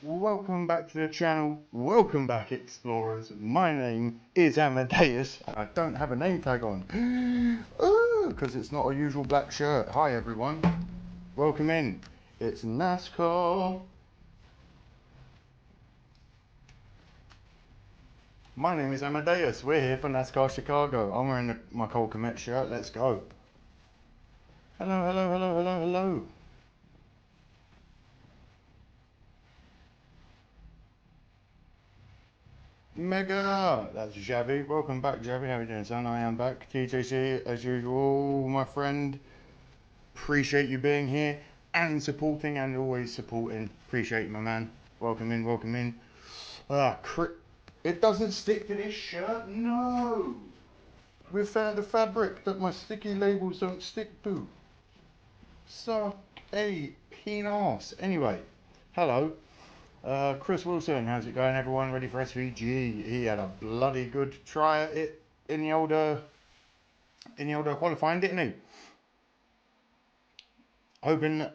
Welcome back to the channel. Welcome back, explorers. My name is Amadeus. I don't have a name tag on because it's not a usual black shirt. Hi everyone. Welcome in. It's Nascar. My name is Amadeus. We're here for Nascar Chicago. I'm wearing my Cole Komet shirt. Let's go. Hello, hello, hello, hello, hello. Mega! That's Javi. Welcome back, Javi. How are you doing, son? I am back. TJC, as usual, my friend. Appreciate you being here and supporting and always supporting. Appreciate you, my man. Welcome in, welcome in. It doesn't stick to this shirt? No! We found the fabric that my sticky labels don't stick to. So, hey, penis. Anyway, hello. Chris Wilson, how's it going, everyone? Ready for SVG? He had a bloody good try at it in the older qualifying, didn't he? Hoping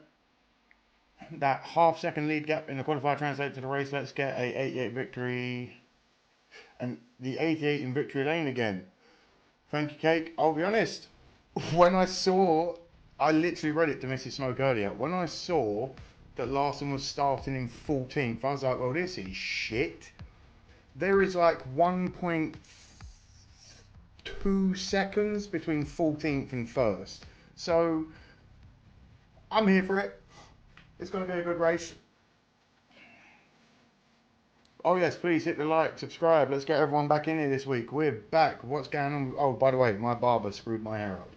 that half-second lead gap in the qualifier translates to the race. Let's get a 88 victory and the 88 in victory lane again. Thank you, Cake. I'll be honest. When I literally read it to Mrs. Smoke earlier. When I saw that Larson was starting in 14th, I was like, well, this is shit. There is like 1.2 seconds between 14th and 1st. So, I'm here for it. It's going to be a good race. Oh yes, please hit the like, subscribe. Let's get everyone back in here this week. We're back. What's going on? Oh, by the way, my barber screwed my hair up.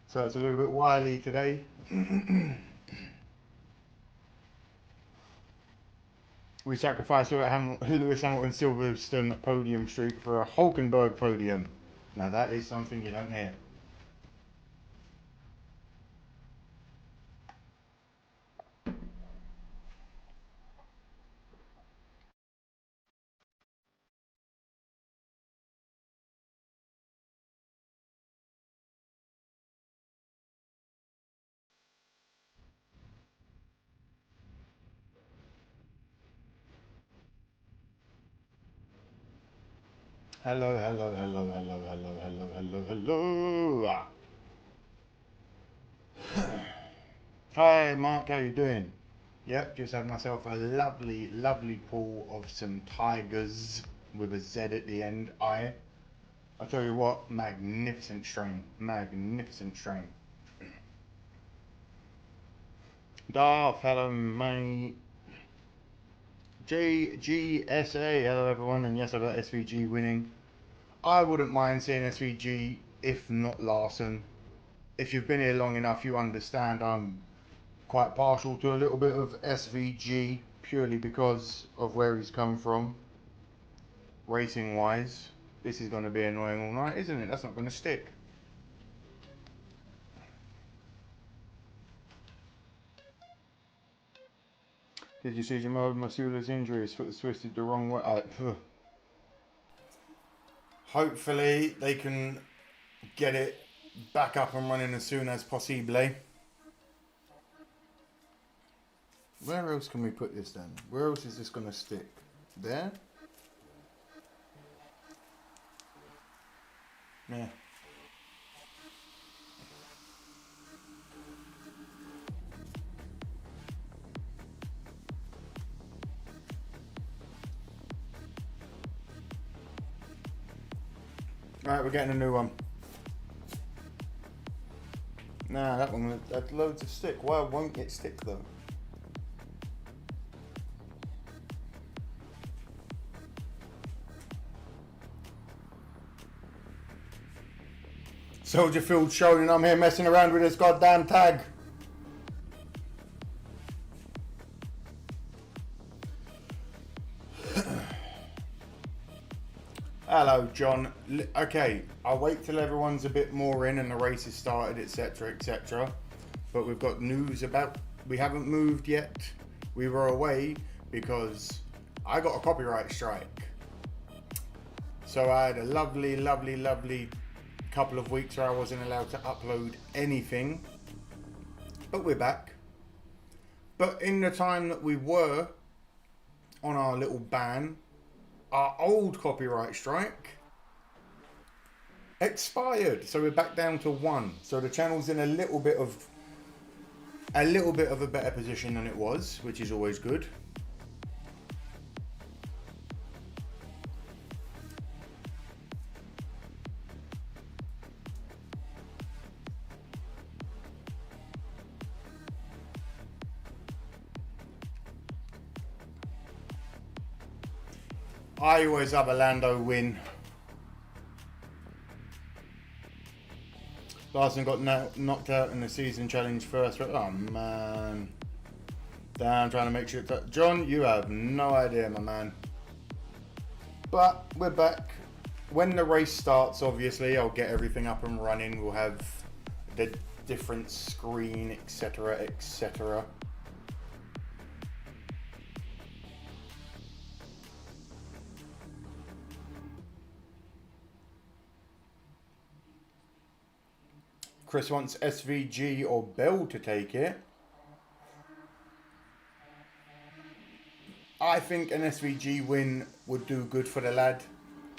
So it's a little bit wily today. We sacrificed Lewis Hamilton Silverstone podium streak for a Hulkenberg podium. Now that is something you don't hear. Hello, hello, hello, hello, hello, hello, hello, hello. Hi Mark, how you doing? Yep, just had myself a lovely, lovely pool of some tigers with a Z at the end. I tell you what, magnificent strain, magnificent strain. Darth, hello mate. JGSA, hello everyone, and yes, I got SVG winning. I wouldn't mind seeing SVG if not Larson. If you've been here long enough, you understand I'm quite partial to a little bit of SVG purely because of where he's come from. Racing wise, this is going to be annoying all night, isn't it? That's not going to stick. Did you see Jamal Masula's injury? His foot was twisted the wrong way. Hopefully they can get it back up and running as soon as possible. Where else can we put this then? Where else is this going to stick? There? Yeah. Alright, we're getting a new one. Nah, that one had loads of stick. Why won't it stick though? Soldier Field showing I'm here messing around with this goddamn tag. Hello, John. Okay, I'll wait till everyone's a bit more in and the race has started, etc., etc. But we've got news about we haven't moved yet. We were away because I got a copyright strike. So I had a lovely, lovely, lovely couple of weeks where I wasn't allowed to upload anything. But we're back. But in the time that we were on our little ban, our old copyright strike expired, so we're back down to 1. So the channel's in a little bit of a better position than it was, which is always good. I always have a Lando win. Larson got knocked out in the season challenge first. Oh man. Damn, trying to make sure. John, you have no idea, my man. But we're back. When the race starts, obviously, I'll get everything up and running. We'll have the different screen, etc., etc. Chris wants SVG or Bell to take it. I think an SVG win would do good for the lad.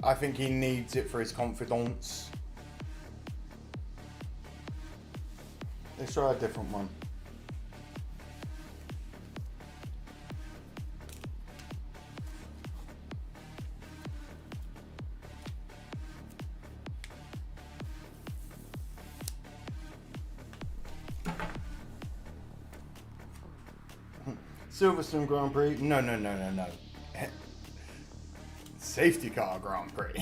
I think he needs it for his confidence. Let's try a different one. Silverstone Grand Prix? No. Safety car Grand Prix.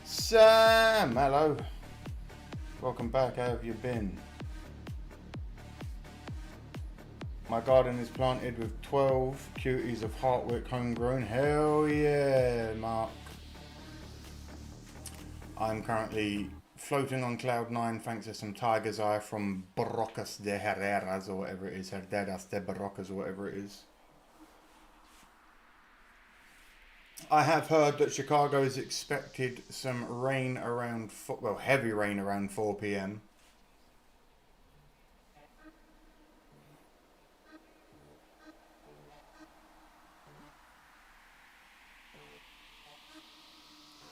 Sam, hello. Welcome back. How have you been? My garden is planted with 12 cuties of Hartwick homegrown. Hell yeah, Mark. I'm currently floating on cloud 9 thanks to some tiger's eye from Barrocas de Herreras or whatever it is. Herreras de Barrocas or whatever it is. I have heard that Chicago is expected some rain around, well, heavy rain around 4 p.m.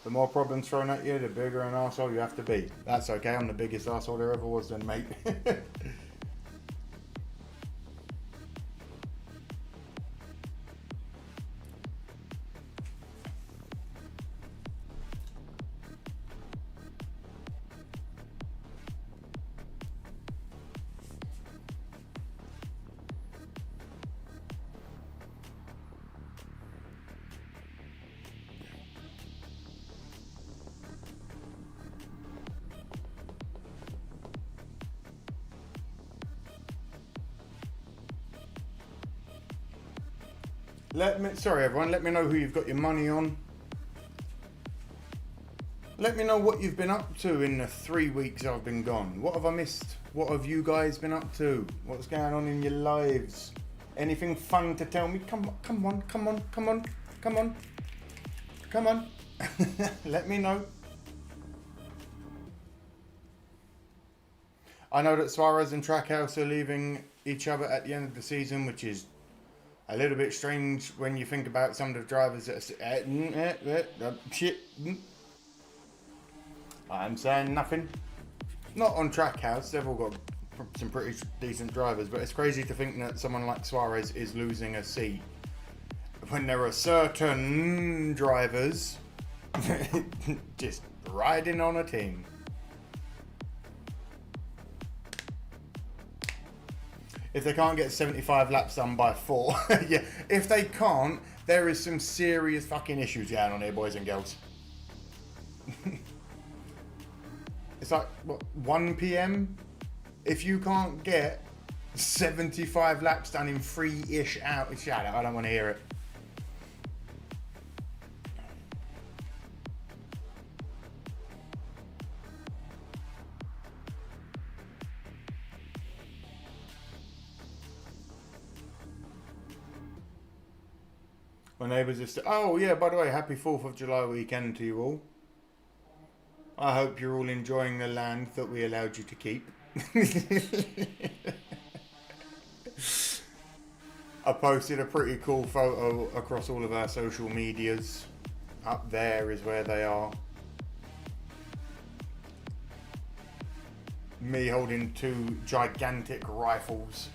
The more problems thrown at you, the bigger an arsehole you have to be. That's okay, I'm the biggest arsehole there ever was then, mate. Sorry everyone, let me know who you've got your money on. Let me know what you've been up to in the 3 weeks I've been gone. What have I missed? What have you guys been up to? What's going on in your lives? Anything fun to tell me? Come on. Let me know. I know that Suarez and Trackhouse are leaving each other at the end of the season, which is a little bit strange when you think about some of the drivers that are... I'm saying nothing. Not on Trackhouse, they've all got some pretty decent drivers, but it's crazy to think that someone like Suarez is losing a seat when there are certain drivers just riding on a team. If they can't get 75 laps done by 4, yeah, if they can't, there is some serious fucking issues going on here, boys and girls. It's like, what, 1 p.m? If you can't get 75 laps done in 3-ish hours, shut up, I don't want to hear it. My neighbours are still... Oh, yeah, by the way, happy 4th of July weekend to you all. I hope you're all enjoying the land that we allowed you to keep. I posted a pretty cool photo across all of our social medias. Up there is where they are. Me holding two gigantic rifles.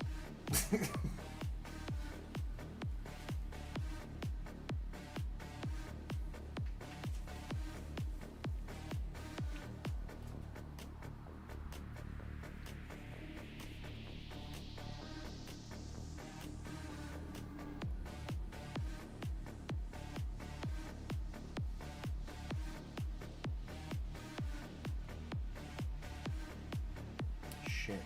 Shit.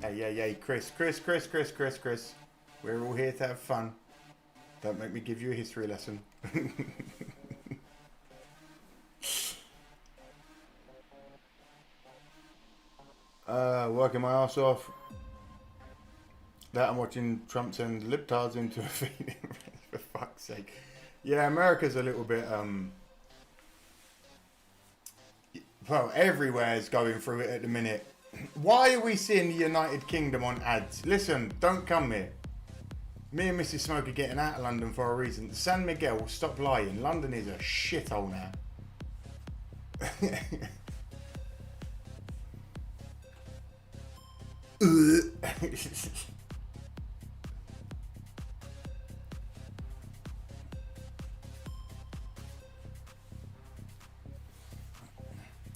Hey, Chris. We're all here to have fun. Don't make me give you a history lesson. Working my ass off. That I'm watching Trump send libtards into a feeding for fuck's sake. Yeah, America's a little bit, well, everywhere is going through it at the minute. Why are we seeing the United Kingdom on ads? Listen, don't come here. Me and Mrs. Smoke are getting out of London for a reason. San Miguel, stop lying. London is a shithole now.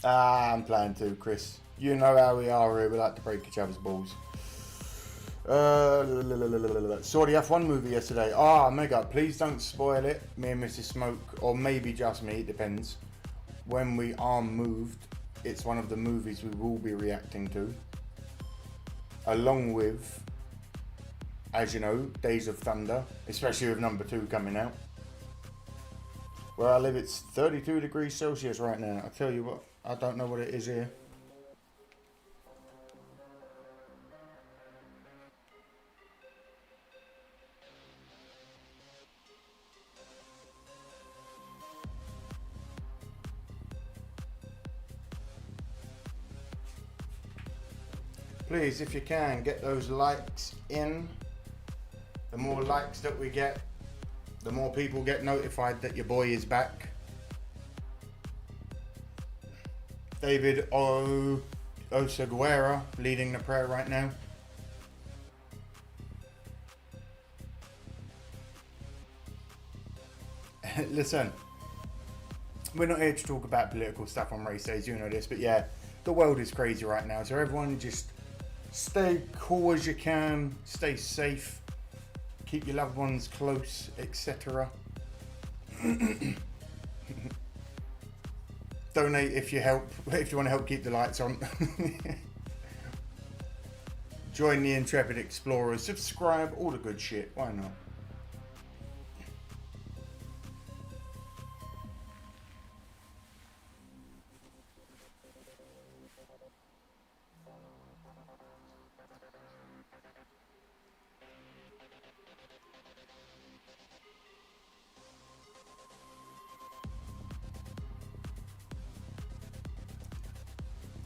I'm playing too, Chris. You know how we are here. We like to break each other's balls. Saw the F1 movie yesterday. Mega. Please don't spoil it. Me and Mrs. Smoke, or maybe just me, it depends. When we are moved, it's one of the movies we will be reacting to. Along with, as you know, Days of Thunder, especially with number 2 coming out. Where I live, it's 32 degrees Celsius right now. I tell you what, I don't know what it is here. Please, if you can, get those likes in. The more likes that we get, the more people get notified that your boy is back. David Oseguera leading the prayer right now. Listen, we're not here to talk about political stuff on race days, you know this, but yeah, the world is crazy right now, so everyone just stay cool as you can, stay safe, keep your loved ones close, etc. Donate if you want to help keep the lights on. Join the Intrepid Explorers, subscribe, all the good shit, why not?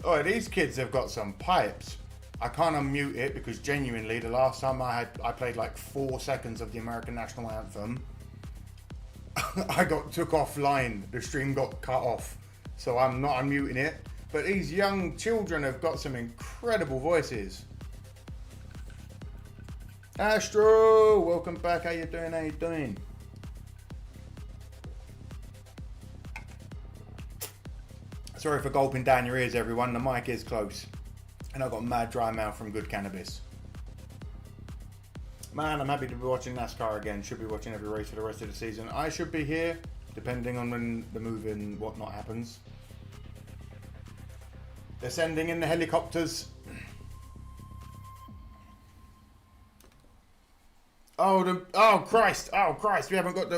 Oh, these kids have got some pipes. I can't unmute it because genuinely the last time I played like 4 seconds of the American National Anthem, I took offline. The stream got cut off. So I'm not unmuting it. But these young children have got some incredible voices. Astro, welcome back. How you doing? Sorry for gulping down your ears, everyone. The mic is close. And I've got mad dry mouth from good cannabis. Man, I'm happy to be watching NASCAR again. Should be watching every race for the rest of the season. I should be here, depending on when the move and whatnot happens. They're sending in the helicopters. Oh Christ! We haven't got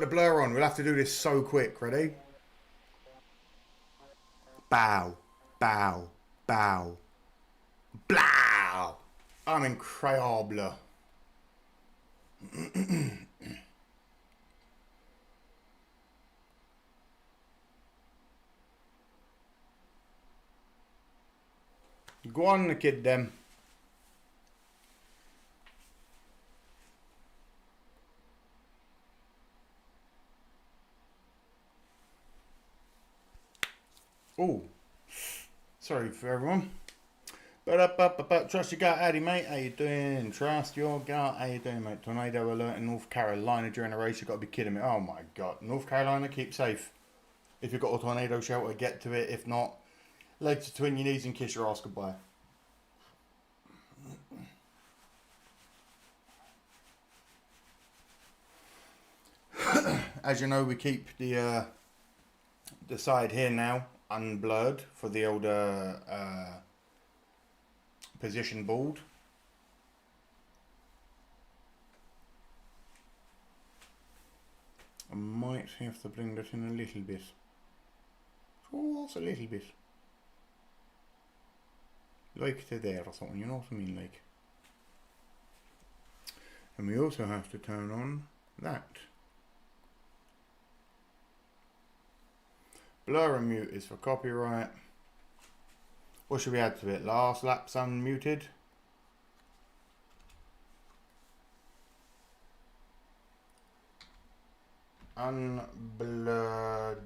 the blur on. We'll have to do this so quick. Ready? Bow, bow, bow, blow. I'm incredible. Go on, the kid, them. Oh, sorry for everyone. But trust your gut, howdy mate, how you doing? Trust your gut, how you doing mate? Tornado alert in North Carolina during a race, you've got to be kidding me. Oh my god, North Carolina, keep safe. If you've got a tornado shelter, get to it. If not, legs between your knees and kiss your ass goodbye. As you know, we keep the side here now unblurred for the older position board. I might have to bring that in a little bit. Just a little bit. Like to there or something, you know what I mean, like. And we also have to turn on that. Blur and mute is for copyright. What should we add to it? Last lap's unmuted. Unblurred.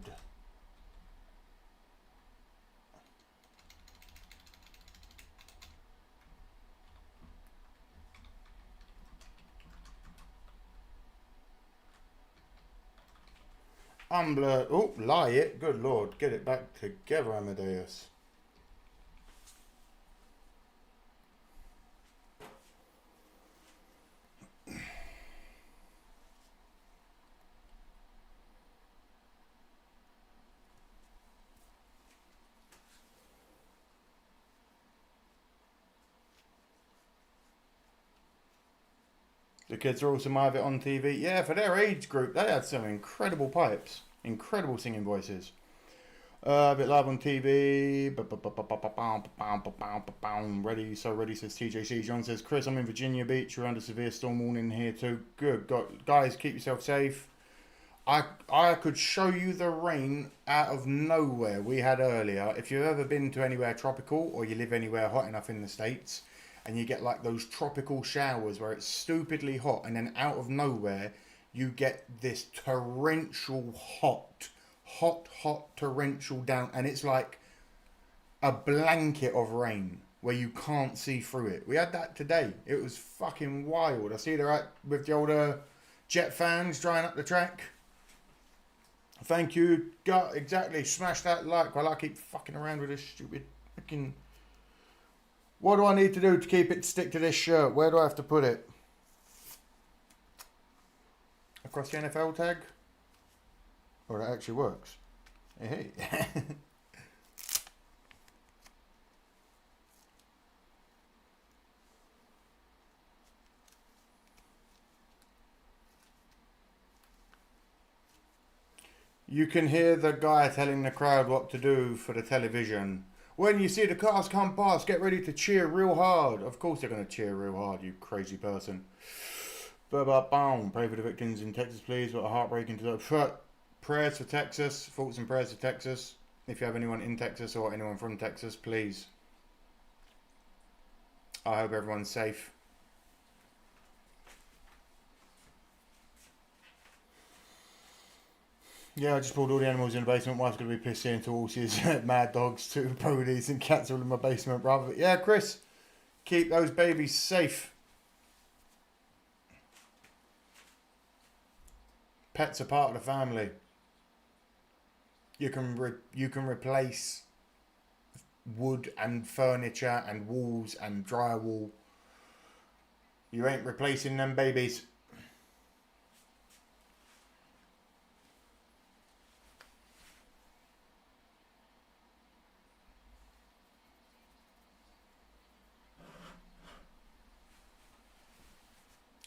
Unblurred. Oh, lie it. Good lord. Get it back together, Amadeus. The kids are also might have it on TV. Yeah, for their age group, they had some incredible pipes. Incredible singing voices. A bit live on TV. Ready, so ready, says TJC. John says, Chris, I'm in Virginia Beach. We're under severe storm warning here too. Good. God, guys, keep yourself safe. I could show you the rain out of nowhere we had earlier. If you've ever been to anywhere tropical or you live anywhere hot enough in the States and you get like those tropical showers where it's stupidly hot and then out of nowhere you get this torrential hot torrential down, and it's like a blanket of rain where you can't see through it. We had that today. It was fucking wild. I see they're out with the older jet fans drying up the track. Thank you. Got exactly. Smash that like while I keep fucking around with this stupid fucking. What do I need to do to keep it stick to this shirt? Where do I have to put it? Across the NFL tag? Or it actually works. Hey. You can hear the guy telling the crowd what to do for the television. When you see the cars come past, get ready to cheer real hard. Of course they're going to cheer real hard, you crazy person. Pray for the victims in Texas, please. What a heartbreaking to prayers for Texas. Thoughts and prayers for Texas. If you have anyone in Texas or anyone from Texas, please. I hope everyone's safe. Yeah, I just pulled all the animals in the basement. Wife's going to be pissed here into horses, mad dogs, 2 ponies and cats all in my basement, brother. Yeah, Chris, keep those babies safe. Pets are part of the family. You can replace wood and furniture and walls and drywall. You ain't replacing them babies.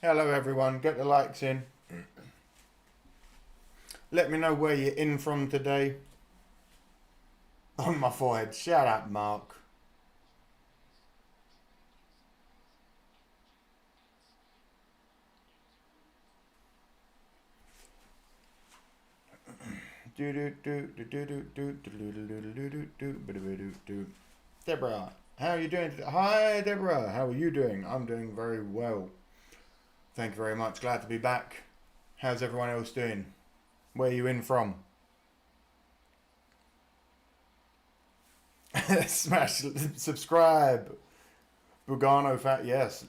Hello everyone, get the likes in. Let me know where you're in from today. On my forehead, shut up Mark. Deborah, how are you doing today? Hi, Deborah. How are you doing? I'm doing very well. Thank you very much. Glad to be back. How's everyone else doing? Where are you in from? Smash subscribe. Bugano fat, yes.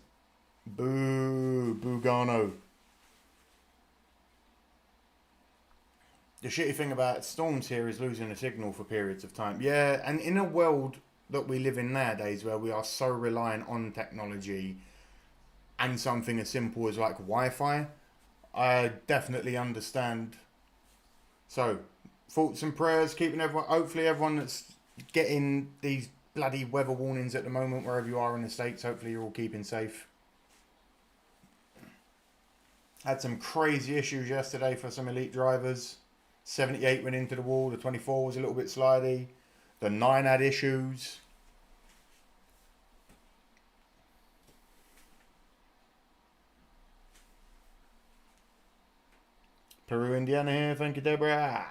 Boo, Bugano. The shitty thing about storms here is losing a signal for periods of time. Yeah, and in a world that we live in nowadays where we are so reliant on technology and something as simple as like Wi-Fi, I definitely understand. So, thoughts and prayers, keeping everyone, hopefully everyone that's getting these bloody weather warnings at the moment, wherever you are in the States, hopefully you're all keeping safe. Had some crazy issues yesterday for some elite drivers. 78 went into the wall, the 24 was a little bit slidey, the 9 had issues. Peru, Indiana here, thank you, Deborah.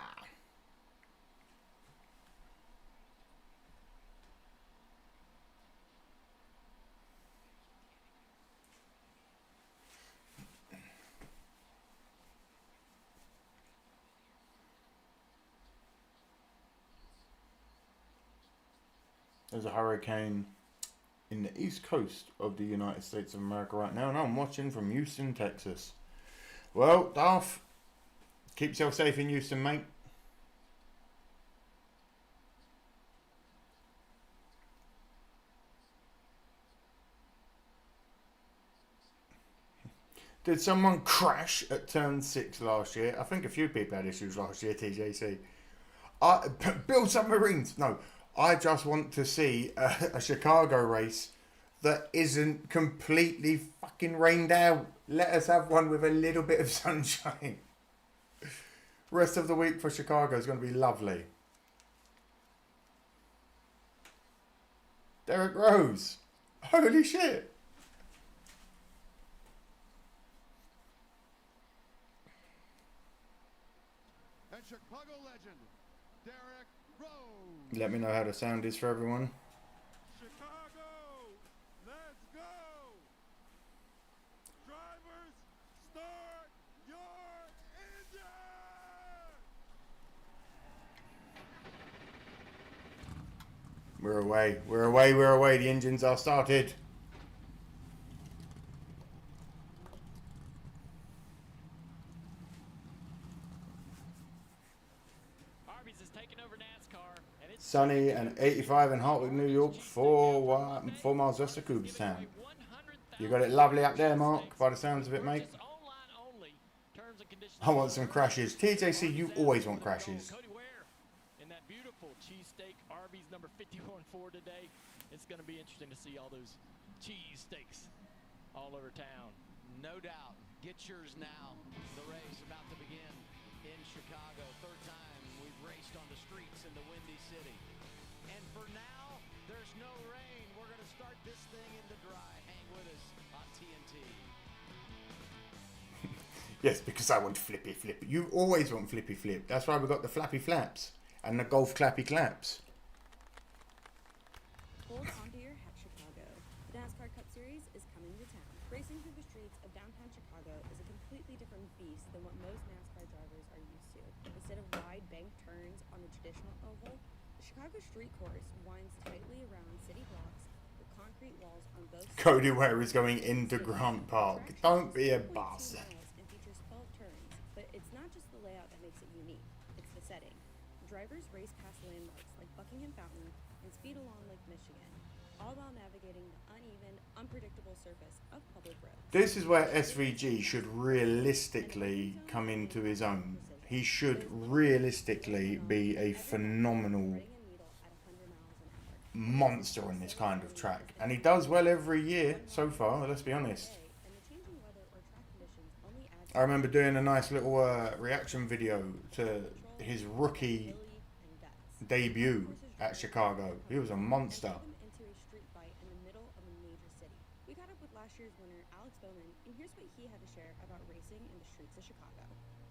There's a hurricane in the east coast of the United States of America right now, and I'm watching from Houston, Texas. Well, Darth, keep yourself safe in Houston, mate. Did someone crash at turn 6 last year? I think a few people had issues last year, TJC. Build submarines. No, I just want to see a Chicago race that isn't completely fucking rained out. Let us have one with a little bit of sunshine. Rest of the week for Chicago is going to be lovely. Derek Rose. Holy shit. And Chicago legend, Derek Rose. Let me know how the sound is for everyone. Chicago, let's go. Drivers, start your engine. We're away. We're away. We're away. The engines are started. Arby's is taking over Nascar, and it's Sunny and 85 in Hartwick, New York, 4 miles west of Cooperstown. You got it lovely up there, Mark, by the sounds of it, mate. I want some crashes. TJC, you always want crashes. In that beautiful cheesesteak Arby's number 51-4 today, it's going to be interesting to see all those cheesesteaks all over town. No doubt. Get yours now. The race about to begin in Chicago. Third time we've raced on the streets in the Windy City. And for now, there's no rain. We're going to start this thing in the dry. Hang with us on TNT. Yes, because I want flippy flip. You always want flippy flip. That's why we got the flappy flaps and the golf clappy claps. Hold onto your hat, Chicago. The NASCAR Cup Series is coming to town. Racing through the streets of downtown Chicago is a completely different beast than what most NASCAR drivers are used to. Instead of wide banked turns on a traditional oval, the Chicago street course winds tightly around city blocks with concrete walls on both sides. Cody Ware is going into Grant Park. Don't be a bastard. And features 12 turns, but it's not just the layout that makes it unique, it's the setting. Drivers race past landmarks like Buckingham Fountain and speed along Lake Michigan, all while navigating the uneven, unpredictable surface of public roads. This is where SVG should realistically come into his own. He should realistically be a phenomenal monster on this kind of track. And he does well every year so far, let's be honest. I remember doing a nice little reaction video to his rookie debut at Chicago. He was a monster. Into a street fight in the middle of a major city. We caught up with last year's winner, Alex Bowman, and here's what he had to share about racing in the streets of Chicago.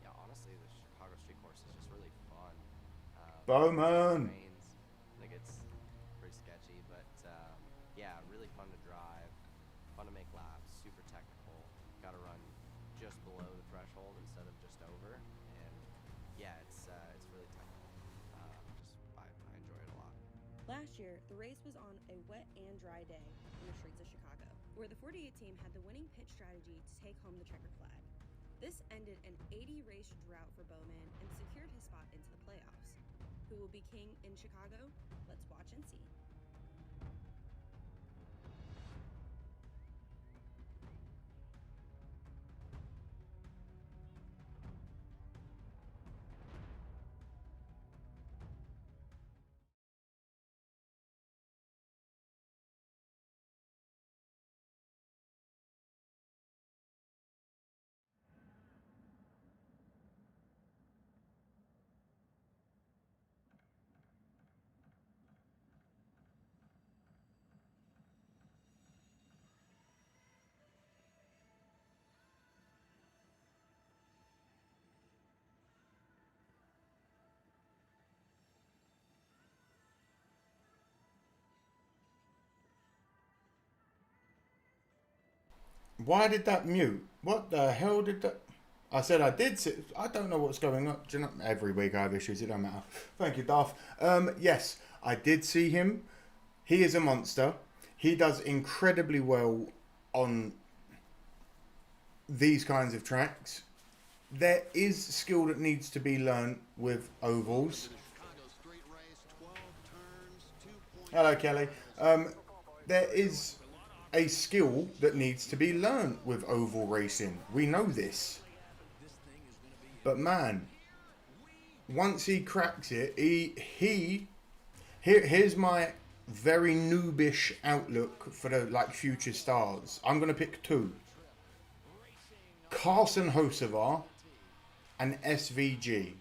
Yeah, honestly, the Chicago street course is just really fun. Bowman. Rains, like it's pretty sketchy, but yeah, really fun to drive, fun to make laps, super technical. Got to run just below the threshold instead of just over, and yeah, it's really technical. I enjoy it a lot. Last year, the race was on a wet and dry day on the streets of Chicago, where the 48 team had the winning pit strategy to take home the checkered flag. This ended an 80-race drought for Bowman and secured his spot into the playoffs. Who will be king in Chicago? Let's watch and see. Why did that mute? What the hell did that? I said I did. I don't know what's going on. Do you know, every week I have issues. It don't matter. Thank you, Darth. Yes, I did see him. He is a monster. He does incredibly well on these kinds of tracks. There is skill that needs to be learned with ovals. Hello, Kelly. There is a skill that needs to be learned with oval racing. We know this. But man, once he cracks it, here's my very noobish outlook for the future stars. I'm gonna pick two. Carson Hocevar and SVG.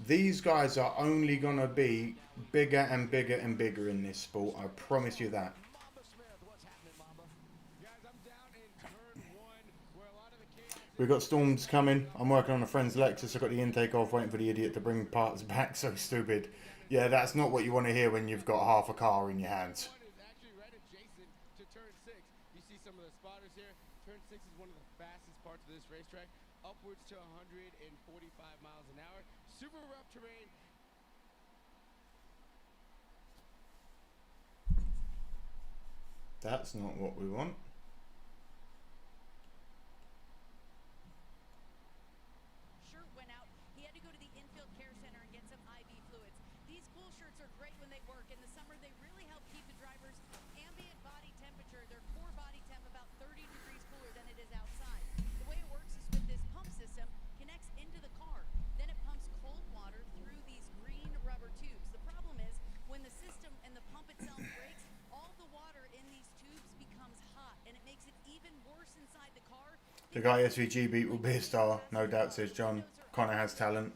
These guys are only gonna be bigger and bigger and bigger in this sport. I promise you that. We got storms coming. I'm working on a friend's Lexus. I got the intake off, waiting for the idiot to bring parts back. So stupid. Yeah, that's not what you want to hear when you've got half a car in your hands. Actually, right adjacent to turn 6. You see some of the spotters here. Turn 6 is one of the fastest parts of this racetrack, upwards to 145 miles an hour. Super rough terrain. That's not what we want. The guy SVG beat will be a star, no doubt, says John. Connor has talent.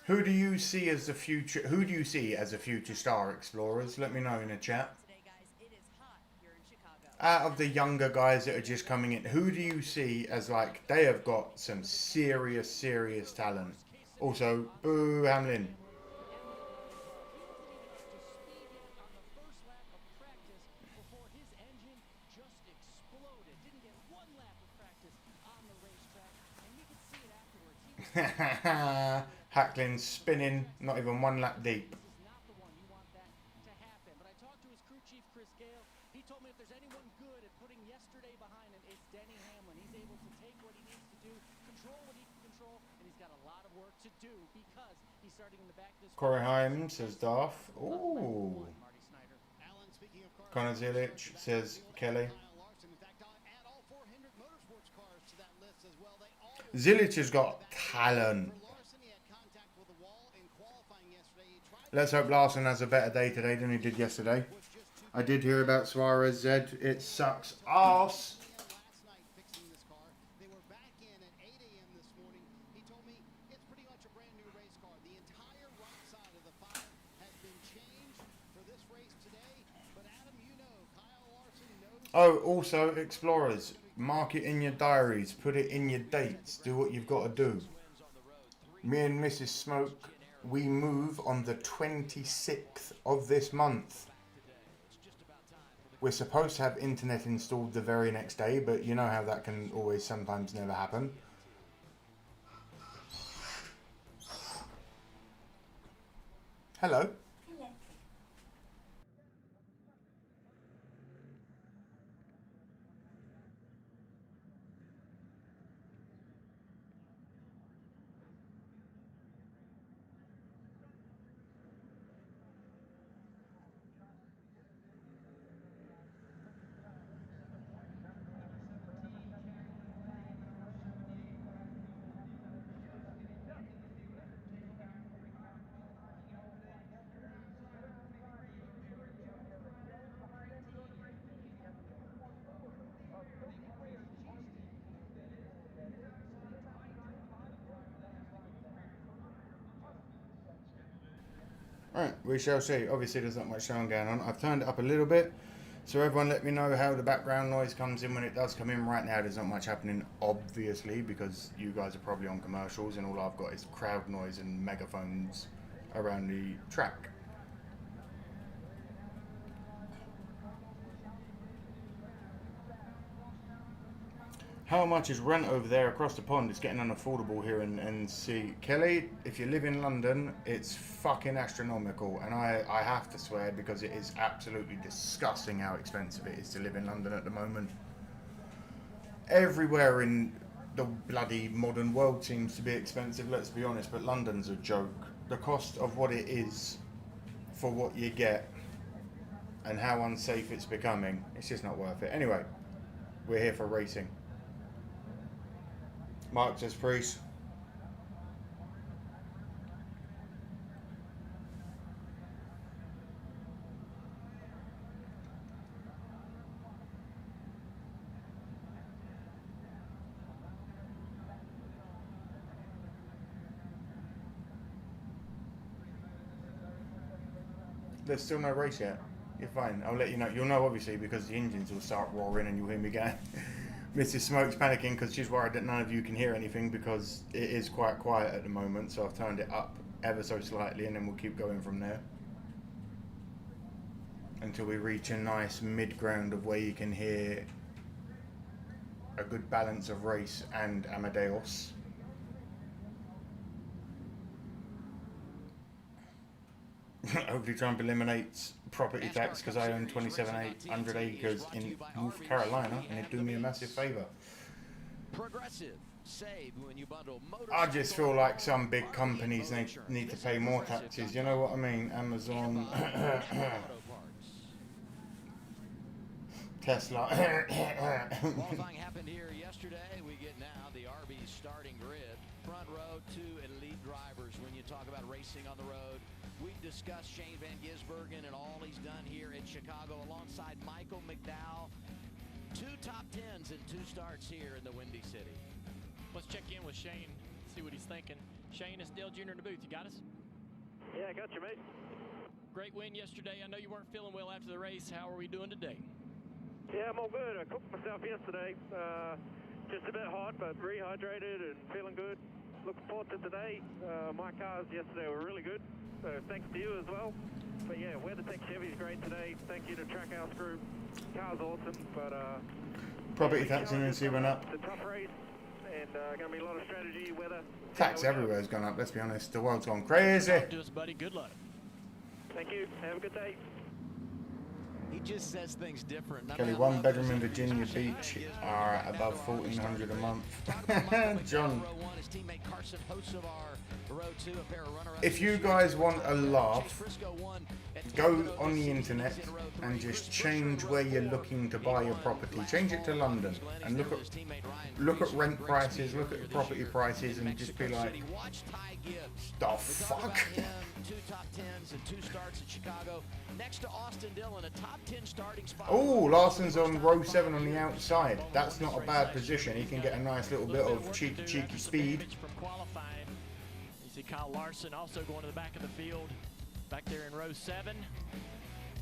Who do you see as the future? Who do you see as a future star, Explorers? Let me know in the chat. Out of the younger guys that are just coming in, who do you see as they have got some serious talent? Also, boo Hamlin. Hackling spinning, not even one lap deep. Corey Heim says Darth. Ooh. Connor Zilich says Kelly. Zilich has got talent. Let's hope Larson has a better day today than he did yesterday. I did hear about Suarez, Zed. It sucks ass. Oh, also, Explorers. Mark it in your diaries. Put it in your dates. Do what you've got to do. Me and Mrs. Smoke, we move on the 26th of this month. We're supposed to have internet installed the very next day, but you know how that can always sometimes never happen. Hello. Right, we shall see. Obviously there's not much sound going on. I've turned it up a little bit, so everyone let me know how the background noise comes in when it does come in. Right now there's not much happening, obviously, because you guys are probably on commercials and all I've got is crowd noise and megaphones around the track. How much is rent over there across the pond? It's getting unaffordable here in see. Kelly, if you live in London, it's fucking astronomical. And I have to swear because it is absolutely disgusting how expensive it is to live in London at the moment. Everywhere in the bloody modern world seems to be expensive, let's be honest, but London's a joke. The cost of what it is for what you get and how unsafe it's becoming, it's just not worth it. Anyway, we're here for racing. Mark says Priest. There's still no race yet. You're fine. I'll let you know. You'll know obviously because the engines will start roaring and you'll hear me going. Mrs. Smoke's panicking because she's worried that none of you can hear anything because it is quite quiet at the moment, so I've turned it up ever so slightly and then we'll keep going from there until we reach a nice mid-ground of where you can hear a good balance of race and Amadeus. Hopefully Trump eliminates property tax because I own 2,700 acres in North Carolina and it'd do me a massive favour. I just feel like some big companies need to pay more taxes, you know what I mean? Amazon, Tesla. Qualifying happened here yesterday. We get now the RB's starting grid. Front row, two elite drivers when you talk about racing on the road. We've discussed Shane Van Gisbergen and all he's done here in Chicago alongside Michael McDowell. 2 top 10s and 2 starts here in the Windy City. Let's check in with Shane, see what he's thinking. Shane, it's Dale Jr. in the booth. You got us? Yeah, I got you, mate. Great win yesterday. I know you weren't feeling well after the race. How are we doing today? Yeah, I'm all good. I cooked myself yesterday. Just a bit hot, but rehydrated and feeling good. Looking forward to today. My cars yesterday were really good. So thanks to you as well. But yeah, WeatherTech Chevy's great today. Thank you to Trackhouse Group. Car's awesome, but Property tax in NC went up. It's a tough race, and going to be a lot of strategy, weather. Tax everywhere has gone up, let's be honest. The world's gone crazy. Talk to us, buddy. Good luck. Thank you. Have a good day. He just says things different. Kelly, 1 bedroom in Virginia Beach are above $1,400 a month. John, if you guys want a laugh, go on the internet and just change where you're looking to buy your property. Change it to London and look at rent prices, look at property prices, and just be like, the fuck? 2 top 10s and 2 starts in Chicago. Next to Austin Dillon, a top 10 starting spot. Oh, Larson's on row 7 on the outside. That's not a bad position. He can get a nice little bit of cheeky speed. From qualifying. You see Kyle Larson also going to the back of the field. Back there in row 7.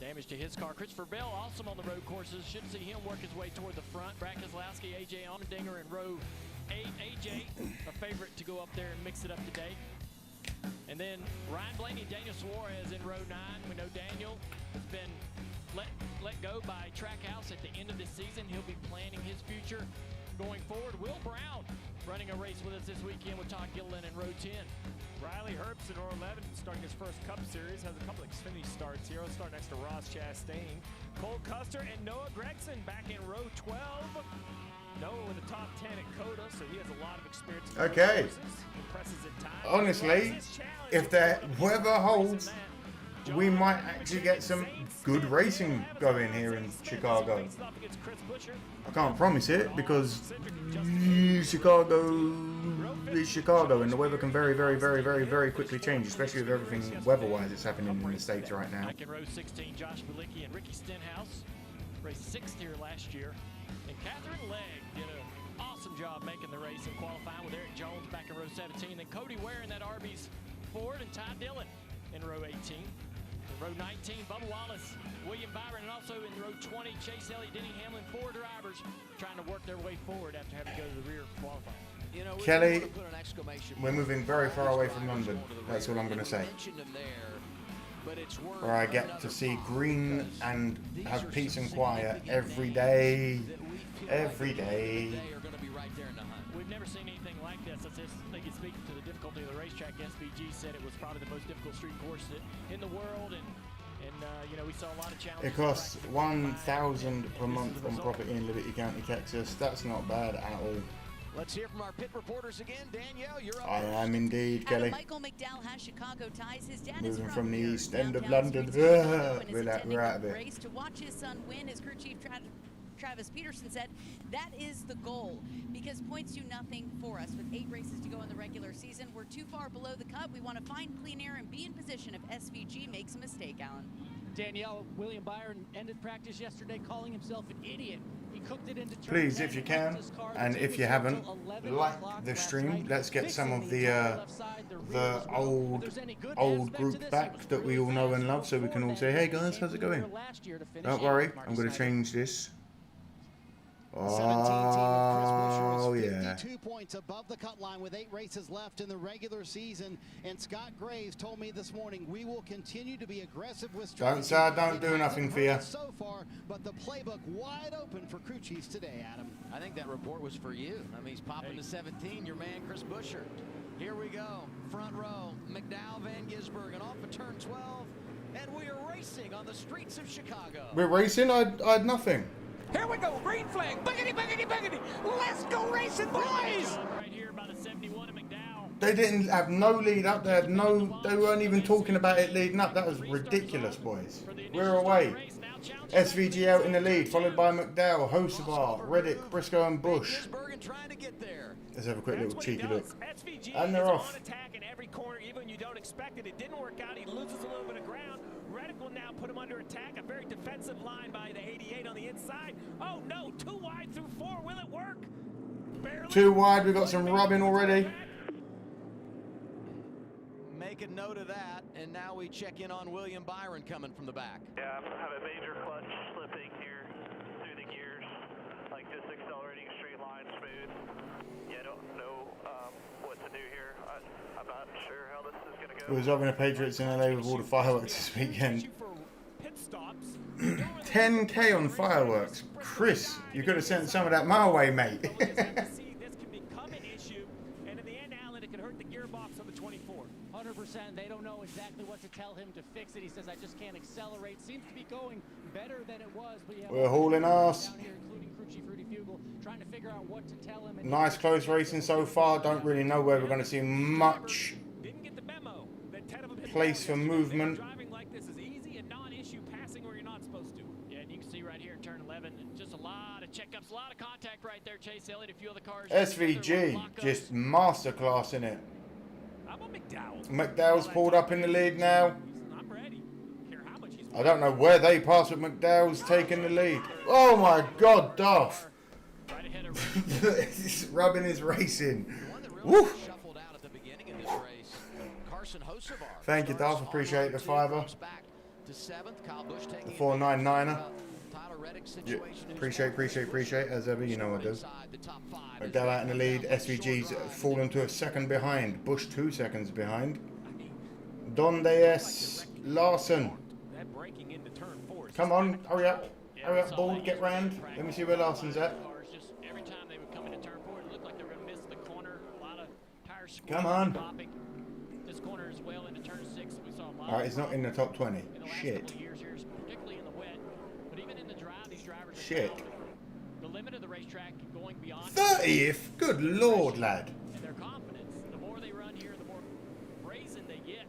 Dan damage to his car. Christopher Bell, awesome on the road courses. Should see him work his way toward the front. Brad Keselowski, AJ Allmendinger in row 8. AJ, a favorite to go up there and mix it up today. And then Ryan Blaney, Daniel Suarez in row 9. We know Daniel has been let go by Trackhouse at the end of this season. He'll be planning his future going forward. Will Brown running a race with us this weekend with Todd Gilliland in row 10. Riley Herbst in row 11, starting his first Cup Series, has a couple of Xfinity starts here. He'll start next to Ross Chastain. Cole Custer and Noah Gragson back in row 12. Noah with a top 10 at COTA, so he has a lot of experience. Okay. Impresses at times. Honestly, if the weather holds, we might actually get some good racing going here in Chicago. I can't promise it because Chicago is Chicago and the weather can very quickly change, especially with everything weather-wise that's happening in the States right now. Back in row 16, Josh Bilicki and Ricky Stenhouse raced 6th here last year. And Catherine Legg did an awesome job making the race and qualifying with Eric Jones back in row 17. Then Cody Ware in that Arby's Ford and Ty Dillon in row 18. In row 19, Bubba Wallace, William Byron, and also in row 20, Chase Elliott, Denny Hamlin, 4 drivers trying to work their way forward after having to go to the rear qualifying. You know, Kelly, we're moving very far away from London. That's all I'm going to say. Where I get to see green and have peace and quiet every day. Every day. We've never seen anything like this. I think it's speaking to the difficulty of the racetrack. SVG said it was probably the most difficult street course in the world, and you know, we saw a lot of challenges. It costs $1,000 per month on property in Liberty County, Texas. That's not bad at all. Let's hear from our pit reporters again. Danielle, you're up. I am indeed, Kelly. Michael McDowell has Chicago ties. His dad Moving is from the here, east end of downtown London. streets of Chicago, and is We're attending out of the it. race to watch his son win. His crew chief Travis Peterson said that is the goal because points do nothing for us. With 8 races to go in the regular season, we're too far below the cut. We want to find clean air and be in position if SVG makes a mistake, Alan. Danielle, William Byron ended practice yesterday calling himself an idiot. He cooked it into Please, if you can, and if you haven't, like the stream. Let's get some of the old group back that we all know and love, so we can all say, "Hey guys, how's it going?" Don't worry, I'm going to change this. Oh yeah. 52 points above the cut line with 8 races left in the regular season. And Scott Graves told me this morning we will continue to be aggressive with strategy. Don't say I don't do nothing for you. So far, but the playbook wide open for crew chiefs today, Adam. I think that report was for you. I mean, he's popping to 17, your man Chris Buescher. Here we go, front row, McDowell, Van Gisbergen off of turn 12, and we are racing on the streets of Chicago. We're racing? I had nothing. Here we go, green flag, boogity, boogity, boogity. Let's go racing, boys! Right here by the 71 of McDowell. They didn't have no lead up. They weren't even talking about it leading up. That was ridiculous, boys. We're away. SVG out in the lead, followed by McDowell, Hocevar, Reddick, Briscoe, and Bush. Let's have a quick little cheeky look. And they're off. Attack in every corner, even when you don't expect it. It didn't work out. He loses a little bit of ground. Reddick will now put him under attack. A very defensive line by the 88 on the inside. Oh no, 2 wide through 4. Will it work? Barely. 2 wide. We've got some rubbing already. Make a note of that, and now we check in on William Byron coming from the back. Yeah, I have a major clutch slipping here through the gears, like just accelerating straight line smooth. Yeah, don't know what to do here. I'm not sure how this is going to go. We was having a Patriots in LA with all the fireworks this weekend. 10K on fireworks. Chris, you could have sent some of that my way, mate. This can become an issue, and in the end, Alan, it could hurt the gearbox on the 24. 100%. They don't know exactly what to tell him to fix it. He says, I just can't accelerate. Seems to be going better than it was. But yeah, we're hauling ass. Down here, including crew chief Rudy Fugle, trying to figure out what to tell him. Nice close racing so far. Don't really know where we're going to see much place for movement. Driving like this is easy and non-issue, passing where you're not supposed to. Yeah, and you can see right here, turn 11, just a lot of checkups, a lot of contact right there. Chase Elliott, a few of the cars. SVG, just masterclass in it. How about McDowell? McDowell's pulled up in the lead now. I'm ready. Care how much he's I don't know where they pass, but McDowell's taking the lead. Oh my God, Duff. Right ahead of rubbing his racing. Woo. Shuffled out at the beginning of this race. Carson Hocevar. Thank you, Duff. Appreciate the fiver. to 7th. Kyle Busch taking The 499er. Tyler Reddick's Yeah, situation. appreciate. As ever, you know what I do. I go out in the lead. SVG's fallen to a second behind. Bush 2 seconds behind. Donde es Larson? Come on, hurry up. Hurry up, Bald, get round. Let me see where Larson's at. Every time they would come into turn 4, it looked like they were going to miss the corner. A lot of tires Come on. popping. This corner as well into turn 6. We saw a lot. Alright, he's not in the top 20. In the last Shit. couple of years here, particularly in the wet. But even in the dry, these drivers Shit. the limit of the racetrack going beyond 30th? Good lord, lad. and their confidence. The more they run here, the more brazen they get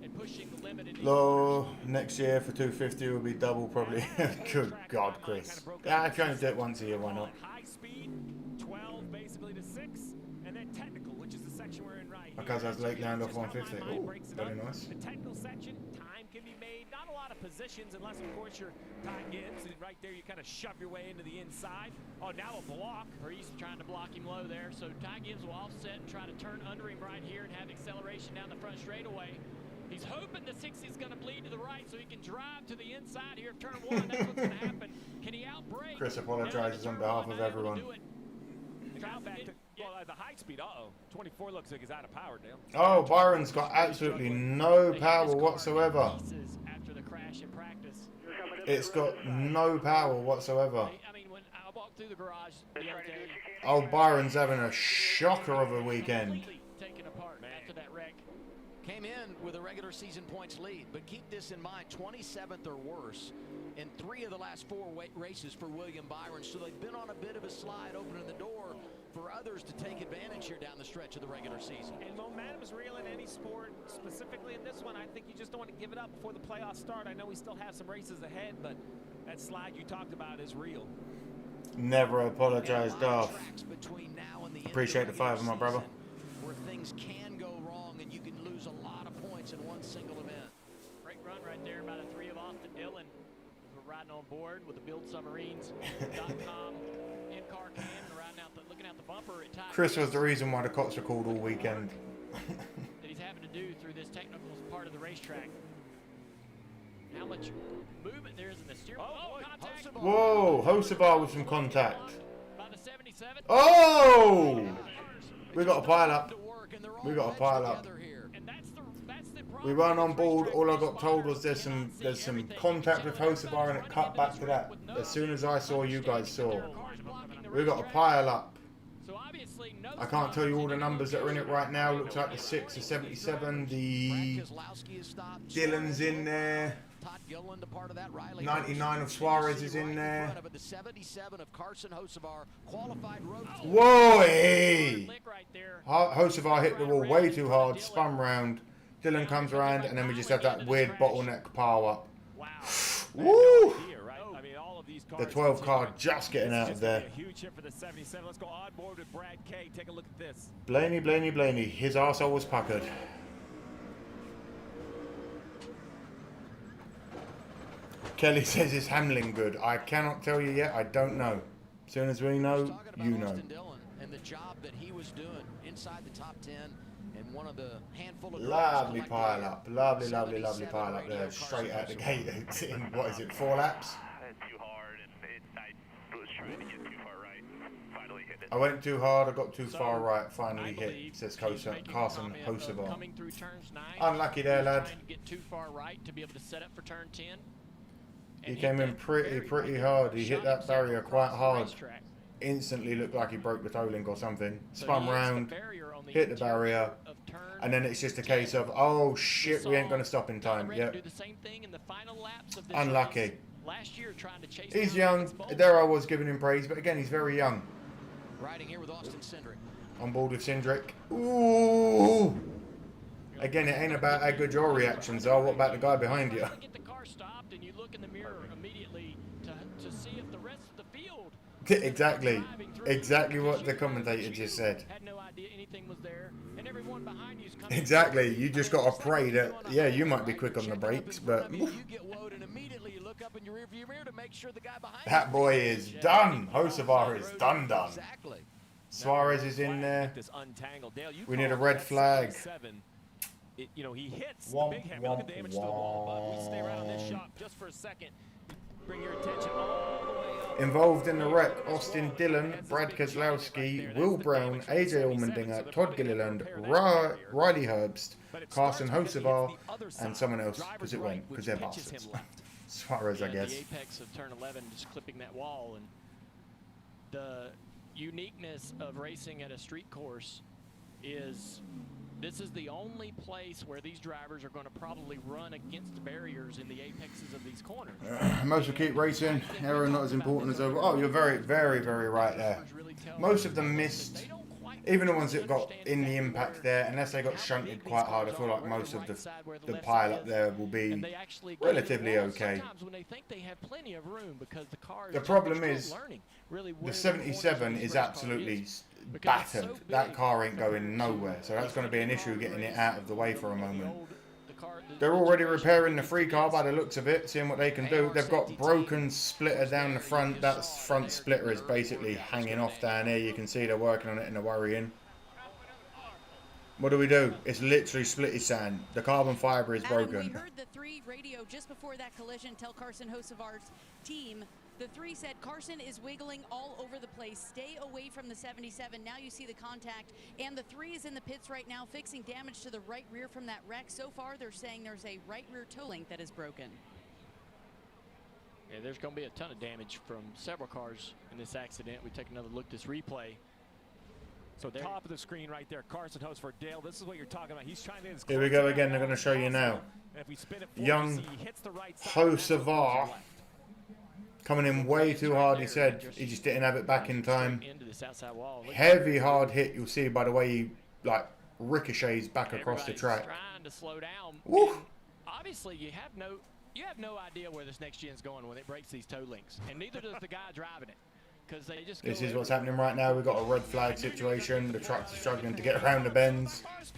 and pushing the limit. Low next year for 250 will be double probably. Good God, Chris. Yeah, I try to do it once a year, why not? High speed, 12 basically to 6, and then technical, which is the section we're in right here. Because I was late land off 150. Oh, very nice. The technical section, time can be made. Not a lot of positions unless, of course, you're Ty Gibbs. And right there, you kind of shove your way into the inside. Oh, now a block. Or he's trying to block him low there. So Ty Gibbs will offset and try to turn under him right here and have acceleration down the front straightaway. He's hoping the 60 is going to bleed to the right so he can drive to the inside here of turn 1. That's what's going to happen. Can he outbrake? Chris apologizes on behalf of everyone. Now back to the high speed. 24 looks like he's out of power, Dale. Oh, Byron's got absolutely no power whatsoever. After the crash in practice. It's got no power whatsoever. I mean, when I walked through the garage the other day, Oh, Byron's having a shocker of a weekend. taken apart after that wreck. Came in with a regular season points lead, but keep this in mind, 27th or worse in 3 of the last 4 races for William Byron. So they've been on a bit of a slide, opening the door for others to take advantage here down the stretch of the regular season. And momentum is real in any sport, specifically in this one. I think you just don't want to give it up before the playoffs start. I know we still have some races ahead, but that slide you talked about is real. Never apologize, Darth. Appreciate the 5, my brother. Where things can go wrong and you can lose a lot of points in one single event. Great run right there by the 3 of Austin Dillon. We're riding on board with the BuildSubmarines.com in-car cam and riding out looking out the bumper at Ty. Chris was the reason why the cops were called all weekend. that he's having to do through this technical part of the racetrack. How much movement there is in the steering. Oh, contact. Whoa, Hosevar with some contact. By the 77. Oh! We got a pile up. We got a pile up. We weren't on board. All I got told was there's some contact with Hosevar and it cut back to that. As soon as I saw, you guys saw. We got a pile up. I can't tell you all the numbers that are in it right now. Looks like the 6 is 77. The Dillon's in there. 99 of Suarez is in there. Whoa! Hey. Hosevar hit the wall way too hard, spun round. Dillon comes around, and then we just have that weird bottleneck power up. Woo! The 12 car just getting out of there. Huge hit for the 77. Let's go on board with Brad K. Take a look at this. Blaney. His arsehole was puckered. Kelly says, is handling good? I cannot tell you yet. I don't know. As soon as we know, you know. And the job that he was doing inside the top 10 and one of the handful of lovely pile up. Lovely pile up there. Straight out the gate. In, what is it, 4 laps? Too hard, and I was trying to get too far right. Finally hit it. I went too hard, I got too far right, finally hit, says Carson Hosevar. Coming through turns 9. Unlucky there, lad. Trying to get too far right to be able to set up for turn 10. He came in pretty hard. He hit that barrier quite hard. Instantly looked like he broke the toe link or something. Spun round, hit the barrier, and then it's just a case of, oh shit, we ain't going to stop in time. Yep. Unlucky. He's young. There I was giving him praise, but again, he's very young. Riding here with Austin Cindric. On board with Cindric. Ooh! Again, it ain't about how good your reactions are. What about the guy behind you? Get the car stopped and you look in the mirror immediately to see if the rest of the field. Exactly what the commentator just said. Had no idea anything was there, and everyone behind you's coming. Exactly. You just got to pray that, yeah, you might be quick on the brakes, but you get woed and immediately you look up in your rearview mirror to make sure the guy behind that boy is done. Hosevar is done. Exactly. Suarez is in there. We need a red flag. you know, he hits Womp, the big heavy. Look at the damage to the wall. But we stay right on this shot just for a second. Bring your attention all the way up. Involved in the wreck, Austin Dillon, Brad Keselowski, Will Brown, AJ Allmendinger, Todd Gilliland, Riley Herbst, Carson Hocevar, and someone else because it went, because they're bastards. Suarez, I guess. The apex of turn 11, just clipping that wall. And the uniqueness of racing at a street course is this is the only place where these drivers are going to probably run against barriers in the apexes of these corners. Most will keep racing. Error not as important as over. Oh, you're very, very, very right there. Most of them missed. Even the ones that got in the impact there, unless they got shunted quite hard, I feel like most of the pile up there will be relatively okay. The problem is, the 77 is absolutely battered. That car ain't going nowhere, so that's going to be an issue getting it out of the way for a moment. They're already repairing the free car by the looks of it, seeing what they can do. They've got broken splitter down the front. That front splitter is basically hanging off down here. You can see they're working on it and they're worrying. What do? It's literally splitty sand. The carbon fiber is broken. We heard the 3 radio just before that collision tell Carson Hocevar's team. The 3 said Carson is wiggling all over the place. Stay away from the 77. Now you see the contact. And the 3 is in the pits right now fixing damage to the right rear from that wreck. So far, they're saying there's a right rear toe link that is broken. Yeah, there's going to be a ton of damage from several cars in this accident. We take another look at this replay. So top of the screen right there, Carson Hocevar. Dale, this is what you're talking about. He's trying to get his Here we go again. They're going to show you now. And if we spin it forward, Young he hits the right side. Hocevar coming in way too hard, he said. He just didn't have it back in time. Heavy hard hit, you'll see by the way he like ricochets back across the track. Trying to slow down. Obviously, you have no idea where this next gen's going when it breaks these toe links, and neither does the guy driving it. They just this is what's happening right now. We've got a red flag situation. The trucks are struggling to get around the bends. Always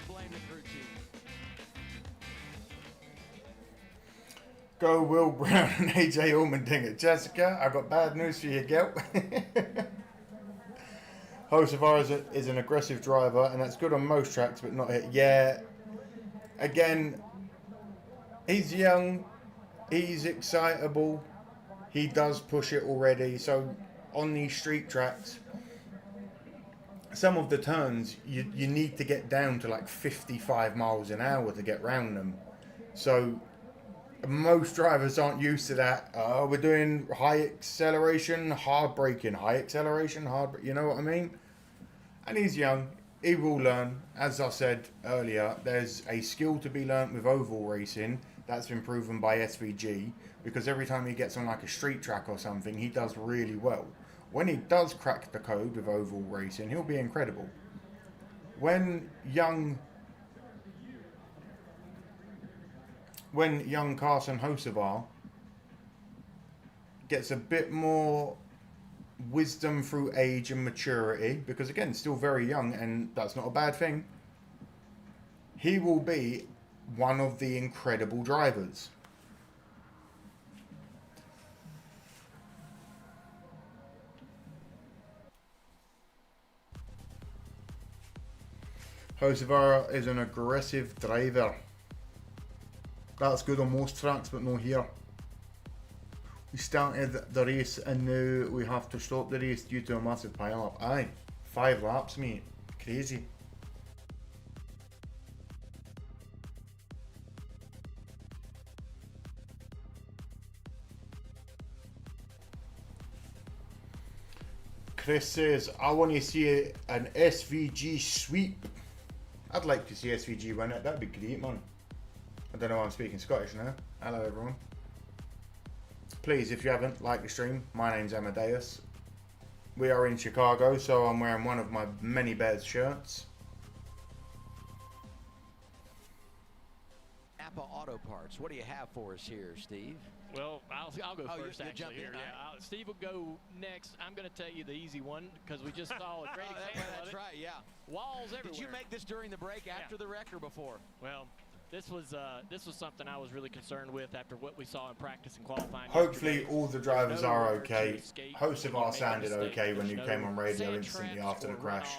blame the crew chief. Go Will Brown and AJ Allmendinger. Jessica, I've got bad news for you, girl. Hocevar is an aggressive driver, and that's good on most tracks, but not here. Yeah, again, he's young, he's excitable, he does push it already. So on these street tracks, some of the turns, you need to get down to like 55 miles an hour to get round them. So most drivers aren't used to that. We're doing high acceleration, hard braking, high acceleration, hard. You know what I mean? And he's young. He will learn. As I said earlier, there's a skill to be learnt with oval racing. That's been proven by SVG, because every time he gets on like a street track or something, he does really well. When he does crack the code with oval racing, he'll be incredible. When young Carson Hocevar gets a bit more wisdom through age and maturity, because again, still very young, and that's not a bad thing, he will be one of the incredible drivers. Hocevar is an aggressive driver. That's good on most tracks, but not here. We started the race and now we have to stop the race due to a massive pile-up. Aye, 5 laps, mate. Crazy. Chris says, I want to see an SVG sweep. I'd like to see SVG win it. That'd be great, man. I don't know why I'm speaking Scottish now. Hello, everyone. Please, if you haven't, like the stream. My name's Amadeus. We are in Chicago, so I'm wearing one of my many Bears shirts. Napa Auto Parts. What do you have for us here, Steve? Well, I'll go first, you actually. jump in, Here. Yeah, Steve will go next. I'm going to tell you the easy one, because we just saw a great example That's of it. right, yeah. Walls everywhere. Did you make this during the break, after the wreck, or before? Well, this was something I was really concerned with after what we saw in practice and qualifying. Hopefully yesterday. all the drivers are okay. Hocevar Hocevar sounded okay when you came on radio instantly after the crash.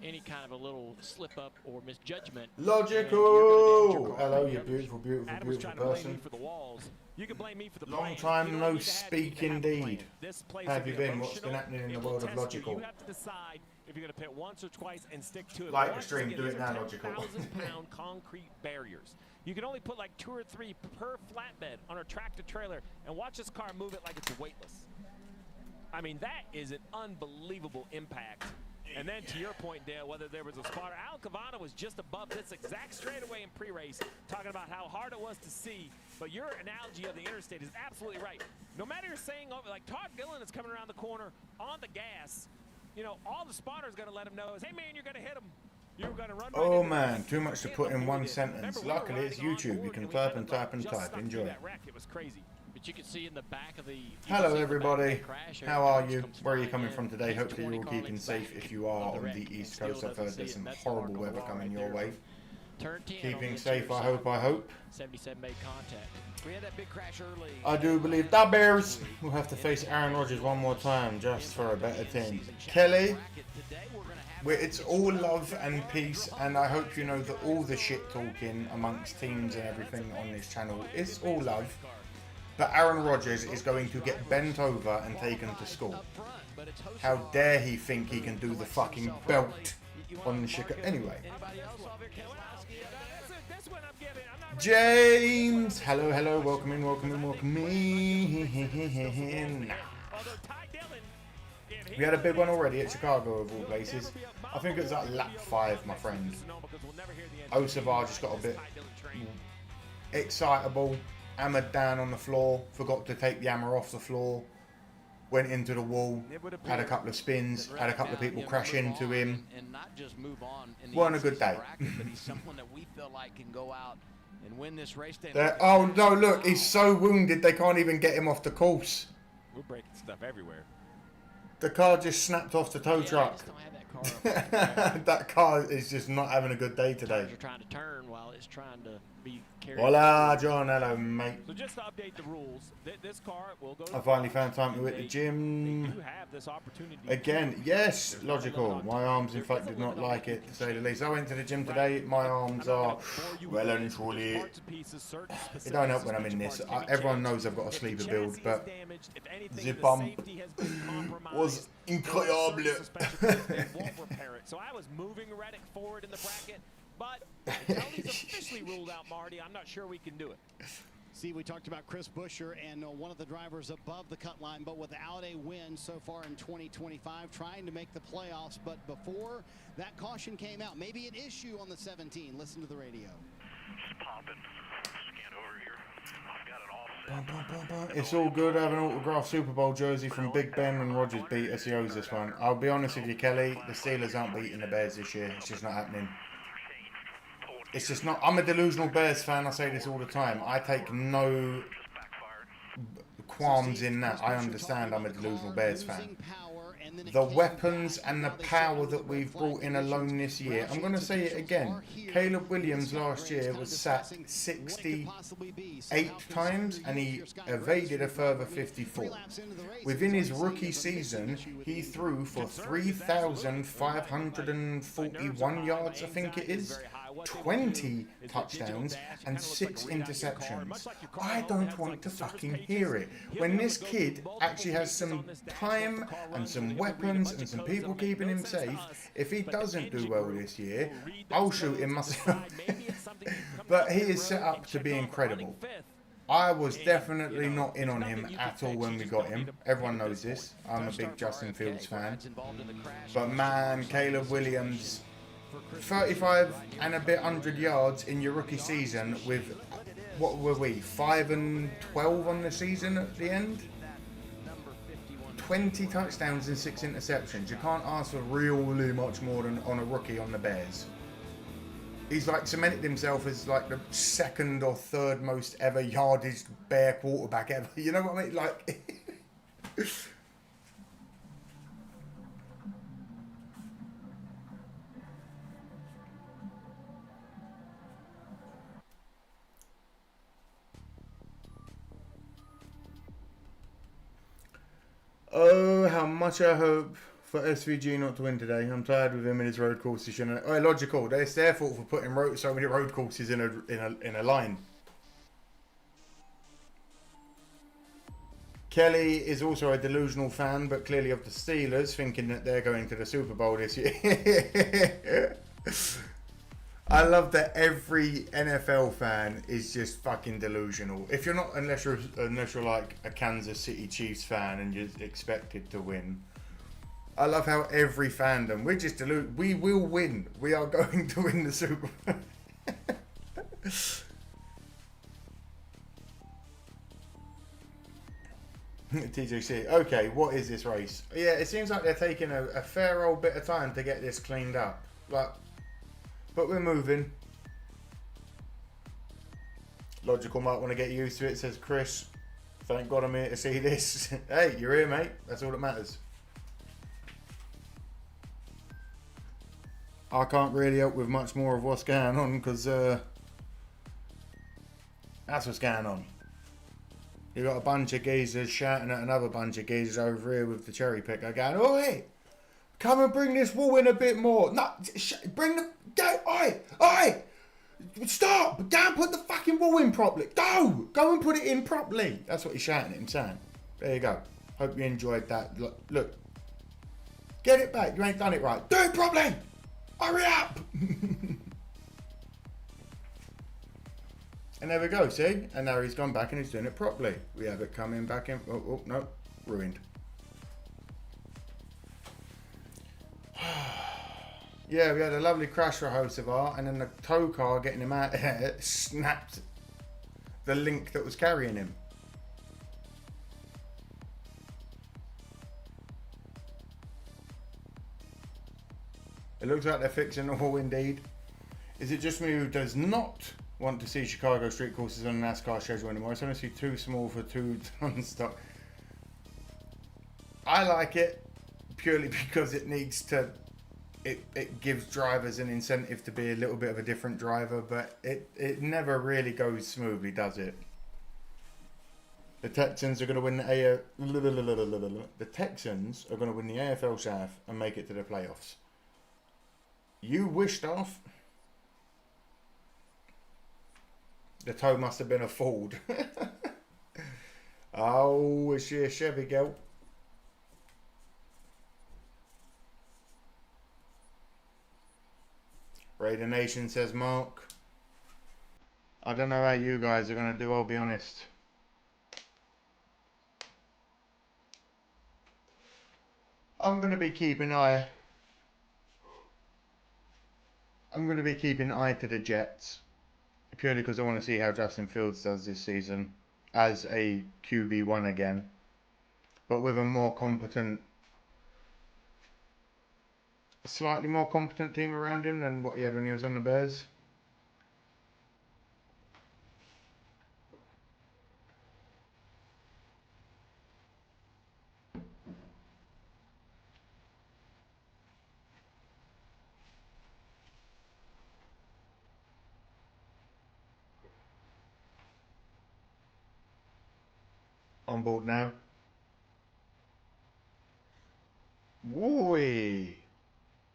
any kind of a little slip up or misjudgment. Logical. Hello, you beautiful, beautiful, Adam was beautiful trying to blame me person. for the walls. You can blame me for the Long plan. time You don't no need to have speak to have a plan. indeed. This place How have will you be been? What's been emotional. happening in the It will world of test you. Logical? You have to decide if you're going to pit once or twice and stick to it. Like the Once stream, again, do these it are now, Logical. 10,000-pound concrete barriers. You can only put like 2 or 3 per flatbed on a tractor trailer and watch this car move it like it's weightless. I mean, that is an unbelievable impact. And then to your point, Dale, whether there was a spotter, Al Cavana was just above this exact straightaway in pre-race, talking about how hard it was to see. But your analogy of the interstate is absolutely right. No matter you're saying, like Todd Dillon is coming around the corner on the gas, you know, all the spotter's going to let him know is, hey, man, you're going to hit him. You're going to run right Oh into man, him. too much to put in one sentence. Luckily, it's YouTube. You can type and type and type. Enjoy. That wreck. It was crazy. But you can see in the back of the. Hello everybody, how are you? Where are you coming from today? Hopefully you're all keeping safe if you are on the East Coast. I've heard there's some horrible weather coming your way. Keeping safe, I hope. 77 made contact. We had that big crash early. I do believe the Bears will have to face Aaron Rodgers one more time just for a better team. Kelly, it's all love and peace, and I hope you know that all the shit talking amongst teams and everything on this channel is all love. But Aaron Rodgers is going to get bent over and taken to school. How dare he think he can do the fucking belt on Chicago? Anyway. James! Hello, hello, welcome in, welcome in, welcome in. We had a big one already at Chicago of all places. I think it was at lap 5, my friend. Osavar just got a bit excitable. Hammered down on the floor, forgot to take the hammer off the floor, went into the wall, had a couple of spins, had a couple of people crash into him. And not just move on in the Wasn't a good day. but he's someone that we feel like can go out and win this race. Oh no, look, he's so wounded they can't even get him off the course. We're breaking stuff everywhere. The car just snapped off the tow truck. That car is just not having a good day today. You're trying to turn while it's trying to be carried. Hola, John. Hello, mate. So just to update the rules, this car will go to I finally found time to hit the gym. They do have this opportunity Again, yes, logical. My arms, in fact, did not like it, to say the least. I went to the gym today. My arms are well and truly. It don't help when I'm in this. Everyone knows I've got a sleeper build, but the bump was incredible. So I was moving Reddick forward in the bracket, but until he's officially ruled out Marty, I'm not sure we can do it. See, we talked about Chris Buescher and one of the drivers above the cut line, but without a win so far in 2025, trying to make the playoffs. But before that caution came out, maybe an issue on the 17. Listen to the radio. Just popping. Scan over here. I've got it all set. It's all good. I have an autographed Super Bowl jersey from Big Ben and Rodgers beat us. He owes this one. I'll be honest with you, Kelly. The Steelers aren't beating the Bears this year. It's just not happening. It's just not. I'm a delusional Bears fan. I say this all the time. I take no qualms in that. I understand I'm a delusional Bears fan. The weapons and the power that we've brought in alone this year. I'm going to say it again. Caleb Williams last year was sacked 68 times and he evaded a further 54. Within his rookie season, he threw for 3,541 yards, I think it is. 20 touchdowns and 6 interceptions. I don't want to fucking hear it. When this kid actually has some time and some weapons and some people keeping him safe, if he doesn't do well this year, I'll shoot him myself. But he is set up to be incredible. I was definitely not in on him at all when we got him. Everyone knows this. I'm a big Justin Fields fan. But man, Caleb Williams, 35 and a bit 100 yards in your rookie season with, what were we, 5 and 12 on the season at the end? 20 touchdowns and 6 interceptions. You can't ask for really much more than on a rookie on the Bears. He's like cemented himself as like the 2nd or 3rd most ever yardage Bear quarterback ever. You know what I mean? Like... Oh, how much I hope for SVG not to win today. I'm tired with him and his road courses. Oh, logical. It's their fault for putting so many road courses in a line. Kelly is also a delusional fan, but clearly of the Steelers, thinking that they're going to the Super Bowl this year. I love that every NFL fan is just fucking delusional. If you're not, unless you're like a Kansas City Chiefs fan and you're expected to win. I love how every fandom, we're just delusional. We will win. We are going to win the Super Bowl. TJC. Okay, what is this race? Yeah, it seems like they're taking a fair old bit of time to get this cleaned up. But we're moving. Logical might want to get used to it, says Chris. Thank God I'm here to see this. Hey, you're here, mate. That's all that matters. I can't really help with much more of what's going on because that's what's going on. You got a bunch of geezers shouting at another bunch of geezers over here with the cherry picker going, "Oi, come and bring this wool in a bit more. No, bring the... Go, oi! Stop! Go and put the fucking wool in properly. Go and put it in properly." That's what he's shouting at him, saying. There you go. Hope you enjoyed that. Look. Get it back. You ain't done it right. Do it properly. Hurry up. And there we go, see? And now he's gone back and he's doing it properly. We have it coming back in. Oh, no. Ruined. Yeah, we had a lovely crash rehearsal, and then the tow car getting him out there snapped the link that was carrying him. It looks like they're fixing the wall indeed. Is it just me who does not want to see Chicago street courses on the NASCAR schedule anymore? It's honestly too small for 2-ton stock. I like it purely because it needs to... It gives drivers an incentive to be a little bit of a different driver, but it never really goes smoothly, does it? The Texans are going to win the Texans are going to win the AFL South and make it to the playoffs. You wished off. The toe must have been a Ford. Oh, is she a Chevy girl? Raider Nation says Mark. I don't know how you guys are going to do, I'll be honest. I'm going to be keeping eye to the Jets. Purely because I want to see how Justin Fields does this season as a QB1 again. But with a more competent, slightly more competent team around him than what he had when he was on the Bears. On board now. Woo-wee.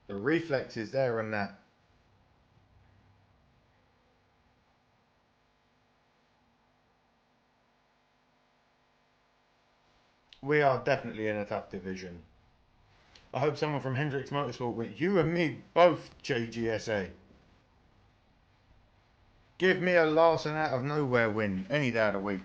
The reflexes there on that. We are definitely in a tough division. I hope someone from Hendrix Motorsport wins. You and me both, JGSA. Give me a Larson out of nowhere win any day of the week.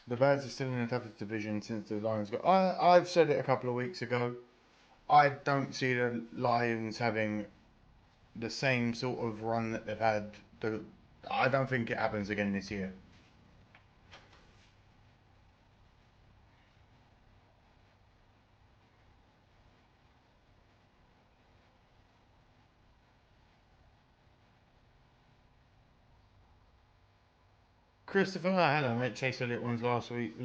The Bears are still in the toughest division since the Lions got... I've said it a couple of weeks ago. I don't see the Lions having the same sort of run that they've had. I don't think it happens again this year. Christopher, hello mate. Chase Elliott won last week.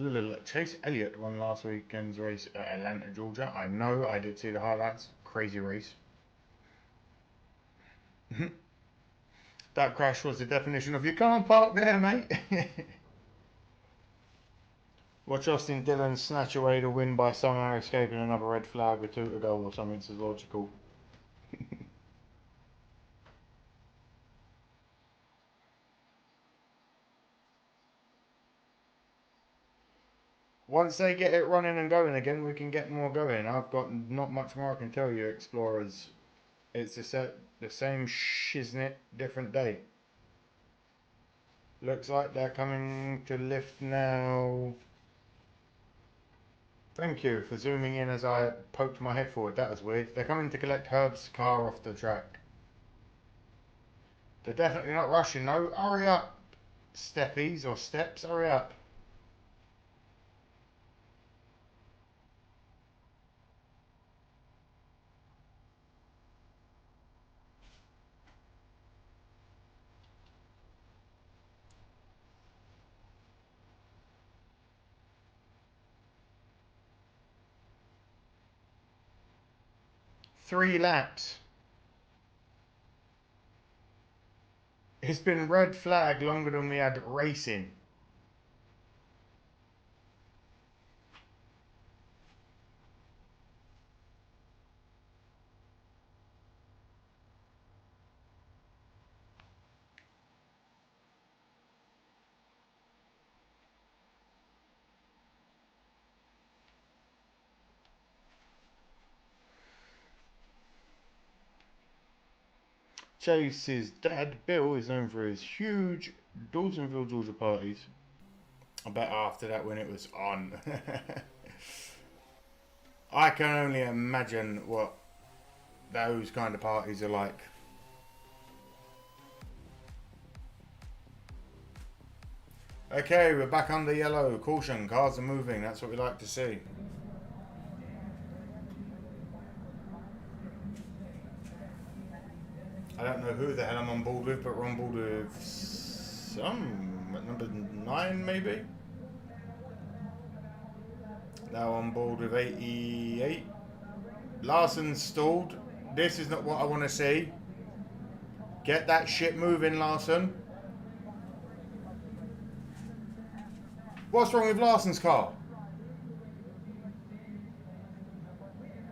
Chase Elliott won last weekend's race at Atlanta, Georgia. I know, I did see the highlights. Crazy race. That crash was the definition of you can't park there, mate. Watch Austin Dillon snatch away the win by somehow escaping another red flag with 2 to go or something so logical. Once they get it running and going again, we can get more going. I've got not much more I can tell you, Explorers. It's the same shiznit, different day. Looks like they're coming to lift now. Thank you for zooming in as I poked my head forward. That was weird. They're coming to collect Herb's car off the track. They're definitely not rushing though. Hurry up, steppies or steps. Hurry up. Three laps. It's been red flag longer than we had racing. Chase's dad, Bill, is known for his huge Dawsonville, Georgia parties. I bet after that when it was on. I can only imagine what those kind of parties are like. Okay, we're back under yellow. Caution, cars are moving. That's what we like to see. I don't know who the hell I'm on board with, but we're on board with some, number 9 maybe? Now on board with 88. Larson's stalled. This is not what I want to see. Get that shit moving, Larson. What's wrong with Larson's car?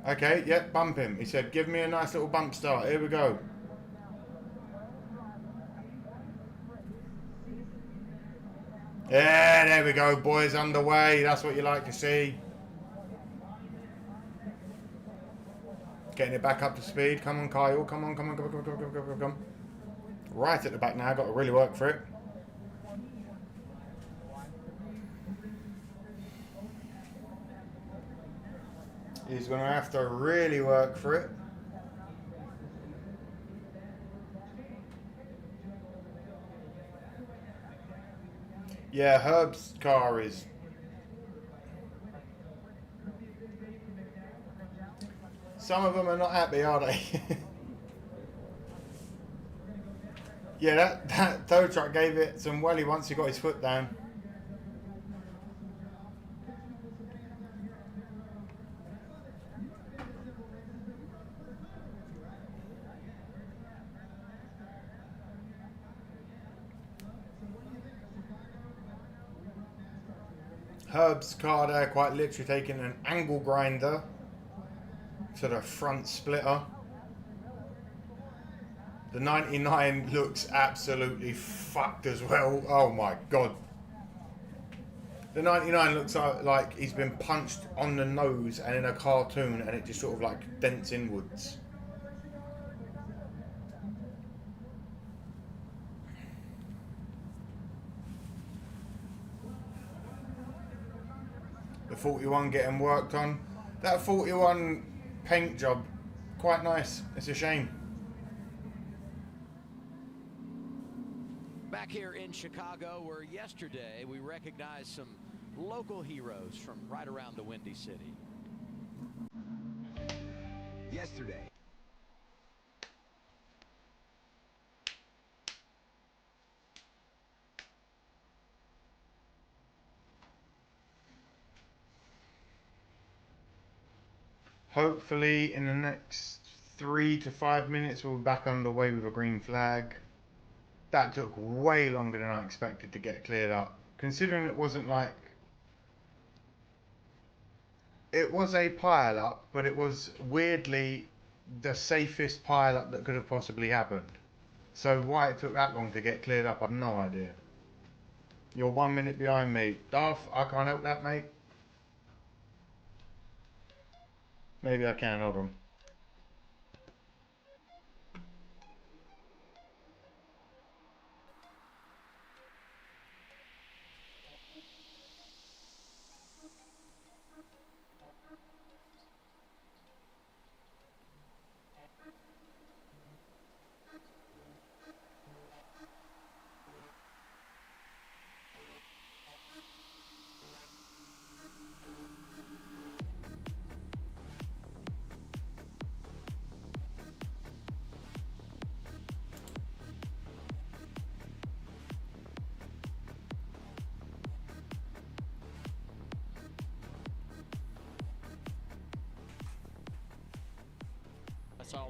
Okay, yep, bump him. He said, give me a nice little bump start. Here we go. Yeah, there we go, boys, underway. That's what you like to see. Getting it back up to speed. Come on, Kyle. Come on, come on, come on, come on, come on, come on, come on. Right at the back now. Got to really work for it. He's going to have to really work for it. Yeah, Herb's car is... Some of them are not happy, are they? Yeah, that tow truck gave it some welly once he got his foot down. Herb's car there quite literally taking an angle grinder to the front splitter. The 99 looks absolutely fucked as well. Oh my god. The 99 looks like he's been punched on the nose and in a cartoon and it just sort of like dents inwards. The 41 getting worked on. That 41 paint job, quite nice. It's a shame. Back here in Chicago, where yesterday we recognized some local heroes from right around the Windy City. Yesterday. Hopefully in the next 3 to 5 minutes we'll be back underway with a green flag. That took way longer than I expected to get cleared up, considering it wasn't like... It was a pile up, but it was weirdly the safest pile up that could have possibly happened. So why it took that long to get cleared up, I've no idea. You're 1 minute behind me. Darth, I can't help that, mate. Maybe I can, hold on.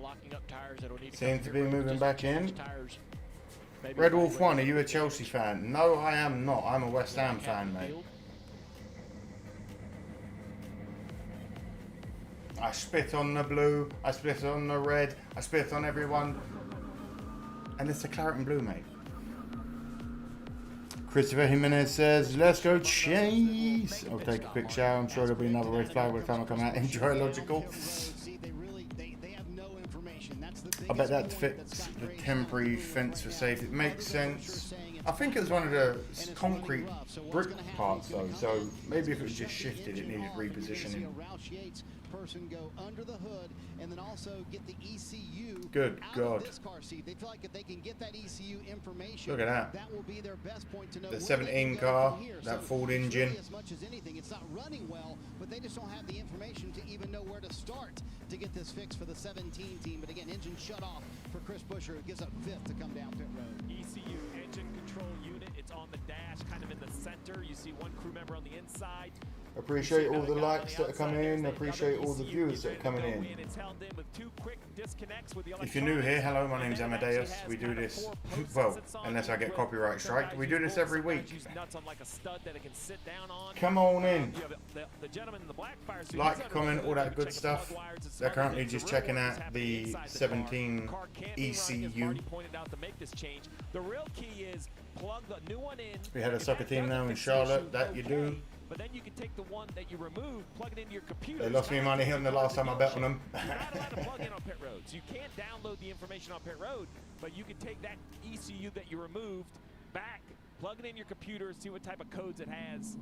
Locking up tires that'll need to Seems to be moving back in. Tires. Red Wolf 1, are you a Chelsea fan? No, I am not. I'm a West Ham fan, mate. I spit on the blue, I spit on the red, I spit on everyone. And it's the claret and blue, mate. Christopher Jimenez says, let's go Chase. I'll take a quick shower. I'm sure there'll be another red flag by the time I come out. Enjoy Logical. I bet that fits the temporary fence for safety. It makes sense. I think it was one of the concrete brick parts though, so maybe if it was just shifted, it needed repositioning. Person go under the hood and then also get the ECU Good out God. of this car seat. They feel like if they can get that ECU information, Look at that. That will be their best point to know The where 17 they can go car, from here. that So Ford it's engine. really as much as anything, it's not running well, but they just don't have the information to even know where to start to get this fixed for the 17 team. But again, engine shut off for Chris Buescher, who gives up 5th to come down pit road. ECU engine control unit. It's on the dash, kind of in the center. You see one crew member on the inside. Appreciate all the likes that are coming in. Appreciate all the viewers that are coming in. If you're new here, hello, my name's Amadeus. We do this, well, unless I get copyright strike, we do this every week. Come on in. Like, comment, all that good stuff. They're currently just checking out the 17 ECU. We had a soccer team now in Charlotte, that you do. But then you can take the one that you removed, plug it into your computer. They lost me money on the last time I bet on them. You're not allowed to plug in on pit road. So you can't download the information on pit road, but you can take that ECU that you removed back, plug it in your computer, see what type of codes it has.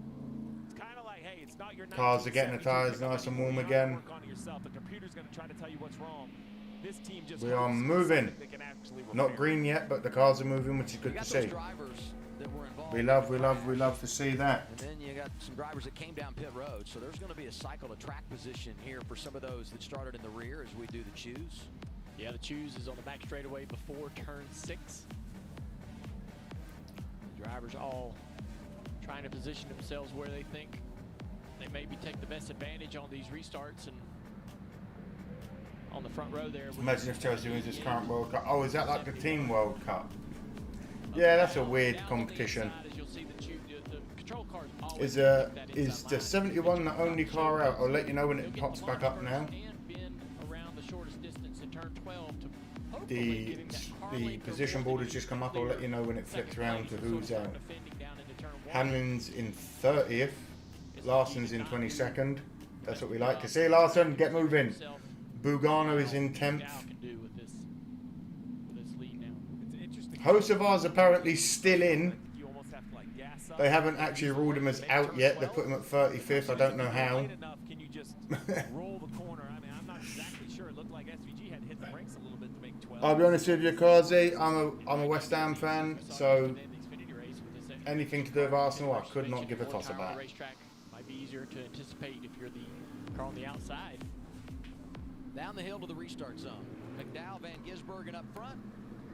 It's kind of like, hey, it's not your cars are getting the tires nice and warm again. Work on it yourself. The computer's going to try to tell you what's wrong. This team just we are moving. Not green yet, but the cars are moving, which is good to see. We love to see that. And then you got some drivers that came down pit road, so there's going to be a cycle to track position here for some of those that started in the rear as we do the choose. Yeah, the choose is on the back straightaway before turn 6. The drivers all trying to position themselves where they think they maybe take the best advantage on these restarts. And on the front row there. Imagine if Chelsea wins this current World Cup. Oh, is that like the Team World Cup? Yeah, that's a weird competition. Is the 71 the only car out? I'll let you know when it pops back up now. The position board has just come up. I'll let you know when it flips around to who's out. Hanlon's in 30th. Larson's in 22nd. That's what we like to see. Larson, get moving. Bugano is in 10th. Hocevar's apparently still in. They haven't actually ruled him as out yet. They put him at 35th. I don't know how. I'll be honest with you, Kazi. I'm a West Ham fan, so anything to do with Arsenal, I could not give a toss about. Might be easier to anticipate if you're the car on the outside. Down the hill to the restart zone. McDowell, Van Gisbergen up front.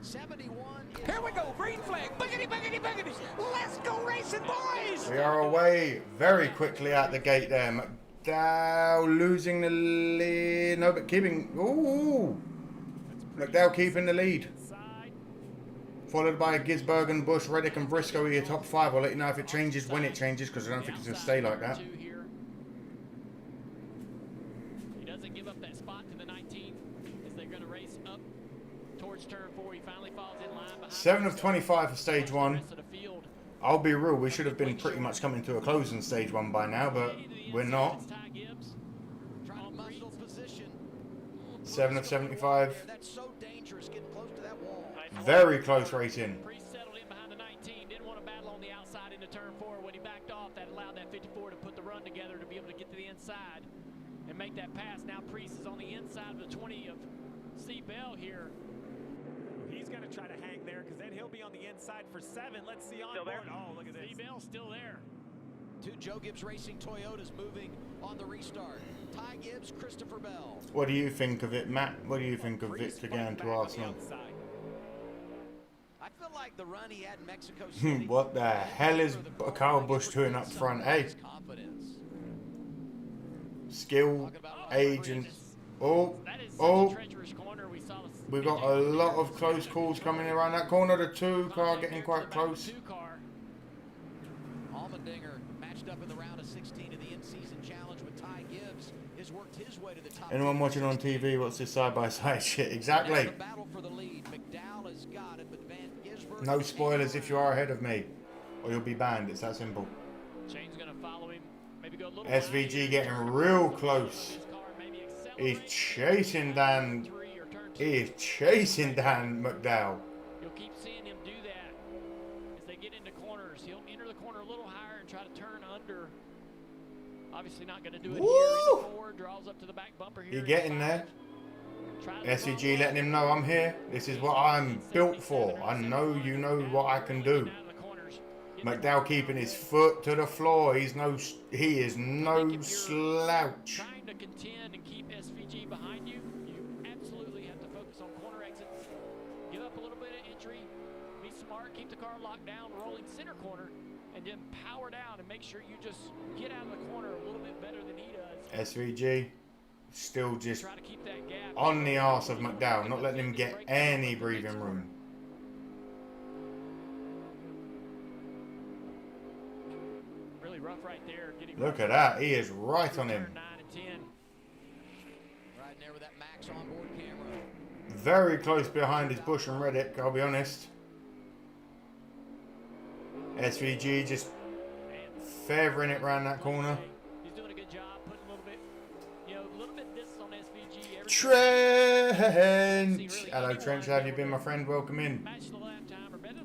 71. Here we go, green flag. Boogity, boogity, boogity. Let's go racing, boys. We are away very quickly out the gate there. McDowell losing the lead. No, but keeping. Ooh. McDowell keeping the lead. Followed by Gisberg and Bush, Reddick and Briscoe are your top 5. I'll let you know if it changes, when it changes, because I don't think it's going to stay like that. He doesn't give up that spot to the 19 as they're going to race up towards turn 4. He finally falls in line behind 7 of 25 for stage 1. I'll be real, we should have been pretty much coming to a close in stage 1 by now, but we're not. 7 of 75. That's so dangerous getting close to that wall. Very close racing. Settled in behind the 19. Didn't want to battle on the outside into turn 4. When he backed off, that allowed that 54 to put the run together to be able to get to the inside and make that pass. Now Priest is on the inside of the 20 of C. Bell here. He's going to try to hang there because then he'll be on the inside for 7. Let's see on board. Oh, look at this. C. Bell's still there. 2 Joe Gibbs Racing Toyotas moving on the restart. Ty Gibbs, Christopher Bell. What do you think of it, Matt? What do you think of Victor going to Arsenal? I feel like the run he had in Mexico City. What the hell is Kyle Busch doing up front, eh? Skill, age, and... Oh, we got a lot of close calls coming around that corner. The 2 car getting quite close. Allmendinger matched up in the round of 16 of the in-season challenge with Ty Gibbs. Has worked his way to the top. Anyone watching on TV, what's this side-by-side shit? Exactly. The battle for the lead. McDowell has got it, but Van Gisberg... No spoilers if you are ahead of me, or you'll be banned. It's that simple. Shane's gonna follow him. Maybe go a little SVG getting real close. He's chasing Dan. He is chasing Dan McDowell. You'll keep seeing him do that as they get into corners. He'll enter the corner a little higher and try to turn under. Obviously not going to do it here. Into forward, draws up to the back bumper here. You're getting there. SVG letting him know I'm here. This is what I'm built for. I know you know what I can do. McDowell keeping his foot to the floor. He is no slouch. Trying to contend and keep SVG behind you, you absolutely have to focus on corner exits. Give up a little bit of entry. Be smart. Keep the car locked down, rolling center corner, and then power down and make sure you just get out of the corner a little bit better than he does. SVG still just on the arse of McDowell, not letting him get any breathing room. Really rough right there. Look at that. He is right on him. Right there with that Max onboard camera. Very close behind his Bush and Reddick, I'll be honest. SVG just favouring it round that corner. He's doing a good job, putting a little bit distance on SVG. Trent! Hello Trent, how have you been, my friend? Welcome in.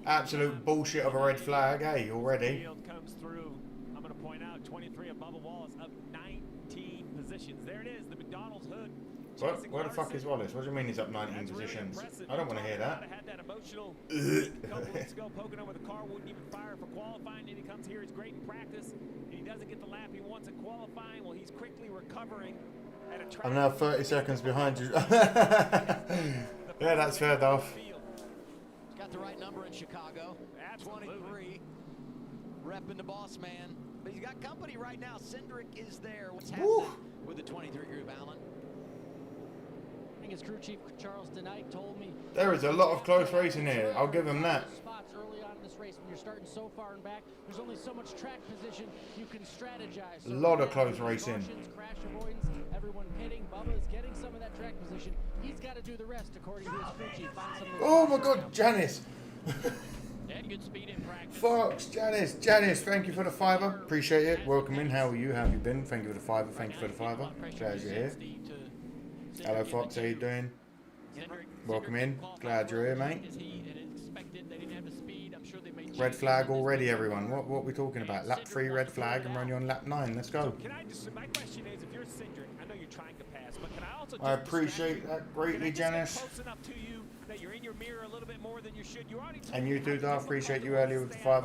Absolute bullshit of a red flag, eh, already. Comes through. I'm going to point out 23 of Bubba Wallace up 19 positions. There it is, the McDonald's hood. What? Where the fuck is Wallace? What do you mean he's up 19 positions? I don't want to hear that. I had that emotional couple weeks ago, poking him with the car, wouldn't even fire for qualifying. Then he comes here, he's great in practice, and he doesn't get the lap he wants in qualifying. Well, he's quickly recovering at a track. I'm now 30 seconds behind you. Yeah, that's fair enough. He's got the right number in Chicago. 23. Repping the boss man. But he's got company right now. Cindric is there. What's happening with the 23 group, Alan? His crew chief Charles Denight told me there is a lot of close racing here. I'll give him that. Spots early on in this race when you're starting so far and back, there's only so much track position you can strategize. So a lot of close racing. Crash avoidance, everyone pitting. Bubba is getting some of that track position. He's got to do the rest according to his crew chief. Oh my God, Janice! Good speed in practice. Fox, Janice, thank you for the $5. Appreciate it. Welcome in. How are you? How have you been? Thank you for the $5. Thank you for the $5. Glad you're here. Hello Fox, how you doing? Welcome in. Glad you're here, mate. Red flag already, everyone. What are we talking about? Lap 3 red flag and we're only on lap 9. Let's go. Can I just, my question is, if you're Cindric, I know you're trying to pass, but can I also I appreciate that greatly, Janice. Close enough to you that you're in your mirror a little bit more than you should. You already and you too, I appreciate you earlier with the $5.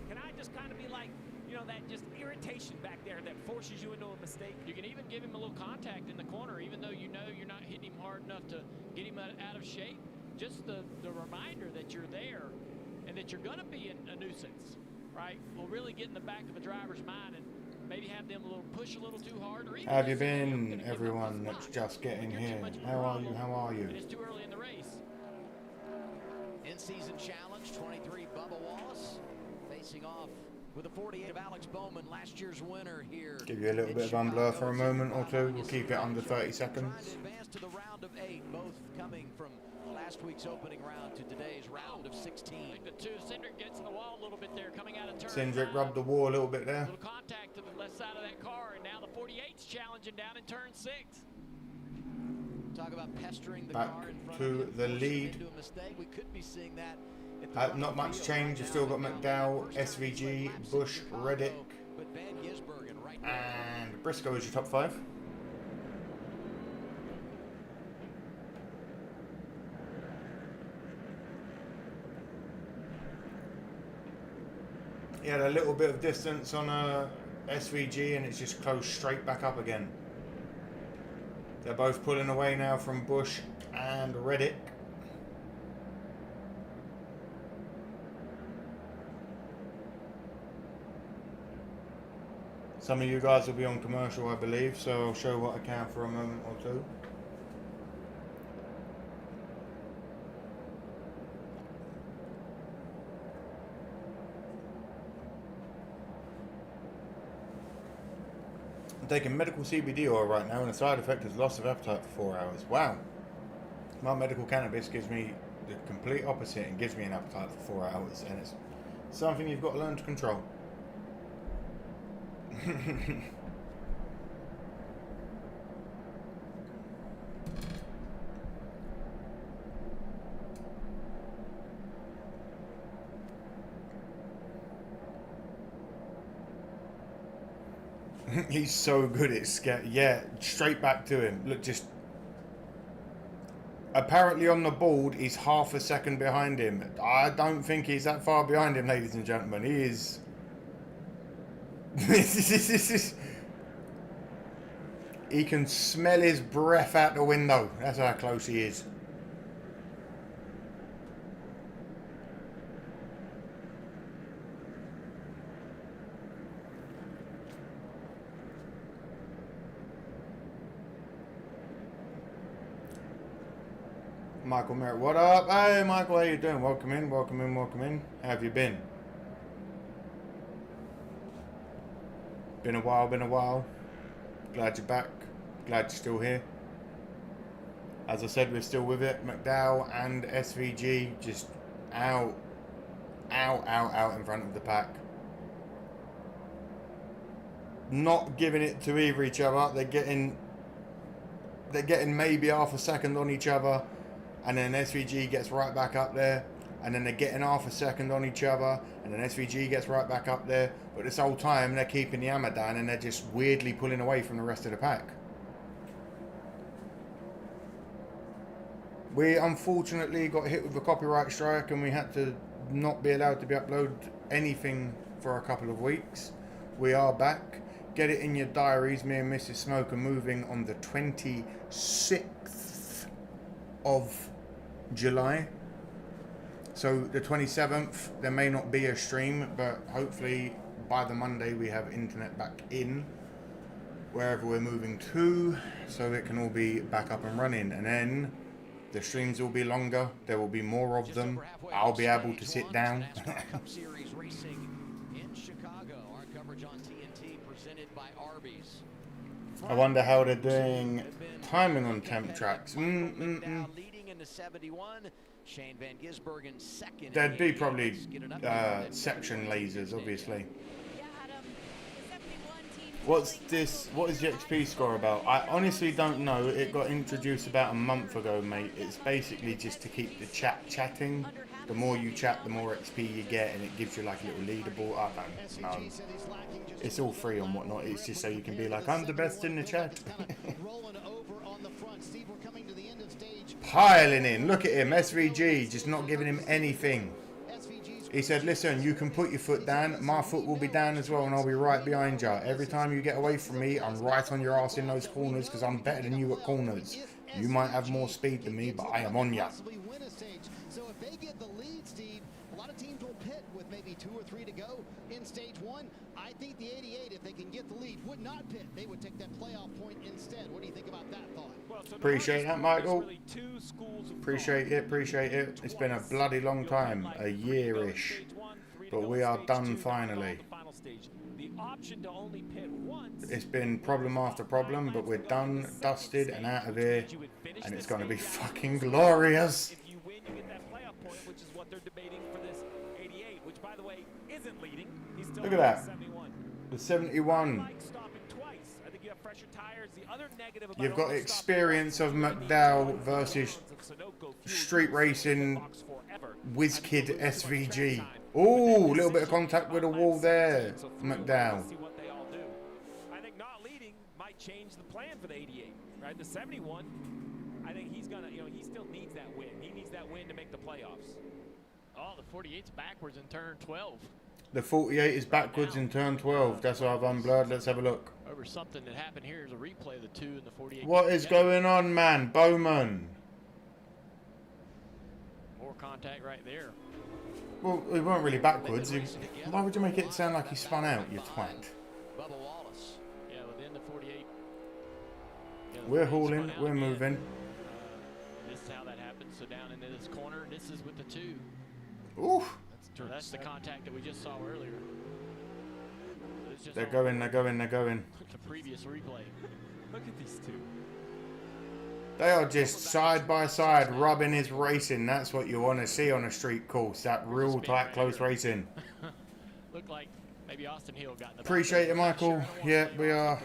Can I just kind of be like, you know, that just irritation back there that forces you into a mistake? You can even give him a little contact in the corner, even though you know you're not hitting him hard enough to get him out of shape. Just the reminder that you're there and that you're going to be a nuisance, right, will really get in the back of a driver's mind and maybe have them push a little too hard. Or even How have you just say, "Hey, I'm been, gonna give up everyone the that's spot." just getting You're too here? much of a How are you? problem, How are you? and it's too early in the race. In-season challenge, 23 Bubba Wallace facing off with a 48 of Alex Bowman, last year's winner here. Give you a little bit of unblur for a moment or two. We'll keep it under 30 seconds. Trying to advance to the round of 8, both coming from last week's opening round to today's round of 16. I think the two, Cindric gets in the wall a little bit there, coming out of turn. Cindric rubbed the wall a little bit there. A little contact to the left side of that car, and now the 48's challenging down in turn 6. Talk about pestering the Back car in front to of you, the forcing lead. into a mistake. We could be seeing that at the Not much change. You've still got McDowell, SVG, Bush, Reddick, but Van Gisbergen right and Briscoe is your top 5. He had a little bit of distance on a SVG and it's just closed straight back up again. They're both pulling away now from Bush and Reddick. Some of you guys will be on commercial, I believe, so I'll show what I can for a moment or two. I'm taking medical CBD oil right now, and the side effect is loss of appetite for 4 hours. Wow. My medical cannabis gives me the complete opposite and gives me an appetite for 4 hours, and it's something you've got to learn to control. He's so good at scat. Yeah, straight back to him. Look, just apparently on the board, he's half a second behind him. I don't think he's that far behind him, ladies and gentlemen. He is. He can smell his breath out the window. That's how close he is. Michael Merritt, what up? Hey Michael, how you doing? Welcome in, welcome in, welcome in. How have you been? Been a while, been a while. Glad you're back. Glad you're still here. As I said, we're still with it. McDowell and SVG just out in front of the pack. Not giving it to either each other. They're getting maybe half a second on each other, and then SVG gets right back up there, and then they're getting half a second on each other, and then SVG gets right back up there. But this whole time they're keeping the hammer down, and they're just weirdly pulling away from the rest of the pack. We unfortunately got hit with a copyright strike, and we had to not be allowed to be upload anything for a couple of weeks. We are back. Get it in your diaries. Me and Mrs. Smoke are moving on the 26th of July. So the 27th, there may not be a stream, but hopefully by the Monday we have internet back in wherever we're moving to, so it can all be back up and running. And then the streams will be longer. There will be more of them. I'll be able to sit down. Cup Series racing in Chicago. Our coverage on TNT presented by Arby's. I wonder how they're doing timing on temp tracks. Leading into 71. Shane Van Gisbergen second. There'd be probably section lasers, obviously. What's this? What is the XP score about? I honestly don't know. It got introduced about a month ago, mate. It's basically just to keep the chat chatting. The more you chat, the more XP you get, and it gives you like a little leaderboard. I don't know. It's all free and whatnot. It's just so you can be like, I'm the best in the chat. Piling in. Look at him, SVG, just not giving him anything. He said, listen, you can put your foot down. My foot will be down as well, and I'll be right behind you. Every time you get away from me, I'm right on your ass in those corners because I'm better than you at corners. You might have more speed than me, but I am on ya. they get the lead, Steve, a lot of teams will pit with maybe 2 or 3 to go in stage 1. I think the 88, if they can get the lead, would not pit. They would take that playoff point instead. What do you think about that thought? Well, so Appreciate that, Michael. really 2 schools of Appreciate it, appreciate it. It's been a bloody long time, a year-ish. But we are done finally. The option to only pit once. It's been problem after problem, but we're done, dusted, and out of here. And it's going to be fucking glorious. If you win, you get that playoff point, which is what they're debating for this 88, which, by the way, isn't leading. He's still Look at that. 71. The 71. Like stopping twice. I think you have fresher tires. The other negative about You've got only experience of McDowell versus street racing WizKid SVG. Oh, a little bit of contact with the wall there, McDowell. See what they all do. I think not leading might change the plan for the 88, right? The 71, I think he's gonna, he still needs that win. He needs that win to make the playoffs. Oh, the 48's backwards in turn 12. The 48 is backwards in turn 12. That's why I've unblurred. Let's have a look. Over something that happened here is a replay of the 2 and the 48. What is going on, man? Bowman. More contact right there. Well, he weren't really backwards. Why would you make it sound like he spun out, you twat? Bubba Wallace. Yeah, within the 48. Yeah, We're hauling, we're moving. This is how that happens. So down into this corner, this is with the 2. Oof. That's the contact that we just saw earlier. They're going, they're going, they're going. The previous replay. Look at these 2. They are just side by side, rubbing his racing. That's what you want to see on a street course. That real tight, close racing. Looked like maybe Austin Hill got in the Appreciate it, Michael. Yeah, we are.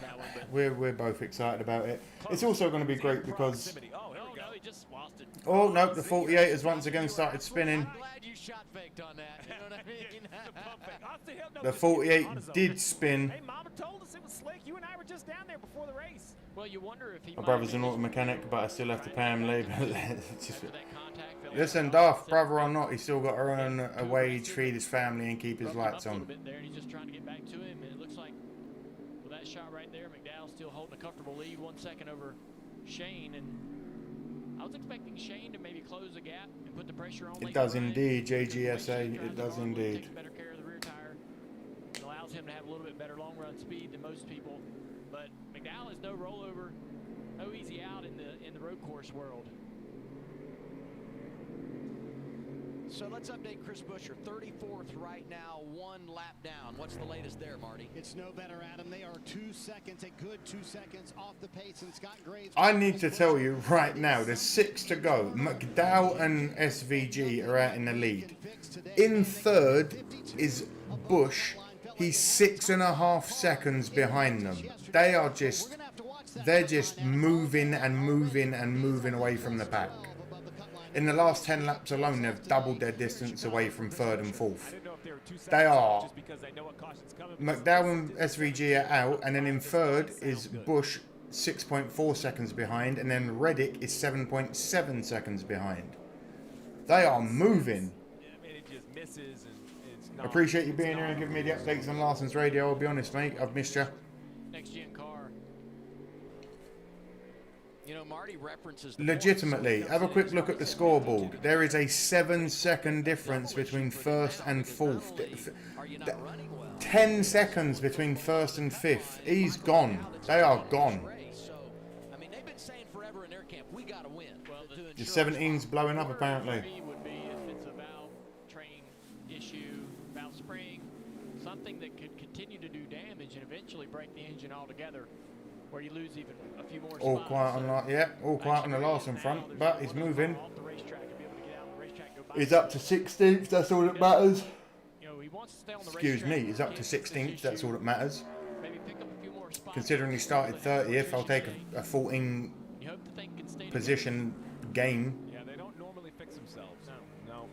We're both excited about it. It's also going to be great because. Oh, no, he just lost it. Oh no, the 48 has once again started spinning. I'm glad you shot faked on that. You know what I mean? The 48 did spin. Hey, Mama told us it was slick. You and I were just down there before the race. Well, you wonder if he. My brother's an auto mechanic, but I still have to pay him labour. Listen, Duff, brother or not, he's still got to earn a wage, feed his family, and keep his lights on. There, and he's just trying to get back to him. And it looks like with that shot right there, McDowell's still holding a comfortable lead, 1 second over Shane. And I was expecting Shane to maybe close the gap and put the pressure on. It does indeed, JGSA. It does indeed. Takes better care of the rear tire. It allows him to have a little bit better long run speed than most people. But McDowell is no rollover, no easy out in the road course world. So let's update Chris Buescher. 34th right now, 1 lap down. What's the latest there, Marty? It's no better, Adam. They are 2 seconds, a good 2 seconds off the pace, and Scott Graves. I need to tell you right now, there's 6 to go. McDowell and SVG are out in the lead. In third is Bush. He's 6.5 seconds behind them. They're just moving and moving and moving away from the pack. In the last 10 laps alone, they've doubled their distance away from third and fourth. They are. McDowell and SVG are out, and then in third is Bush, 6.4 seconds behind, and then Reddick is 7.7 seconds behind. They are moving. Appreciate you being here and giving me the updates on Larson's radio. I'll be honest, mate, I've missed you. Next gen car. You know, Marty references. Legitimately, have a quick look at the scoreboard. There is a 7-second difference between first and fourth. 10 seconds between first and fifth. He's gone. They are gone. I mean, they've been saying forever in their camp, we got to win. The 17's blowing up apparently. Would be if it's a valve train issue, valve spring, something that could continue to do damage and eventually break the engine altogether, where you lose even a few more All spots. quiet on that, yeah, all quiet on the Larson front, but he's moving. He's up to 16th, that's all that matters. Excuse me, he's up to 16th, that's all that matters. Considering he started 30th, I'll take a 14 position gain. Yeah, they don't normally fix themselves. No.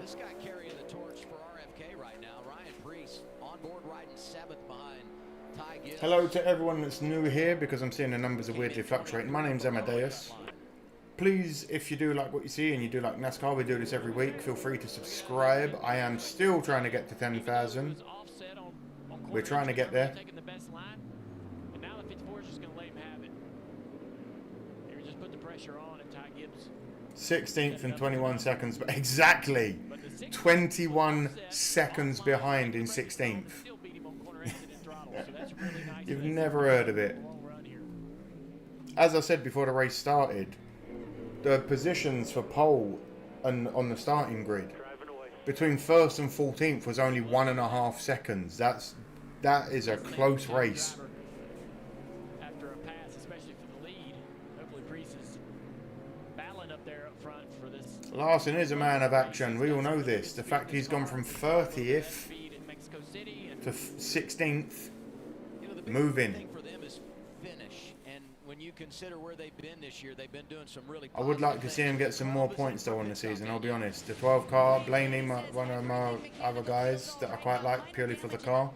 This guy carrying the torch for RFK right now, Ryan Preece, on board riding 7th behind Ty Gibbs. Hello to everyone that's new here, because I'm seeing the numbers are weirdly fluctuating. My name's Amadeus. Please, if you do like what you see and you do like NASCAR, we do this every week, feel free to subscribe. I am still trying to get to 10,000. We're trying to get there. 16th and 21 seconds, but exactly 21 seconds behind in 16th. You've never heard of it. As I said before the race started, the positions for pole and on the starting grid between 1st and 14th was only 1.5 seconds. That is a close race. After a pass, especially for the lead, hopefully Priest is battling up there up front for this. Larson is a man of action. We all know this. The fact he's gone from 30th to 16th, moving. When you consider where they've been this year, they've been doing some really. I would like to see him get some more points though on the season, I'll be honest. The 12 car, Blaney, one of my other guys that I quite like purely for the car.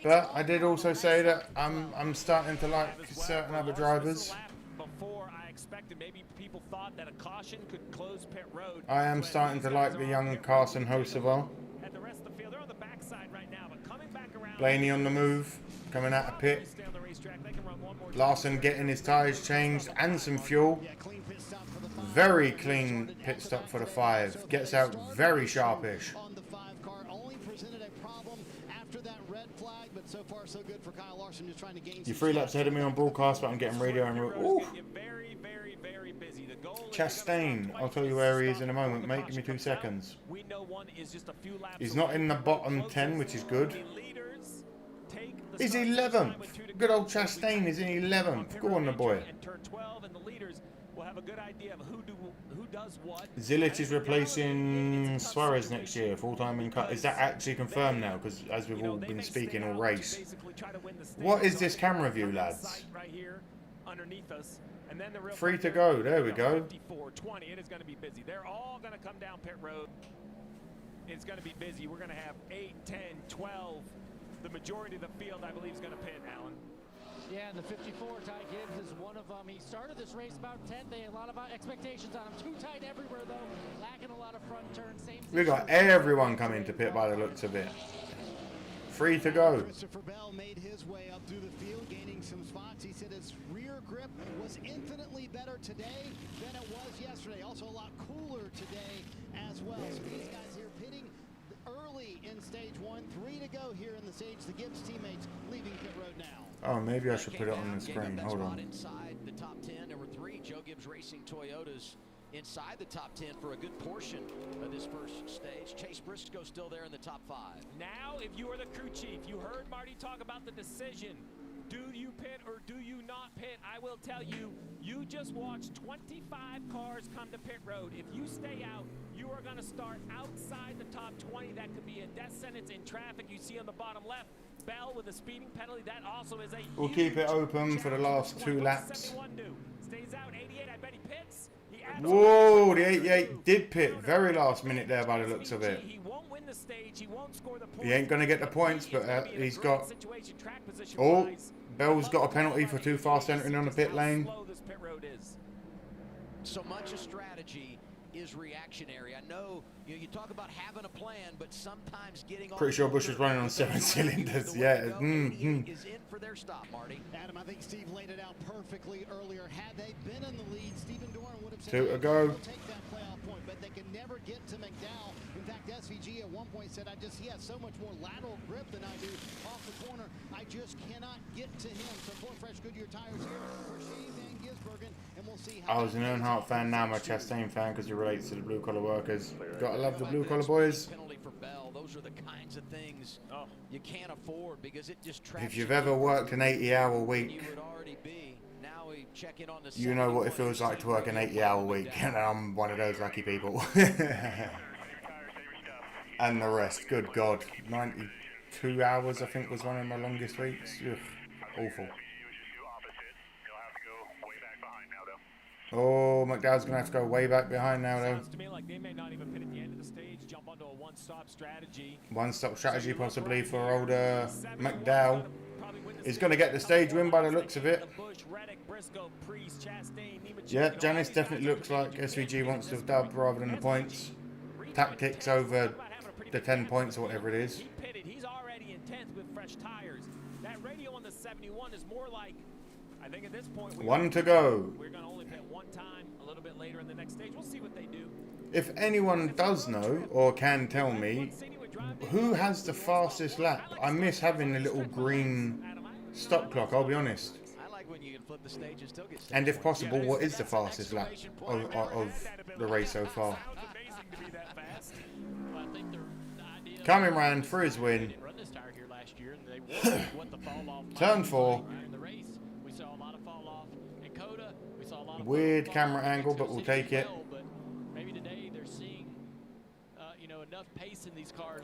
But I did also say that I'm starting to like certain other drivers. Before I expected, maybe people thought that a caution could close pit road. I am starting to like the young Carson Hocevar. At the rest of the field, they're on the backside right now, but coming back around. Blaney on the move, coming out of pit. Larson getting his tyres changed and some fuel. Very clean pit stop for the 5. Gets out very sharpish. You're 3 laps ahead of me on broadcast, but I'm getting radio and ooh. Chastain, I'll tell you where he is in a moment, mate. Give me 2 seconds. He's not in the bottom 10, which is good. He's 11th. Good old Chastain is in 11th. Go on, the boy. Zilich is replacing Suarez next year, full-time in cut. Is that actually confirmed now? Because as we've all been speaking all race. What is this camera view, lads? 3 to go. There we go. It is going to be busy. They're all going to come down pit road. It's going to be busy. We're going to have 8, 10, 12. The majority of the field, I believe, is going to pit, Alan. Yeah, and the 54, Ty Gibbs is one of them. He started this race about 10th. They had a lot of expectations on him. Too tight everywhere, though. Lacking a lot of front turns. We got everyone coming to pit by the looks of it. 3 to go. Christopher Bell made his way up through the field, gaining some spots. He said his rear grip was infinitely better today than it was yesterday. Also a lot cooler today as well. So these guys here pitting early in stage 1. 3 to go here in the stage. The Gibbs teammates leaving pit road now. Oh, maybe I should put it on the screen. Hold on. Inside the top 10, number 3, Joe Gibbs Racing Toyotas inside the top 10 for a good portion of this first stage. Chase Briscoe still there in the top 5. Now, if you are the crew chief, you heard Marty talk about the decision. Do you pit or do you not pit? I will tell you, you just watched 25 cars come to pit road. If you stay out, you are going to start outside the top 20. That could be a death sentence in traffic. You see on the bottom left, Bell with a speeding penalty. That also is a We'll keep it open for the last 2 laps. Stays out 88. I bet he pits. Whoa, the 88 did pit. Very last minute there by the looks of it. He won't win the stage. He won't score the points. He ain't going to get the points, but he's got... Oh, Bell's got a penalty for too fast entering on the pit lane. So much of strategy is reactionary. I know you talk about having a plan, but sometimes getting pretty sure Bush is running on 7 cylinders. Yeah. Is in for their stop, Marty. Adam, I think Steve laid it out perfectly earlier. Had they been in the lead, Stephen Doran would have said, 2 to go. We'll take that playoff point, but they can never get to McDowell. In fact, SVG at one point said, he has so much more lateral grip than I do off the corner. I just cannot get to him. So 4 fresh Goodyear tires here for Shane Van Gisbergen, and we'll see how... I was an Earnhardt fan, now I'm a Chastain fan because he relates to the blue-collar workers. Gotta love the blue-collar boys. Penalty for Bell. Those are the kinds of things you can't afford because it just traps. If you've ever worked an 80-hour week, you know what it feels like to work an 80-hour week, and I'm one of those lucky people. And the rest, good God, 92 hours I think was one of my longest weeks. Ugh, awful. Oh, McDowell's going to have to go way back behind now, though. Sounds to me like they may not even pit at the end of the stage, jump onto a one-stop strategy. One-stop strategy possibly for old McDowell. He's going to get the stage win by the looks of it. Yeah, Janice definitely looks like SVG wants to have dubbed rather than the points. Tactics over the 10 points or whatever it is. He's already in 10th with fresh tires. That radio on the 71 is more like, I think at this point, 1 to go. We're going to only pit 1 time. later in the next stage. We'll see what they do. If anyone does know or can tell me, who has the fastest lap? I miss having the little green stop clock, I'll be honest. I like when you can flip the stage and still get stage And if points. possible, what is the fastest lap of the race so far? Coming round for his win. Turn 4. Weird camera angle, but we'll take it.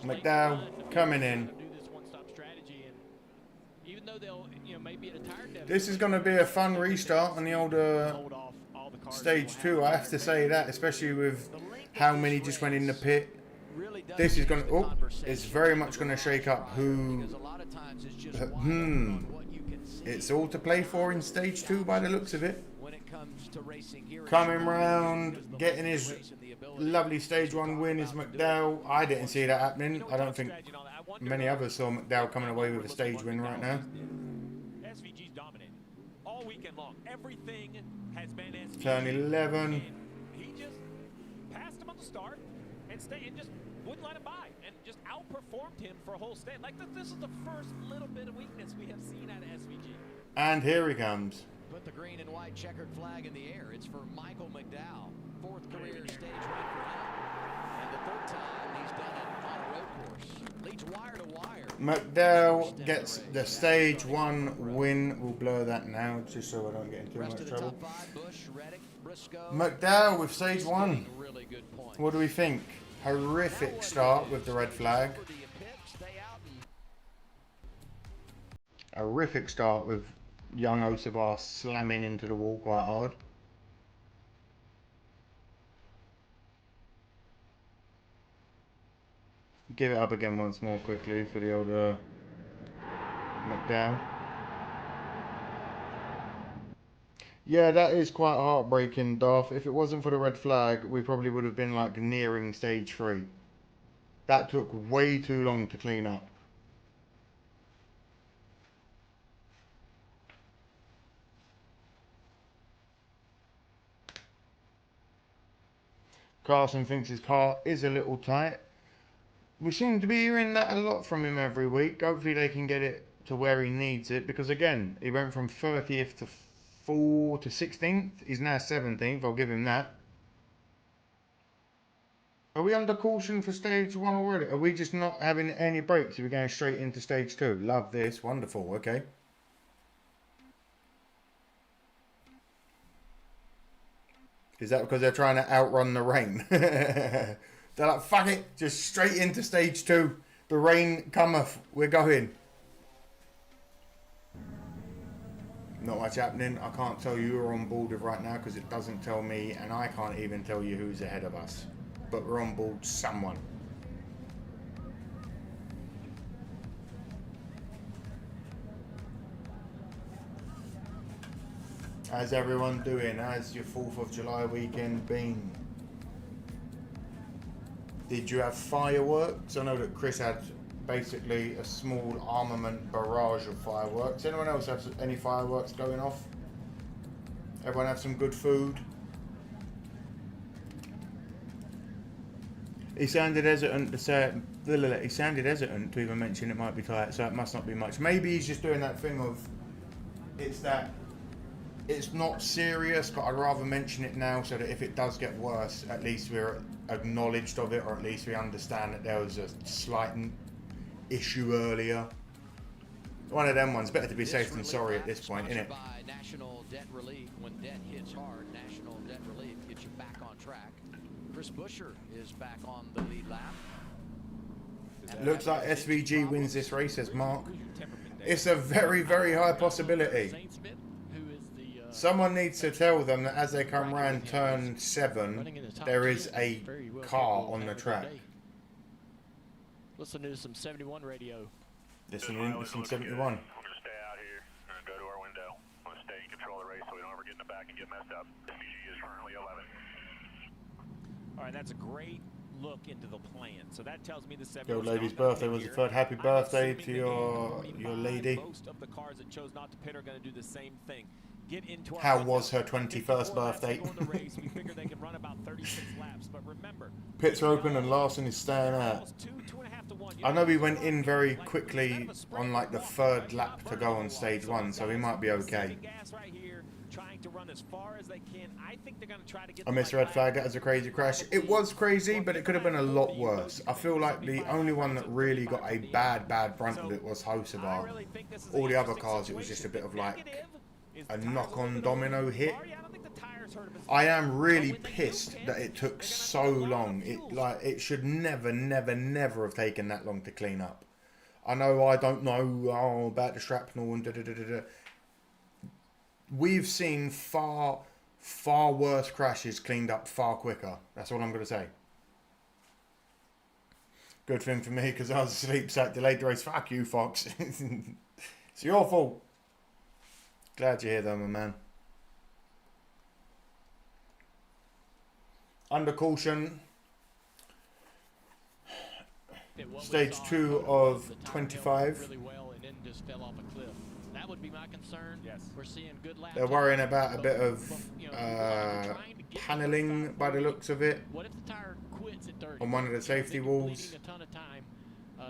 McDowell coming in. This is going to be a fun restart on the older stage 2. I have to say that, especially with how many just went in the pit. This is going to, oh, it's very much going to shake up who, it's all to play for in stage 2 by the looks of it. Coming round, getting his lovely stage 1 win is McDowell. I didn't see that happening. I don't think many others saw McDowell coming away with a stage win right now. SVG's dominated all weekend long. Everything has been SVG. Turn 11. He just passed him on the start and just wouldn't let him by and just outperformed him for a whole stage. Like this is the first little bit of weakness we have seen out of SVG. And here he comes. Put the green and white checkered flag in the air. It's for Michael McDowell. 4th career stage win for him. And the 3rd time he's done it on a road course. Leads wire to wire. McDowell gets the stage 1 win. We'll blur that now just so I don't get into much trouble. McDowell with stage 1. What do we think? Horrific start with the red flag. Horrific start with young Osavar slamming into the wall quite hard. Give it up again once more quickly for the older McDowell. Yeah, that is quite heartbreaking, Darth. If it wasn't for the red flag, we probably would have been like nearing stage 3. That took way too long to clean up. Carson thinks his car is a little tight. We seem to be hearing that a lot from him every week. Hopefully they can get it to where he needs it, because again, he went from 30th to 4 to 16th. He's now 17th, I'll give him that. Are we under caution for stage 1 already? Are we just not having any breaks? Are we going straight into stage 2? Love this, wonderful, okay. Is that because they're trying to outrun the rain? They're like, fuck it, just straight into stage 2. The rain cometh, we're going. Not much happening. I can't tell you who we're on board with right now because it doesn't tell me, and I can't even tell you who's ahead of us. But we're on board someone. How's everyone doing? How's your 4th of July weekend been? Did you have fireworks? I know that Chris had basically a small armament barrage of fireworks. Anyone else have any fireworks going off? Everyone have some good food? He sounded hesitant to say it. He sounded hesitant to even mention it might be tight, so it must not be much. Maybe he's just doing that thing of it's not serious, but I'd rather mention it now so that if it does get worse, at least we're acknowledged of it, or at least we understand that there was a slight issue earlier. One of them ones. Better to be safe than sorry at this point, isn't it? National Debt Relief. When debt hits hard, National Debt Relief gets you back on track. Chris Buescher is back on the lead lap. Looks like SVG wins this race, says Mark. It's a very, very high possibility. Someone needs to tell them that as they come around turn 7, there is a car on the track. Listen to some 71 radio. Listen to some 71. We're going to stay out here and go to our window. We're going to stay in control of the race so we don't ever get in the back and get messed up. SVG is currently 11. All right, that's a great look into the plan. So that tells me the 7. Your lady's birthday was the 3rd. Happy birthday to your lady. Most of the cars that chose not to pit are going to do the same thing. get into our How window. was her At 21st 54 laps to birthday? go in the race, we figure they can run about 36 laps. But remember, Pits are open and Larson is staying out. almost 2.5 to 1. I know we went in very quickly on like the third lap to go on stage 1, so we might be okay. Gas right here, trying to run as far as they can. I think they're going to try to get I miss Red Flag. That was a crazy crash. It was crazy, but it could have been a lot worse. I feel like the only one that really got a bad brunt of it was Hocevar. All the other cars, it was just a bit of like a knock-on domino hit. I am really pissed that it took so long. It should never have taken that long to clean up. I know I don't know about the shrapnel and da-da-da-da-da. We've seen far worse crashes cleaned up far quicker. That's all I'm going to say. Good thing for me because I was asleep, so I delayed the race. Fuck you, Fox. It's your fault. Glad you're here though, my man. Under caution. Stage 2 of 25. Really well and then just fell off a cliff. That would be my concern. Yes. We're seeing good laps. They're worrying about a bit of paneling by the looks of it. What if the tire quits at 30? On one of the safety walls. A ton of time.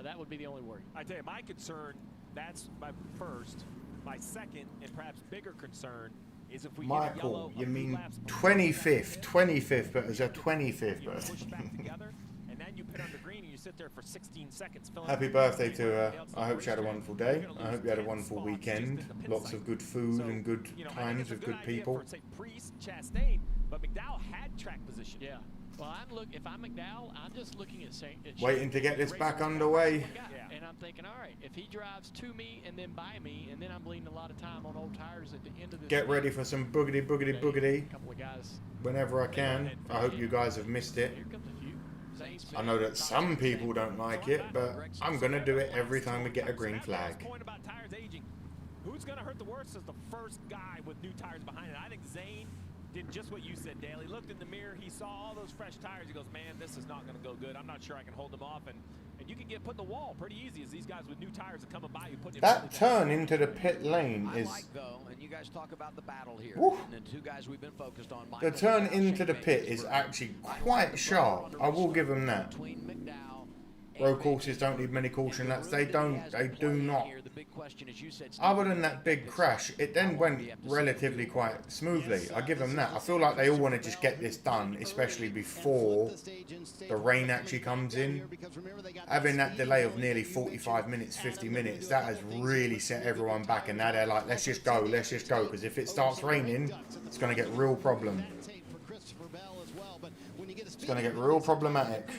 That would be the only worry. I tell you, my concern, that's my first. My second and perhaps bigger concern is if we get yellow. You mean 25th, but it's a 25th you push birthday. back together, and then you pit under green and you sit there for 16 seconds. Happy birthday to her. I hope she had a wonderful day. I hope you had a wonderful weekend. Lots of good food and good times with good people. Priest, Chastain, but McDowell had track position. Yeah. Well, if I'm McDowell, I'm just looking at saying. Waiting to get this back underway. And I'm thinking, all right, if he drives to me and then by me, and then I'm bleeding a lot of time on old tires at the end of this. Get ready for some boogity. A couple of guys. Whenever I can. I hope you guys have missed it. Here comes a few. I know that some people don't like it, but I'm going to do it every time we get a green flag. Point about tires aging. Who's going to hurt the worst is the first guy with new tires behind it. I think Zane did just what you said, Dale. He looked in the mirror, he saw all those fresh tires. He goes, man, this is not going to go good. I'm not sure I can hold them off. And you can get put in the wall pretty easy as these guys with new tires are coming by you. That turn into the pit lane is... and you guys talk about the battle here. Woo. And the two guys we've been focused on. The turn into the pit is actually quite sharp. I will give them that. Road courses don't need many caution laps. They do not. Other than that big crash, it then went relatively quite smoothly. I give them that. I feel like they all want to just get this done, especially before the rain actually comes in. Having that delay of nearly 45 minutes, 50 minutes, that has really set everyone back. And now they're like, let's just go. Because if it starts raining, it's going to get real problem. It's going to get real problematic.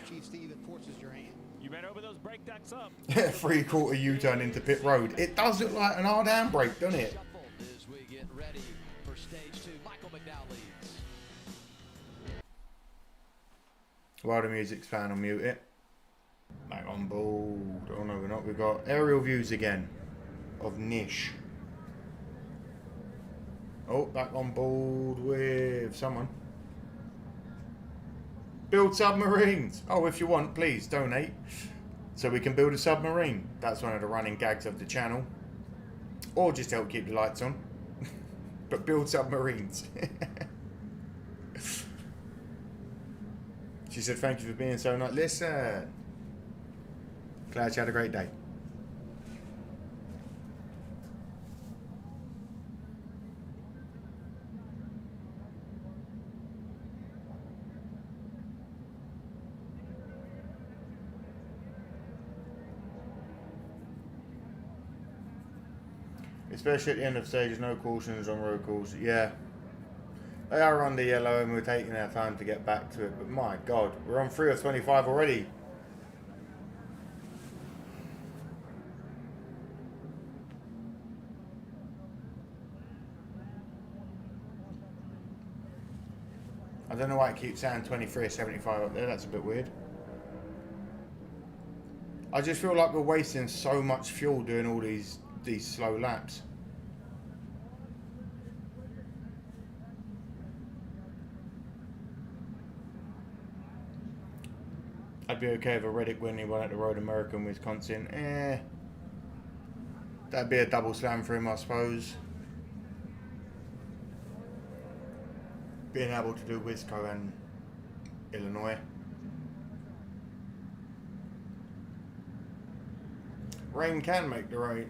You better open those brake decks up. 3/4 U-turn into pit road. It does look like an hard handbrake, doesn't it? As we get ready for stage 2, Michael McDowell leads. While the music's playing, I'll mute it. Back on board. Oh no, we're not. We've got aerial views again of Nish. Oh, back on board with someone. Build submarines. Oh, if you want, please donate so we can build a submarine. That's one of the running gags of the channel. Or just help keep the lights on. But build submarines. She said, thank you for being so nice. Listen. Glad you had a great day. Especially at the end of stages, no cautions on road courses. Yeah. They are under yellow and we're taking our time to get back to it. But my God, we're on 3 of 25 already. I don't know why it keeps saying 23 of 75 up there. That's a bit weird. I just feel like we're wasting so much fuel doing all these slow laps. I'd be okay if a Reddick win. He won at the Road America in Wisconsin. That'd be a double slam for him, I suppose. being able to do Wisco and Illinois. Rain can make the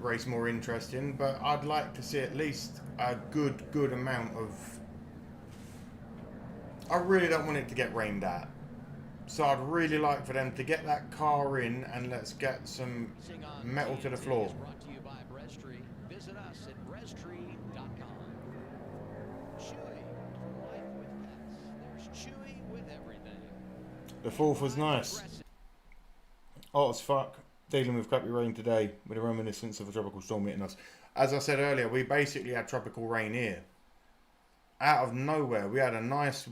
race more interesting, but I'd like to see at least a good amount of... I really don't want it to get rained at. So I'd really like for them to get that car in and let's get some metal to the floor. Brought to you by Breasttree. Visit us at breasttree.com. Chewy for life with pets. There's Chewy with everything. The 4th was nice. Hot as fuck. Dealing with crappy rain today with a reminiscence of a tropical storm hitting us. As I said earlier, we basically had tropical rain here. Out of nowhere, we had a nice,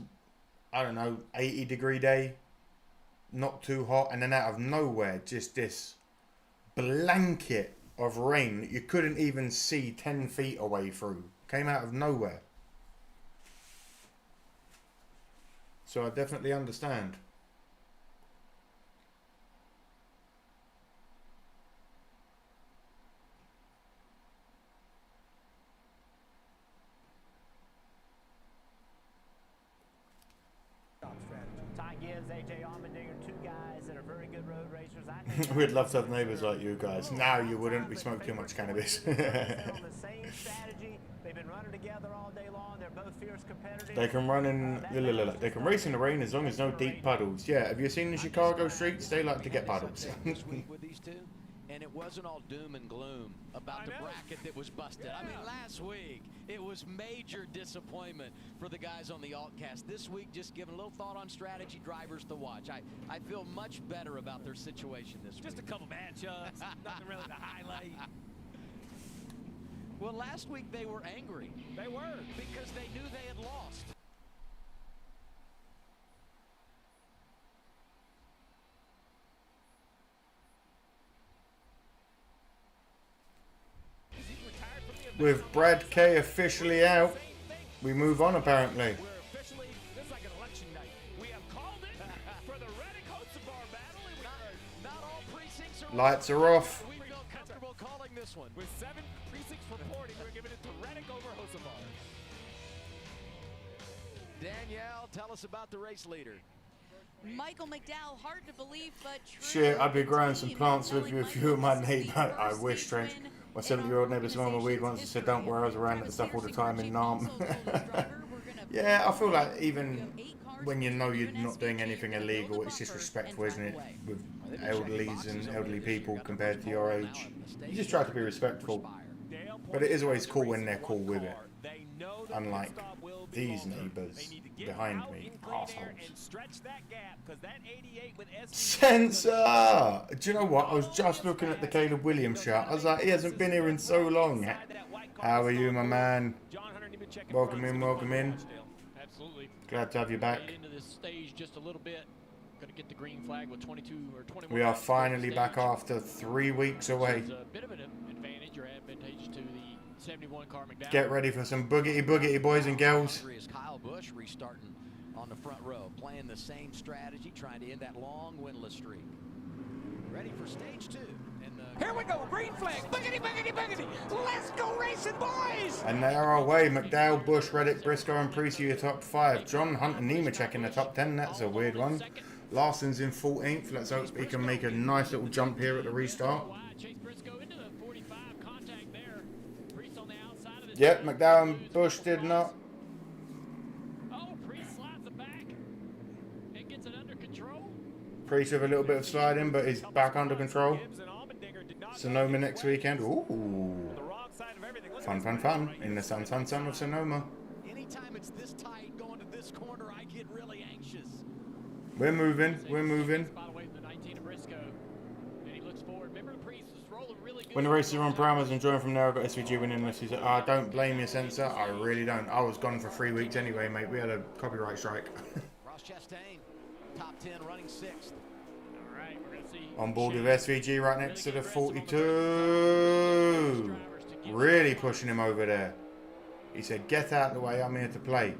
I don't know, 80-degree day. Not too hot. And then out of nowhere, just this blanket of rain that you couldn't even see 10 feet away through. Came out of nowhere. So I definitely understand. Ty Gibbs, AJ Allmendinger, two guys that are very good road racers. I think We'd love to have neighbours like you guys. No, you wouldn't. We smoke too much cannabis. on the same strategy. They've been running together all day long. They're both fierce competitors. They can run in... They can race in the rain as long as no deep puddles. Yeah, have you seen the Chicago streets? They like to get puddles. This week with these two, and it wasn't all doom and gloom about the bracket that was busted. I mean, last week it was major disappointment for the guys on the Altcast. This week, just giving a little thought on strategy, drivers to watch. I feel much better about their situation this week. Just a couple matchups, nothing really to highlight. Well, last week they were angry. They were. Because they knew they had lost. With Brad K officially out, we move on apparently. We're officially, this is like an election night. We have called it for the Reddick-Hocevar battle. And not all precincts are Lights are off. We feel comfortable calling this one. With 7 precincts reporting, we're giving it to Reddick over Hocevar. Danielle, tell us about the race leader. Michael McDowell, hard to believe, but true. Shit, I'd be growing some plants with you if you were my neighbour. I wish, Trench. My 70-year-old neighbour smelled my weed once and said don't worry, I was around that stuff all the time in Nam. Yeah, I feel like even when you know you're not doing anything illegal, it's just respectful, isn't it? With elderlies and elderly people compared to your age. You just try to be respectful. But it is always cool when they're cool with it. Unlike these neighbours behind me, assholes. Censor! Do you know what? I was just looking at the Caleb Williams shot. I was like, he hasn't been here in so long. How are you, my man? Welcome in, welcome in. Absolutely. Glad to have you back. Into this stage just a little bit. Going to get the green flag with 22 or 21. We are finally back after 3 weeks away. It's a bit of an advantage or advantage to the 71 car McDowell. Get ready for some boogity boys and girls. Kyle Busch restarting on the front row, playing the same strategy, trying to end that long winless streak. Ready for stage 2. Here we go, green flag, boogity, boogity, boogity. Let's go racing, boys! And they are away. McDowell, Busch, Reddick, Briscoe and Preece your top 5. John Hunt and Nemechek in the top 10. That's a weird one. Larson's in 14th. Let's hope he can make a nice little jump here at the restart. Yep, McDowell and Busch did not. Preece with a little bit of sliding, but he's back under control. Sonoma next weekend. Ooh. Fun, fun, fun. In the sun of Sonoma. Anytime it's this tight going to this corner, I get really anxious. We're moving. We're moving. When the races are on Paramas and join from there, I've got SVG winning this. He said, I don't blame you, Sensor. I really don't. I was gone for 3 weeks anyway, mate. We had a copyright strike. Ross Chastain, top 10, running 6th. On board with SVG right next to the 42. Really pushing him over there. He said, get out of the way, I'm here to play.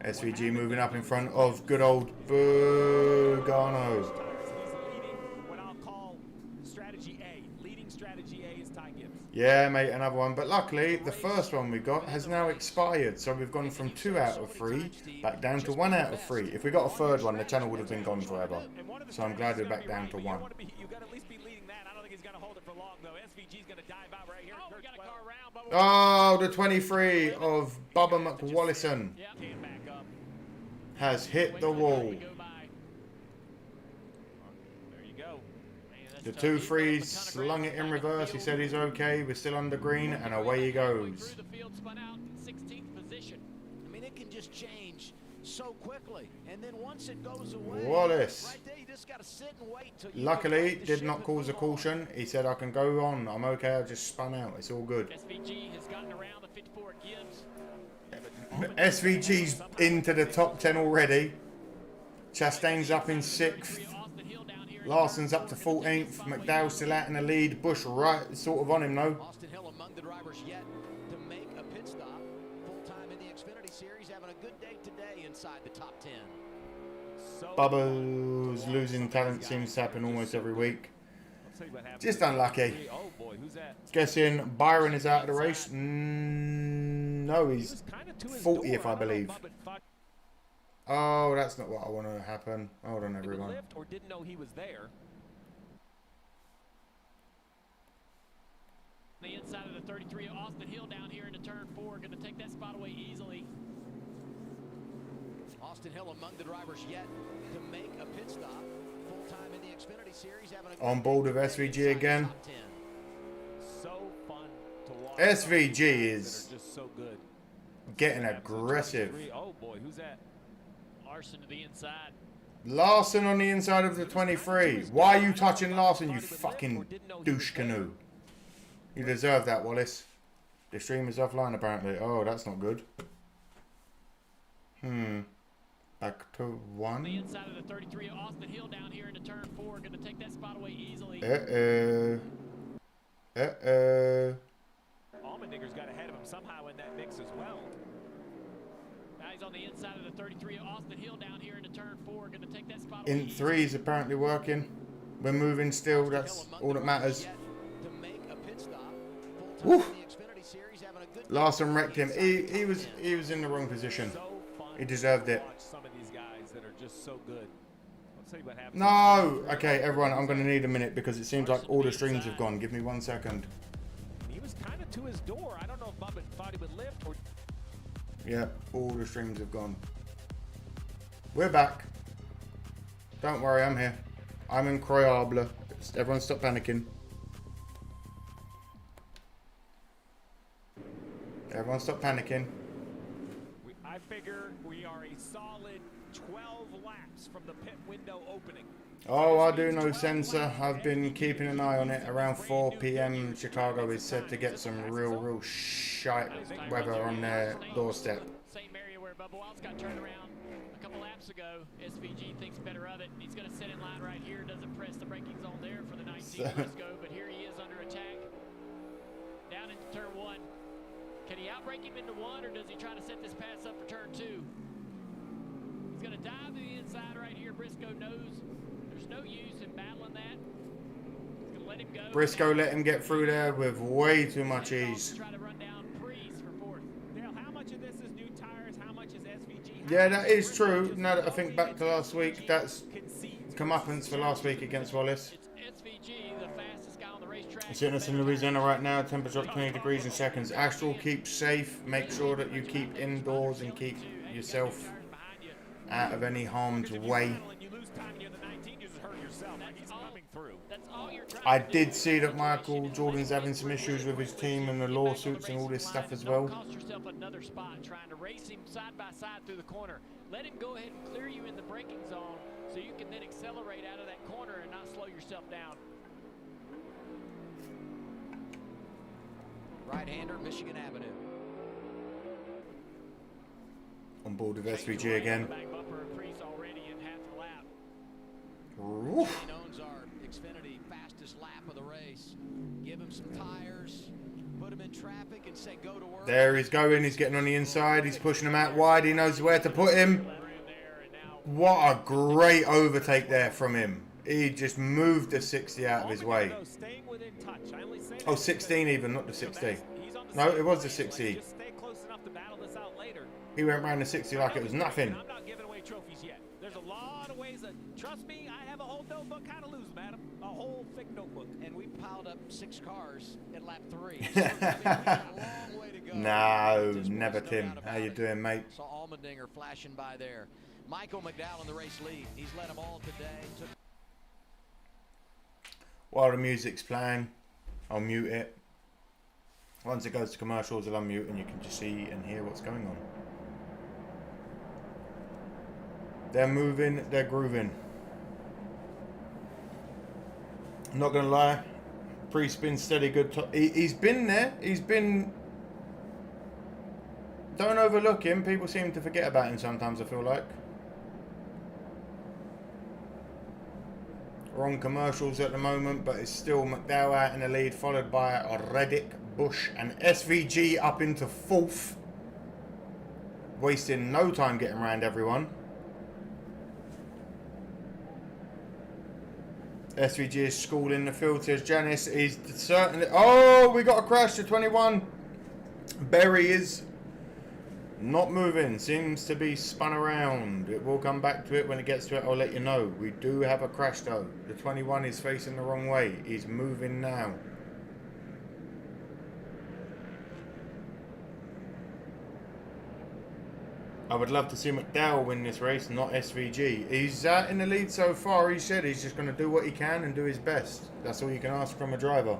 SVG moving up in front of good old Bugano. What I'll call strategy A. Leading strategy A is Ty Gibbs. Yeah, mate, another one. But luckily, the first one we got has now expired. So we've gone from 2 out of 3 back down to 1 out of 3. If we got a third one, the channel would have been gone forever. So I'm glad we're back down to 1. You got to at least be leading that. I don't think he's going to hold it for long, though. SVG's going to dive out right here. Oh, we got a car around. Oh, the 23 of Bubba McWallison has hit the wall. The 2-3 slung it in reverse. He said he's okay. We're still under green, and away he goes. I mean, it can just change so quickly, and then once it goes away, Wallace, right there, you just got to sit and wait till you luckily, did not cause a caution. He said, I can go on. I'm okay. I just spun out. It's all good. SVG has gotten around the 54 Gibbs. SVG's into the top 10 already. Chastain's up in 6th. Larson's up to 14th. McDowell's still out in the lead. Bush right sort of on him though. Austin Hill among the drivers yet to make a pit stop. Full time in the Xfinity Series, having a good day today inside the top 10. Bubba's losing talent seems to happen almost every week. Just unlucky. Guessing Byron is out of the race. No, he's 40th, I believe. Oh, that's not what I want to happen. Hold on, everyone. Or didn't know he was there. The inside of the 33, Austin Hill down here into turn 4, going to take that spot away easily. Austin Hill among the drivers yet to make a pit stop. Full time in the Xfinity Series, having a on board with SVG again. So fun to watch. SVG is just so good. Getting aggressive. Oh boy, who's that? Larson to the inside. Larson on the inside of the 23. Why are you touching Larson, you fucking douche canoe? You deserve that, Wallace. The stream is offline apparently. Oh, that's not good. Back to 1. The inside of the 33, Austin Hill down here into turn 4, going to take that spot away easily. Allmendinger's got ahead of him somehow in that mix as well. Now he's on the inside of the 33, Austin Hill down here into turn 4, going to take that spot away In 3 is apparently working. We're moving still. That's all that matters. Woo. Larson wrecked him. He was in the wrong position. He deserved it. Some of these guys that are just so good. Let's see what happens. No. Okay, everyone. I'm going to need a minute because it seems like all the streams have gone. Give me 1 second. He was kind of to his door. I don't know if Bubba thought he would lift or. Yeah, all the streams have gone. We're back. Don't worry, I'm here. I'm incroyable. Everyone stop panicking. Everyone stop panicking. I figure we are a solid 12 laps from the pit window opening. Oh, I do know, Sensor. I've been keeping an eye on it. Around 4 p.m. Chicago is said to get some real shite weather on their doorstep. Same area where Bubba Wallace got turned around a couple laps ago. SVG thinks better of it. He's going to sit in line right here. Doesn't press the braking zone there for the 19 Briscoe, but here he is under attack. Down into turn 1. Can he outbrake him into 1, or does he try to set this pass up for turn 2? He's going to dive to the inside right here. Briscoe knows there's no use in battling that. He's going to let him go. Briscoe let him get through there with way too much ease. Try to run down Priest for 4th. Dale, how much of this is new tires? How much is SVG? Yeah, that is true. Now that I think back to last week, that's comeuppance for last week against Wallace. It's SVG, the fastest guy on the racetrack. It's in us in Louisiana right now. Temperature up 20 degrees in seconds. Astral, keep safe. Make sure that you keep indoors and keep yourself out of any harm's way. I did see that Michael Jordan's having some issues with his team and the lawsuits and all this stuff as well. Cost yourself another spot trying to race him side by side through the corner. Let him go ahead and clear you in the braking zone so you can then accelerate out of that corner and not slow yourself down. Right-hander, Michigan Avenue. On board with SVG again. Owns our Xfinity fastest lap of the race. Give him some tires, put him in traffic, and say go to work. There he's going. He's getting on the inside. He's pushing him out wide. He knows where to put him. What a great overtake there from him. He just moved the 60 out of his way. No, staying within touch. I only say Oh, that 16 even, not the 60. he's on the No, same it was the plane. 60. Like, just stay close enough to battle this out later. He went round the 60 like it was nothing. I'm not giving away trophies yet. There's a lot of ways that, trust me, I have a whole notebook how to lose, madam. A whole thick notebook. And we piled up 6 cars at lap 3. So we've got a long way to go. No, Just never, no Tim. doubt How about you it. doing, mate? Saw Allmendinger flashing by there. Michael McDowell in the race lead. He's led them all today. While the music's playing, I'll mute it. Once it goes to commercials, I'll unmute and you can just see and hear what's going on. They're moving, they're grooving. I'm not going to lie. Priest's been steady, good. He's been there. He's been... Don't overlook him. People seem to forget about him sometimes, I feel like. We're on commercials at the moment, but it's still McDowell out in the lead, followed by Reddick, Bush, and SVG up into 4th. Wasting no time getting around everyone. SVG is schooling the field, says Janice. He's certainly... Oh, we got a crash to 21. Berry is not moving. Seems to be spun around. It will come back to it when it gets to it. I'll let you know. We do have a crash, though. The 21 is facing the wrong way. He's moving now. I would love to see McDowell win this race, not SVG. He's in the lead so far. He said he's just going to do what he can and do his best. That's all you can ask from a driver.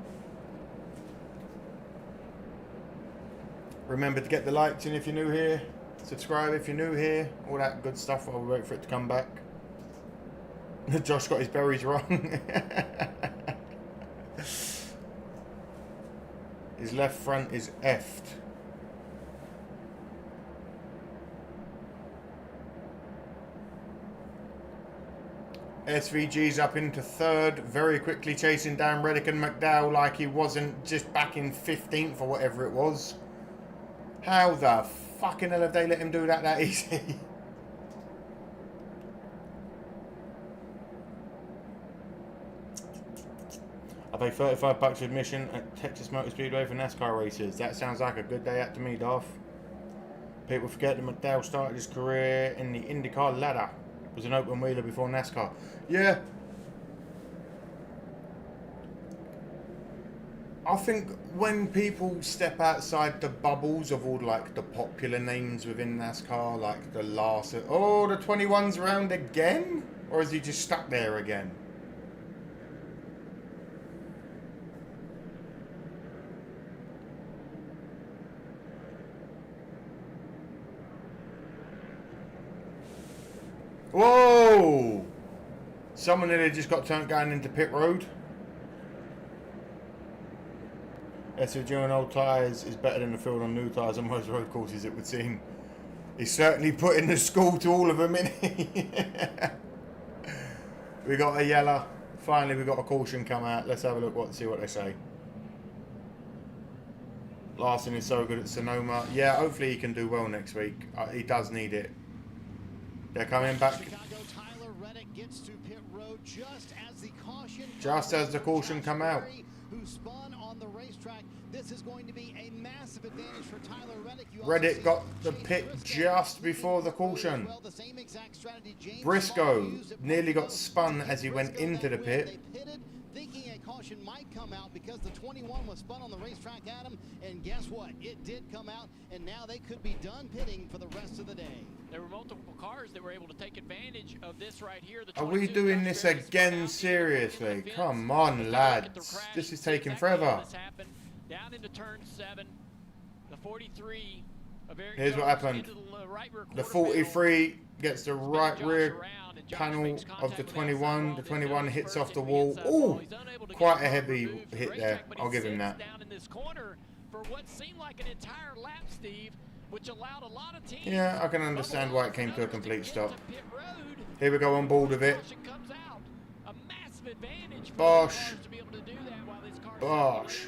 Remember to get the likes in if you're new here. Subscribe if you're new here. All that good stuff while we wait for it to come back. Josh got his berries wrong. His left front is effed. SVG's up into 3rd, very quickly chasing down Reddick and McDowell like he wasn't just back in 15th or whatever it was. How the fucking hell have they let him do that easy? I pay $35 admission at Texas Motor Speedway for NASCAR races. That sounds like a good day out to me, Darth. People forget that McDowell started his career in the IndyCar ladder. Was an open wheeler before NASCAR. Yeah. I think when people step outside the bubbles of all like the popular names within NASCAR, like the last... Oh, the 21's round again? Or is he just stuck there again? Whoa! Someone nearly just got turned going into pit road. SVG on old tyres is better than the field on new tyres on most road courses, it would seem. He's certainly putting the school to all of them, innit? We got a yellow. Finally, we got a caution come out. Let's have a look, see what they say. Larson is so good at Sonoma. Yeah, hopefully he can do well next week. He does need it. They're coming back. Chicago, Tyler Reddick gets to pit road just as the caution. Just as the caution come out. Who spun on the racetrack. This is going to be a massive advantage for Tyler Reddick. Reddick got the pit just before the caution. Briscoe nearly got spun as he went into the pit. Thinking a caution might come out because the 21 was spun on the racetrack, Adam, and guess what? It did come out, and now they could be done pitting for the rest of the day. There were multiple cars that were able to take advantage of this right here. Are we doing this again seriously? Come on, lads. This is taking forever. Down into turn 7, the 43. Here's what happened. The 43 gets the right rear panel of the 21. The 21 hits off the wall. Ooh, quite a heavy hit there. I'll give him that. For what seemed like an entire lap, Steve, which allowed a lot of teams. Yeah, I can understand why it came to a complete stop. Here we go on board with it. Bosh. Bosh.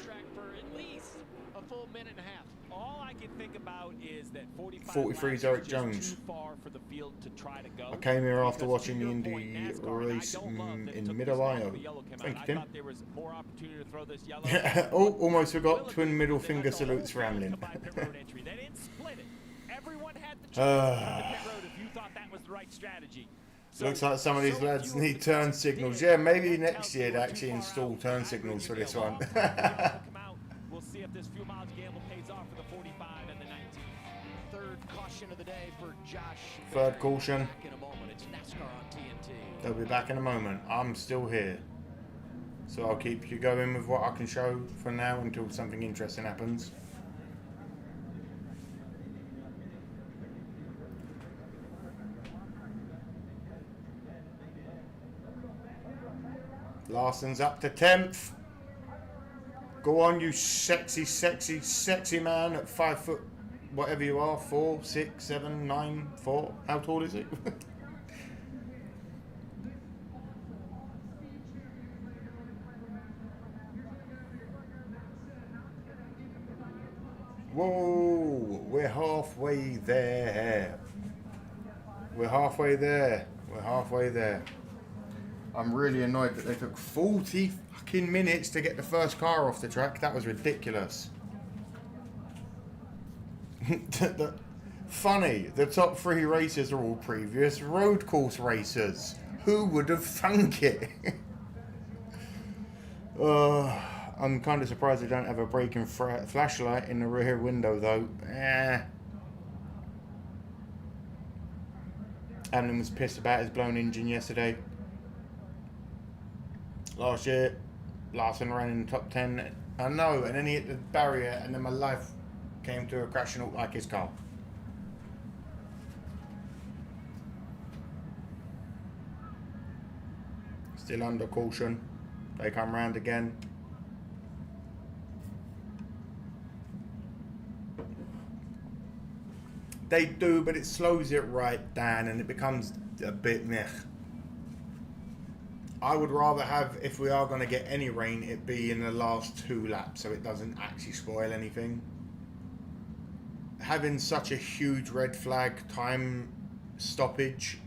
you think about is that 43 is Eric Jones. too far for the field to try to go. I came here after watching the Indy race in Mid-Ohio. Thank you, Tim. I thought there was more opportunity to throw this yellow. Oh, almost forgot. Twin middle finger salutes for Hamlin. They didn't split it. Everyone had the choice on the pit road if you thought that was the right strategy. Looks like some of these lads need turn signals. Yeah, maybe next year they actually install turn signals for this one. We'll see if this few miles gamble pays off for the 45 and the 19. Third caution of the day for Josh. Third caution. Back in a moment. It's Nascar on TNT. They'll be back in a moment. I'm still here. So I'll keep you going with what I can show for now until something interesting happens. Larson's up to 10th. Go on, you sexy, sexy, sexy man at 5 foot, whatever you are, 4, 6, 7, 9, 4. How tall is it? Whoa, we're halfway there. We're halfway there. We're halfway there. I'm really annoyed that they took 40 fucking minutes to get the first car off the track. That was ridiculous. Funny, the top 3 racers are all previous road course racers. Who would have thunk it? I'm kind of surprised they don't have a braking flashlight in the rear window though. Hamlin was pissed about his blown engine yesterday. Last year, Larson ran in the top 10. I know, and then he hit the barrier, and then my life came to a crash and looked like his car. Still under caution. They come round again. They do, but it slows it right down, and it becomes a bit meh. I would rather have, if we are going to get any rain, it be in the last 2 laps so it doesn't actually spoil anything. Having such a huge red flag time stoppage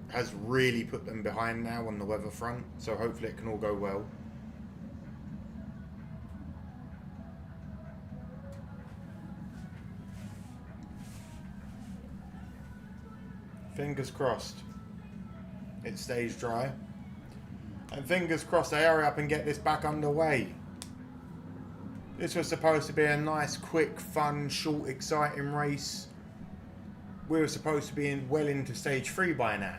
has really put them behind now on the weather front, so hopefully it can all go well. Fingers crossed it stays dry. And fingers crossed they hurry up and get this back underway. This was supposed to be a nice, quick, fun, short, exciting race. We were supposed to be well into stage 3 by now.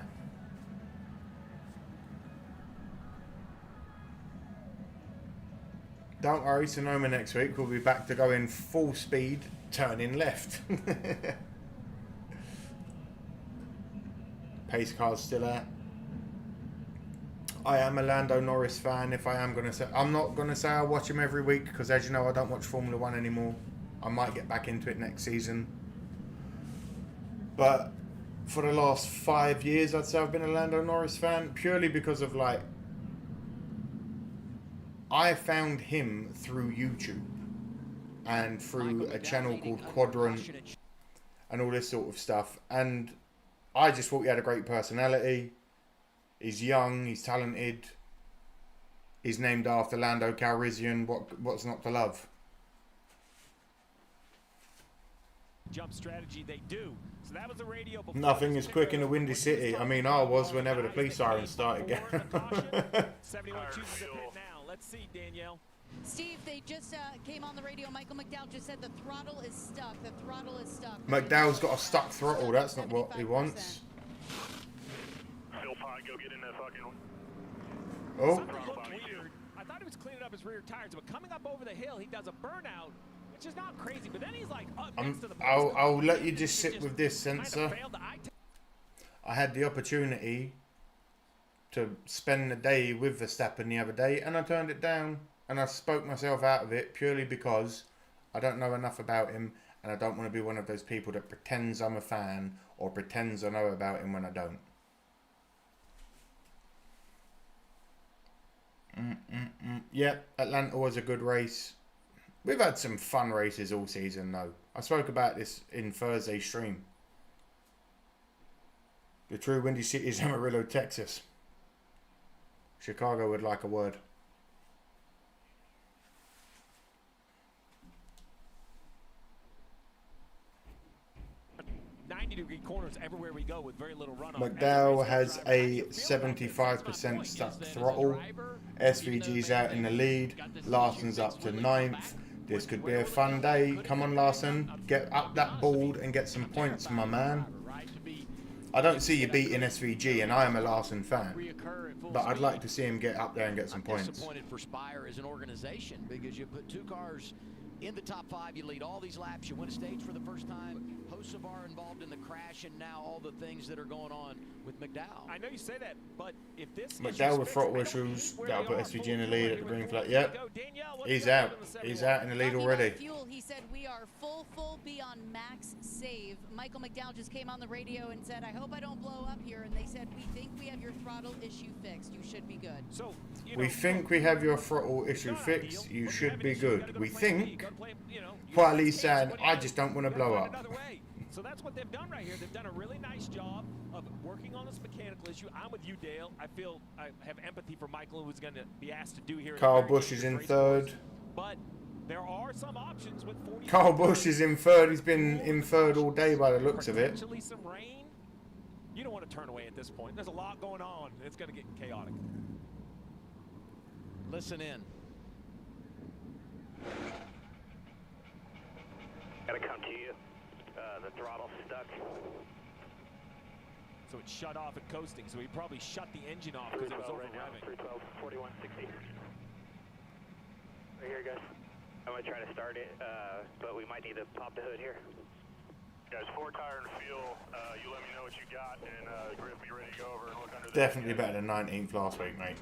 Don't worry, Sonoma next week we'll be back to going full speed, turning left. Pace car's still out. I am a Lando Norris fan. If I am going to say, I'm not going to say I watch him every week because, as you know, I don't watch Formula 1 anymore. I might get back into it next season. But for the last 5 years, I'd say I've been a Lando Norris fan purely because of, like, I found him through YouTube and through a channel called Quadrant and all this sort of stuff. And I just thought he had a great personality. He's young, he's talented, he's named after Lando Calrissian. What's not to love? Jump strategy they do. So that was the radio before. Nothing is quick in the Windy City. I mean, I was whenever the police sirens started again. 71 chooses a pit now. Let's see, Danielle. Steve, they just came on the radio. Michael McDowell just said the throttle is stuck. The throttle is stuck. McDowell's got a stuck throttle. That's not what he wants. Go get in that fucking one. Oh. Something looked weird. I thought he was cleaning up his rear tires, but coming up over the hill, he does a burnout, which is not crazy. But then he's like up next to the post. I'll let you just sit with this, Sensor. I had the opportunity to spend the day with Verstappen the other day, and I turned it down, and I spoke myself out of it purely because I don't know enough about him, and I don't want to be one of those people that pretends I'm a fan or pretends I know about him when I don't. Yep, Atlanta was a good race. We've had some fun races all season though. I spoke about this in Thursday's stream. The true Windy City is Amarillo, Texas. Chicago would like a word. 90-degree corners everywhere we go with very little runoff. McDowell has a 75% stuck throttle. SVG's out in the lead. Larson's up to 9th. This could be a fun day. Come on, Larson. Get up that board and get some points, my man. I don't see you beating SVG, and I am a Larson fan. But I'd like to see him get up there and get some points. Disappointed for Spire as an organization because you put 2 cars in the top 5, you lead all these laps, you win a stage for the first time. Hocevar involved in the crash, and now all the things that are going on with McDowell. I know you say that, but if this McDowell with throttle issues, that'll put SVG in the lead at the green flag. Yep, he's out. He's out in the lead already. Fuel, he said we are full beyond max save. Michael McDowell just came on the radio and said, I hope I don't blow up here. And they said, we think we have your throttle issue fixed. You should be good. So, we think we have your throttle issue fixed. You should be good. We think. While he's saying, I just don't want to blow up. So that's what they've done right here. They've done a really nice job of working on this mechanical issue. I'm with you, Dale. I feel I have empathy for Michael, who's going to be asked to do here. Carl Busch is in 3rd. But there are some options with 40. Carl Busch is in 3rd. He's been in 3rd all day by the looks of it. Potentially some rain. You don't want to turn away at this point. There's a lot going on. It's going to get chaotic. Listen in. Gotta come to you. The throttle's stuck. So it shut off at coasting. So he probably shut the engine off because it was over revving. 312, 4160. Right here, guys. I'm gonna try to start it, but we might need to pop the hood here. Guys, 4 tire and fuel. You let me know what you got, and the grip be ready to go over and look under. Definitely better than 19th last week, mate.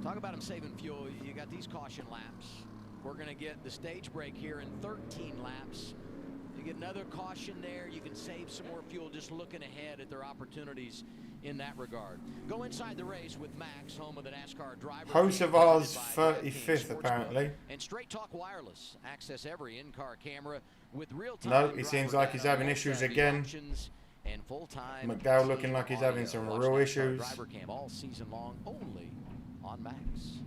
Talk about him saving fuel. You got these caution laps. We're going to get the stage break here in 13 laps. You get another caution there. You can save some more fuel just looking ahead at their opportunities in that regard. Go inside the race with Max, home of the NASCAR driver. Hocevar's 35th, apparently. And Straight Talk Wireless. Access every in-car camera with real-time. No, he seems like he's having issues again. And full-time. McDowell looking like he's having some real issues. Driver cam all season long, only on Max.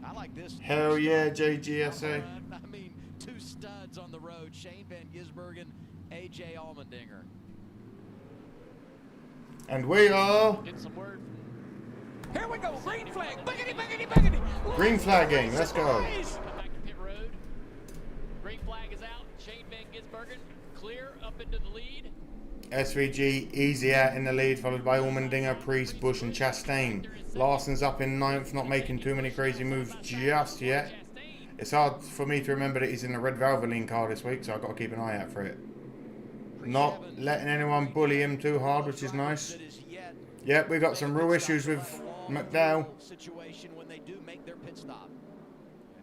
I like this. Hell yeah, JGSA. I mean, 2 studs on the road. Shane Van Gisbergen, AJ Allmendinger. And we are... Here we go. Green flag. Biggity, biggity, biggity. Green flagging. Let's go. Come back to pit road. Green flag is out. Shane Van Gisbergen clear up into the lead. SVG easy out in the lead, followed by Allmendinger, Priest, Busch, and Chastain. Larson's up in 9th, not making too many crazy moves just yet. It's hard for me to remember that he's in the red Valvoline car this week, so I've got to keep an eye out for it. Not letting anyone bully him too hard, which is nice. Yep, we got some real issues with McDowell.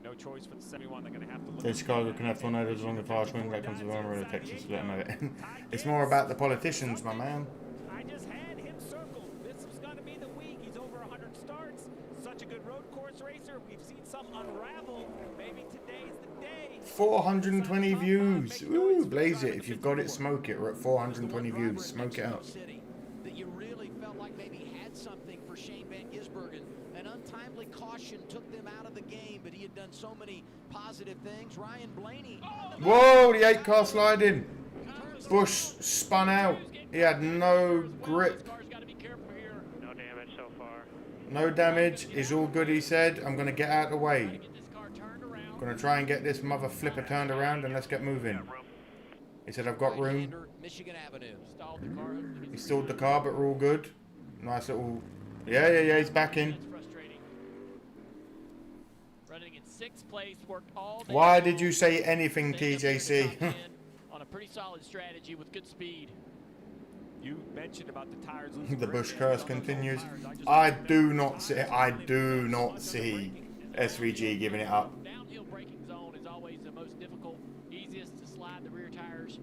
No choice for the 71. They're going to have to look. So Chicago can have tornadoes along the far swing that comes to Amarillo, Texas. Let them know it. It's more about the politicians, my man. I just had him circled. This was going to be the week. He's over 100 starts. Such a good road course racer. We've seen some unravel. Maybe today's the day. 420 views. Ooh, blaze it. If you've got it, smoke it. We're at 420 views. Smoke it out. That you really felt like maybe had something for Shane Van Gisbergen. An untimely caution took them out of the game, but he had done so many positive things. Ryan Blaney. Whoa, the 8-car sliding. Busch spun out. He had no grip. No damage so far. No damage. Is all good, he said. I'm going to get out of the way. I'm going to try and get this mother flipper turned around and let's get moving. He said, I've got room. Michigan Avenue. He stalled the car, but we're all good. Nice little... Yeah, he's back in. Running in 6th place, worked all day. Why did you say anything, TJC? On a pretty solid strategy with good speed. You mentioned about the tires. The Busch curse continues. I do not see SVG giving it up. Downhill braking zone is always the most difficult, easiest to slide the rear tires.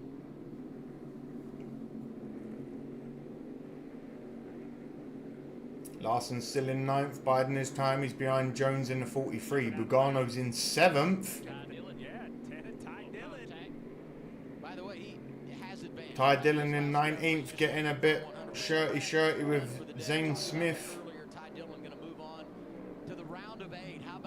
Larson's still in 9th, biding his time. He's behind Jones in the 43. Bugano's in 7th. Yeah, Ty Dillon in 19th, getting a bit shirty with Zane Smith.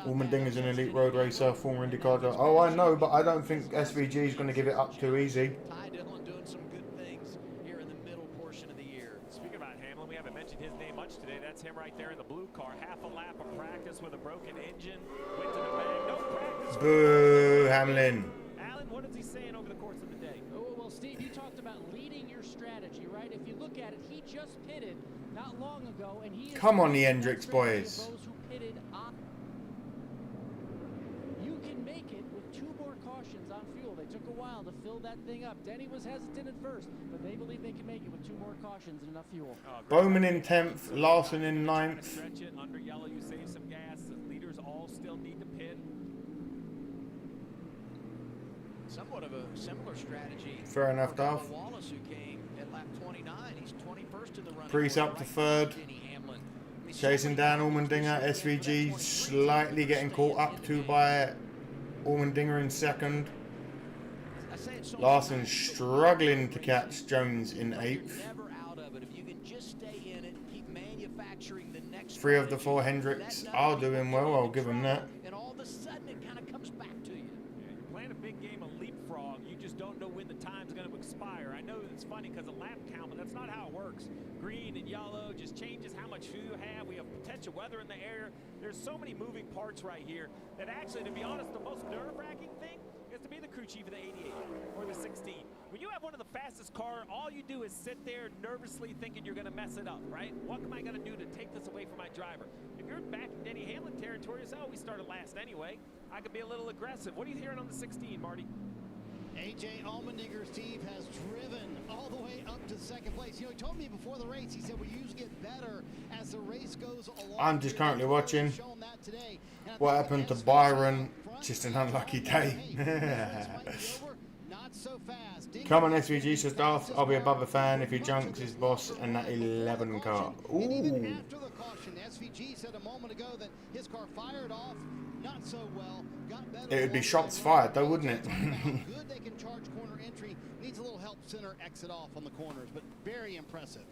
Allmendinger's an elite road racer, former IndyCar driver. Oh, I know, but I don't think SVG is going to give it up too easy. Ty Dillon doing some good things here in the middle portion of the year. Speaking about Hamlin, we haven't mentioned his name much today. That's him right there in the blue car. Half a lap of practice with a broken engine. Went to the bag. No practice. Boo, Hamlin. Alan, what is he saying over the course of the day? Oh, well, Steve, you talked about leading your strategy, right? If you look at it, he just pitted not long ago, and he is Come on, the Hendricks boys. those who pitted on. You can make it with 2 more cautions on fuel. They took a while to fill that thing up. Denny was hesitant at first, but they believe they can make it with 2 more cautions and enough fuel. Bowman in 10th, Larson in 9th. Stretch it under yellow, you save some gas. The leaders all still need to pit. Somewhat of a similar strategy. Fair enough, Duff. Wallace, who came at lap 29, he's 21st in the run. Priest up to 3rd. Chasing down Allmendinger. SVG slightly getting caught up to by Allmendinger in 2nd. Larson struggling to catch Jones in 8th. 3 of the 4 Hendricks are doing well, I'll give them that. And all of a sudden it kind of comes back to you. Yeah, you're playing a big game of leapfrog. You just don't know when the time's going to expire. I know it's funny because of lap count, but that's not how it works. Green and yellow just changes how much fuel you have. We have potential weather in the air. There's so many moving parts right here that actually, to be honest, the most nerve-wracking thing is to be the crew chief of the 88 or the 16. When you have one of the fastest cars, all you do is sit there nervously thinking you're going to mess it up, right? What am I going to do to take this away from my driver? If you're back in Denny Hamlin territory, it's we started last anyway. I could be a little aggressive. What are you hearing on the 16, Marty? A.J. Allmendinger's team has driven all the way up to 2nd place. You know, he told me before the race, he said we usually get better as the race goes along. I'm just currently watching what happened to Byron. Just an unlucky day. Come on, SVG, says Darth. I'll be above a fan if he junks his boss and that 11 car. Ooh. Even after the caution, SVG said a moment ago that his car fired off not so well. Got better. It would be shots fired though, wouldn't it? Good they can charge corner entry. Needs a little help center exit off on the corners, but very impressive.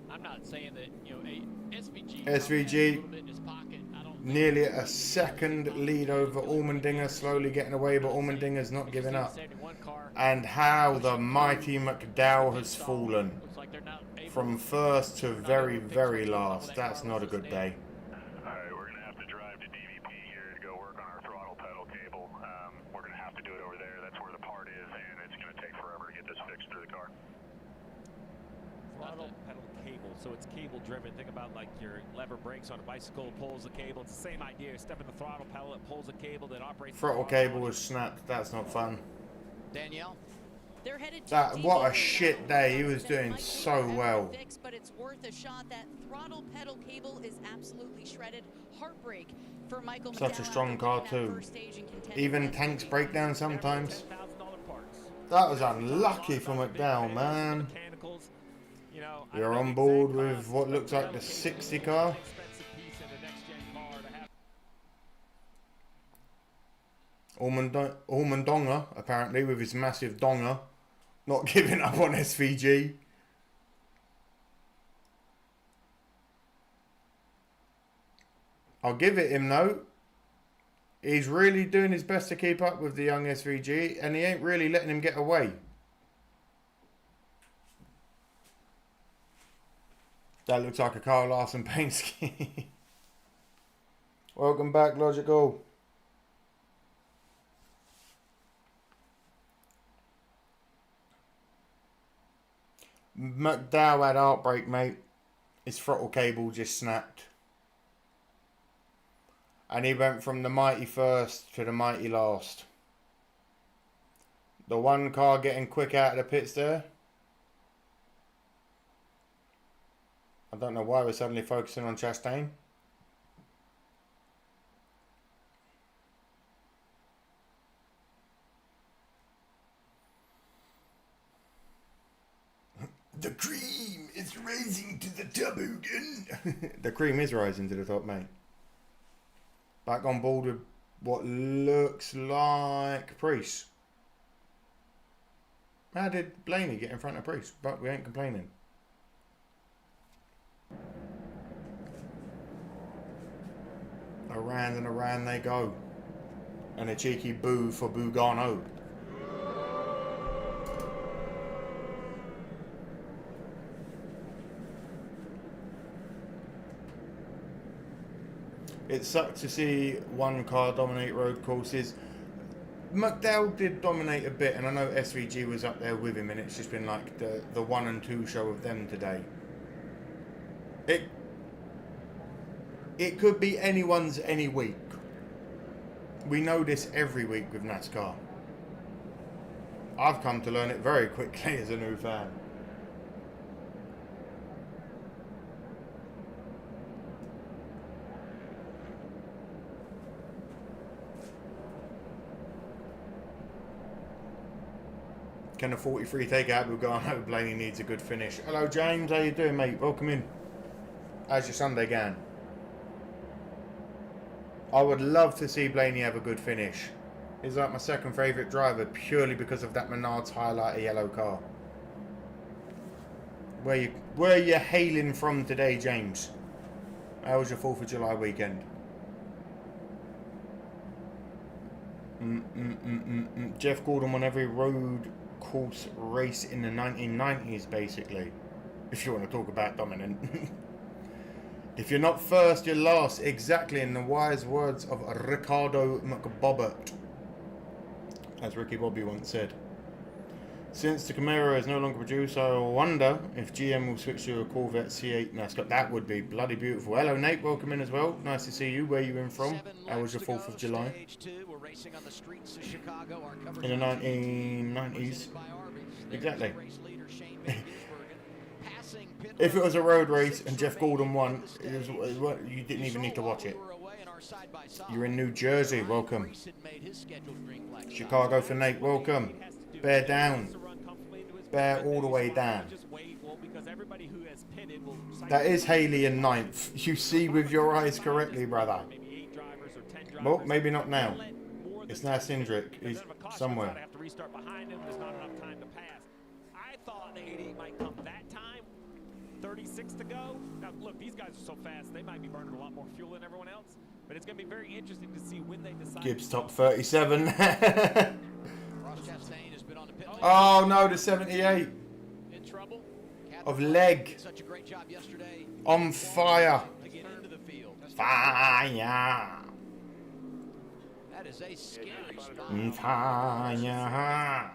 I'm not saying that, you know, SVG SVG a little bit in his pocket. I don't nearly a 2nd lead over Allmendinger, slowly getting away, but Allmendinger's not giving up. And how the mighty McDowell has fallen from 1st to very, very last. That's not a good day. Alright, we're going to have to drive to DVP here to go work on our throttle pedal cable. We're going to have to do it over there. That's where the part is, and it's going to take forever to get this fixed through the car. Throttle pedal cable, so it's cable driven. Think about like your lever brakes on a bicycle, pulls the cable. It's the same idea. You step in the throttle pedal, it pulls a cable that operates. Throttle cable was snapped. That's not fun. Danielle? They're headed to That, what a shit day. He was doing so well. fix, but it's worth a shot. That throttle pedal cable is absolutely shredded. Heartbreak for Michael Such a McDowell strong car after too. first stage and contending Even against tanks the break down sometimes. That was unlucky for McDowell, man. You're on board with what looks like the 60 car. Allmendinger, apparently, with his massive donger, not giving up on SVG. I'll give it him, though. He's really doing his best to keep up with the young SVG, and he ain't really letting him get away. That looks like a Kyle Larson paint scheme. Welcome back, Logical. McDowell had heartbreak, mate. His throttle cable just snapped. And he went from the mighty first to the mighty last. The one car getting quick out of the pits there. I don't know why we're suddenly focusing on Chastain. The cream is rising to the top again. The cream is rising to the top, mate. Back on board with what looks like Priest. How did Blaney get in front of Priest? But we ain't complaining. Around and around they go. And a cheeky boo for Bugano. It sucked to see one car dominate road courses. McDowell did dominate a bit, and I know SVG was up there with him, and it's just been like the 1 and 2 show of them today. It could be anyone's any week. We know this every week with NASCAR. I've come to learn it very quickly as a new fan. Can a 43 take out Lugano? Blaney needs a good finish. Hello James, how you doing mate? Welcome in. How's your Sunday going? I would love to see Blaney have a good finish. He's like my second favourite driver purely because of that Menards highlighter yellow car. Where you hailing from today, James? How was your 4th of July weekend? Jeff Gordon won every road course race in the 1990s, basically. If you want to talk about dominant. If you're not first, you're last. Exactly, in the wise words of Ricardo McBobbert, as Ricky Bobby once said. Since the Camaro is no longer produced, I wonder if GM will switch to a Corvette C8 NASCAR. That would be bloody beautiful. Hello Nate, welcome in as well. Nice to see you. Where you in from? How was your 4th of July? In the 1990s. Exactly. If it was a road race and Jeff Gordon won, you didn't even need to watch it. You're in New Jersey, welcome. Chicago for Nate, welcome. Bear down. Bear all the way down. That is Haley in 9th. You see with your eyes correctly, brother. Well, maybe not now. It's now Cindric. He's somewhere. I thought 88 might come that time. 36 to go. Now, look, these guys are so fast, they might be burning a lot more fuel than everyone else. But it's going to be very interesting to see when they decide. Gibbs top 37. Oh no, the 78. In trouble. Of leg. Such a great job yesterday. On fire. To get into the field. Fire. That is a scary spot. Fire.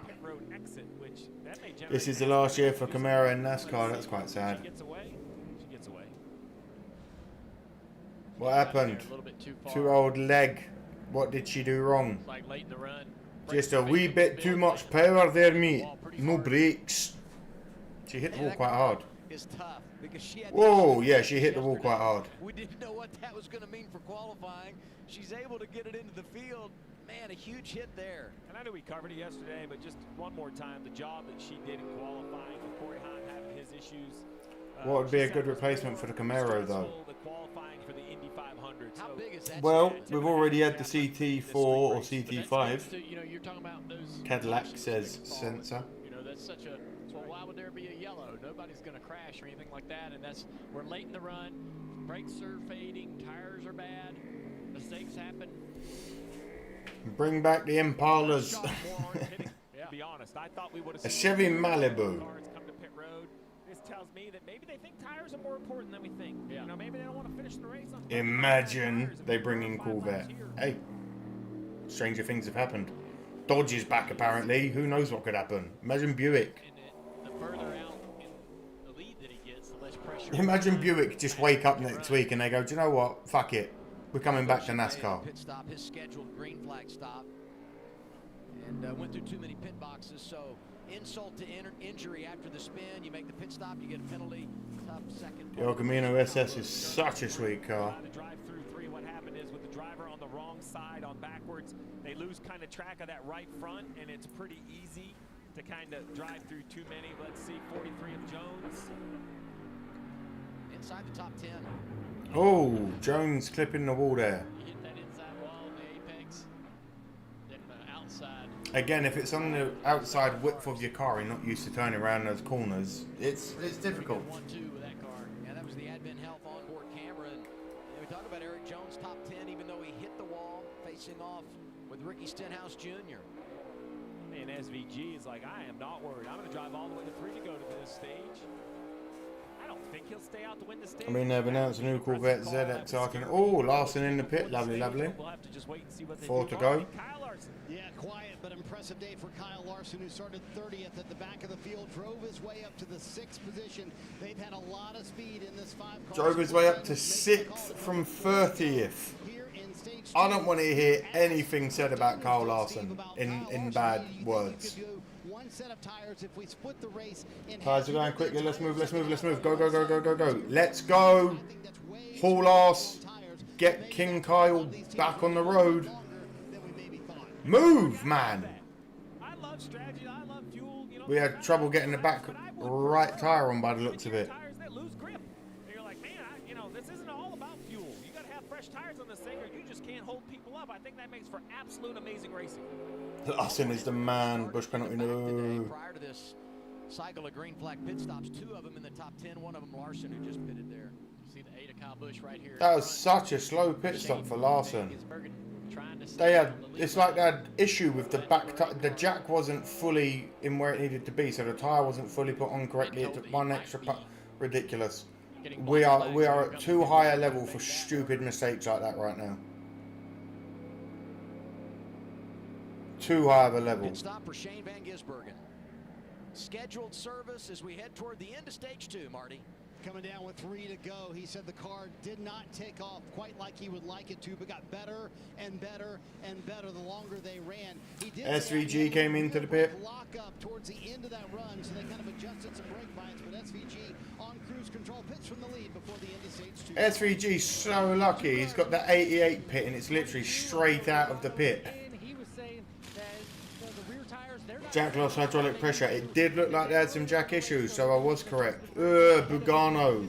This is the last year for Camaro and NASCAR. That's quite sad. She gets away. What happened? Too old leg. What did she do wrong? Like late in the run. Just a wee bit too much power there, mate. No brakes. She hit the wall quite hard. Whoa, yeah, she hit the wall quite hard. We didn't know what that was going to mean for qualifying. She's able to get it into the field. Man, a huge hit there. And I know we covered it yesterday, but just one more time, the job that she did in qualifying, with Corey Hahn having his issues. What would be a good replacement for the Camaro, though? The qualifying for the Indy 500. How big is that? Well, we've already had the CT4 or CT5. So, you know, you're talking about those Cadillac says sensor. You know, that's such a. So why would there be a yellow? Nobody's going to crash or anything like that. And that's we're late in the run. Brakes are fading. Tires are bad. Mistakes happen. Bring back the Impalas. Be honest, I thought we would have A Chevy Malibu. Come to pit road. This tells me that maybe they think tires are more important than we think. You know, maybe they don't want to finish the race on. Imagine they bring in Corvette. Hey, stranger things have happened. Dodge is back apparently. Who knows what could happen? Imagine Buick. The further out in the lead that he gets, the less pressure. Imagine Buick just wake up next week and they go, do you know what? Fuck it. We're coming back to NASCAR. Pit stop, his scheduled green flag stop. And went through too many pit boxes, so insult to injury after the spin. You make the pit stop, you get a penalty. Tough second. The El Camino SS is such a sweet car. The drive through 3, what happened is with the driver on the wrong side on backwards, they lose kind of track of that right front, and it's pretty easy to kind of drive through too many. Let's see, 43 of Jones. Inside the top 10. Oh, Jones clipping the wall there. He hit that inside wall in the apex. Then the outside. Again, if it's on the outside width of your car and not used to turning around those corners, it's difficult. 1-2 with that car. Yeah, that was the Advent Health onboard camera. And we talk about Eric Jones top 10, even though he hit the wall, facing off with Ricky Stenhouse Jr. And SVG is like, I am not worried. I'm going to drive all the way to 3 to go to this stage. I don't think he'll stay out to win the stage. I mean, they've announced a new Corvette ZX Arkin. Oh, Larson in the pit. Lovely, lovely. We'll have to just wait and see what they 4 do. to go. Kyle Larson. Yeah, quiet but impressive day for Kyle Larson, who started 30th at the back of the field, drove his way up to the 6th position. They've had a lot of speed in this 5 car. Drove his way up to 6th from 30th. I don't want to hear anything said about Kyle Larson in bad words. One set of tires if we split the race. Tires are going quickly. Let's move, let's move, let's move. Go, go, go, go, go, go. Let's go. Haul ass. Get King Kyle back on the road. Move, man. I love strategy. I love fuel. You know, We had trouble getting the back right tire on by the looks of it. Tires that lose grip. And you're like, man, you know, this isn't all about fuel. You got to have fresh tires on this thing, or you just can't hold people up. I think that makes for absolute amazing racing. Larson is the man. Bush penalty, no. Prior to this cycle of green flag pit stops, 2 of them in the top 10, one of them Larson, who just pitted there. You see the 8 of Kyle Busch right here. That was such a slow pit stop for Larson. They had, it's like they had issue with the back tire. The jack wasn't fully in where it needed to be, so the tire wasn't fully put on correctly. It took one extra ridiculous. We are at too high a level for stupid mistakes like that right now. Too high of a level. Pit stop for Shane Van Gisbergen. Scheduled service as we head toward the end of stage 2, Marty. Coming down with 3 to go. He said the car did not take off quite like he would like it to, but got better and better and better the longer they ran. He did SVG came into the pit. Lock up towards the end of that run, so they kind of adjusted some brake lines, but SVG on cruise control, pits from the lead before the end of stage 2. SVG's so lucky. He's got the 88 pit, and it's literally straight out of the pit. Jack lost hydraulic pressure. It did look like they had some jack issues, so I was correct. Bugano.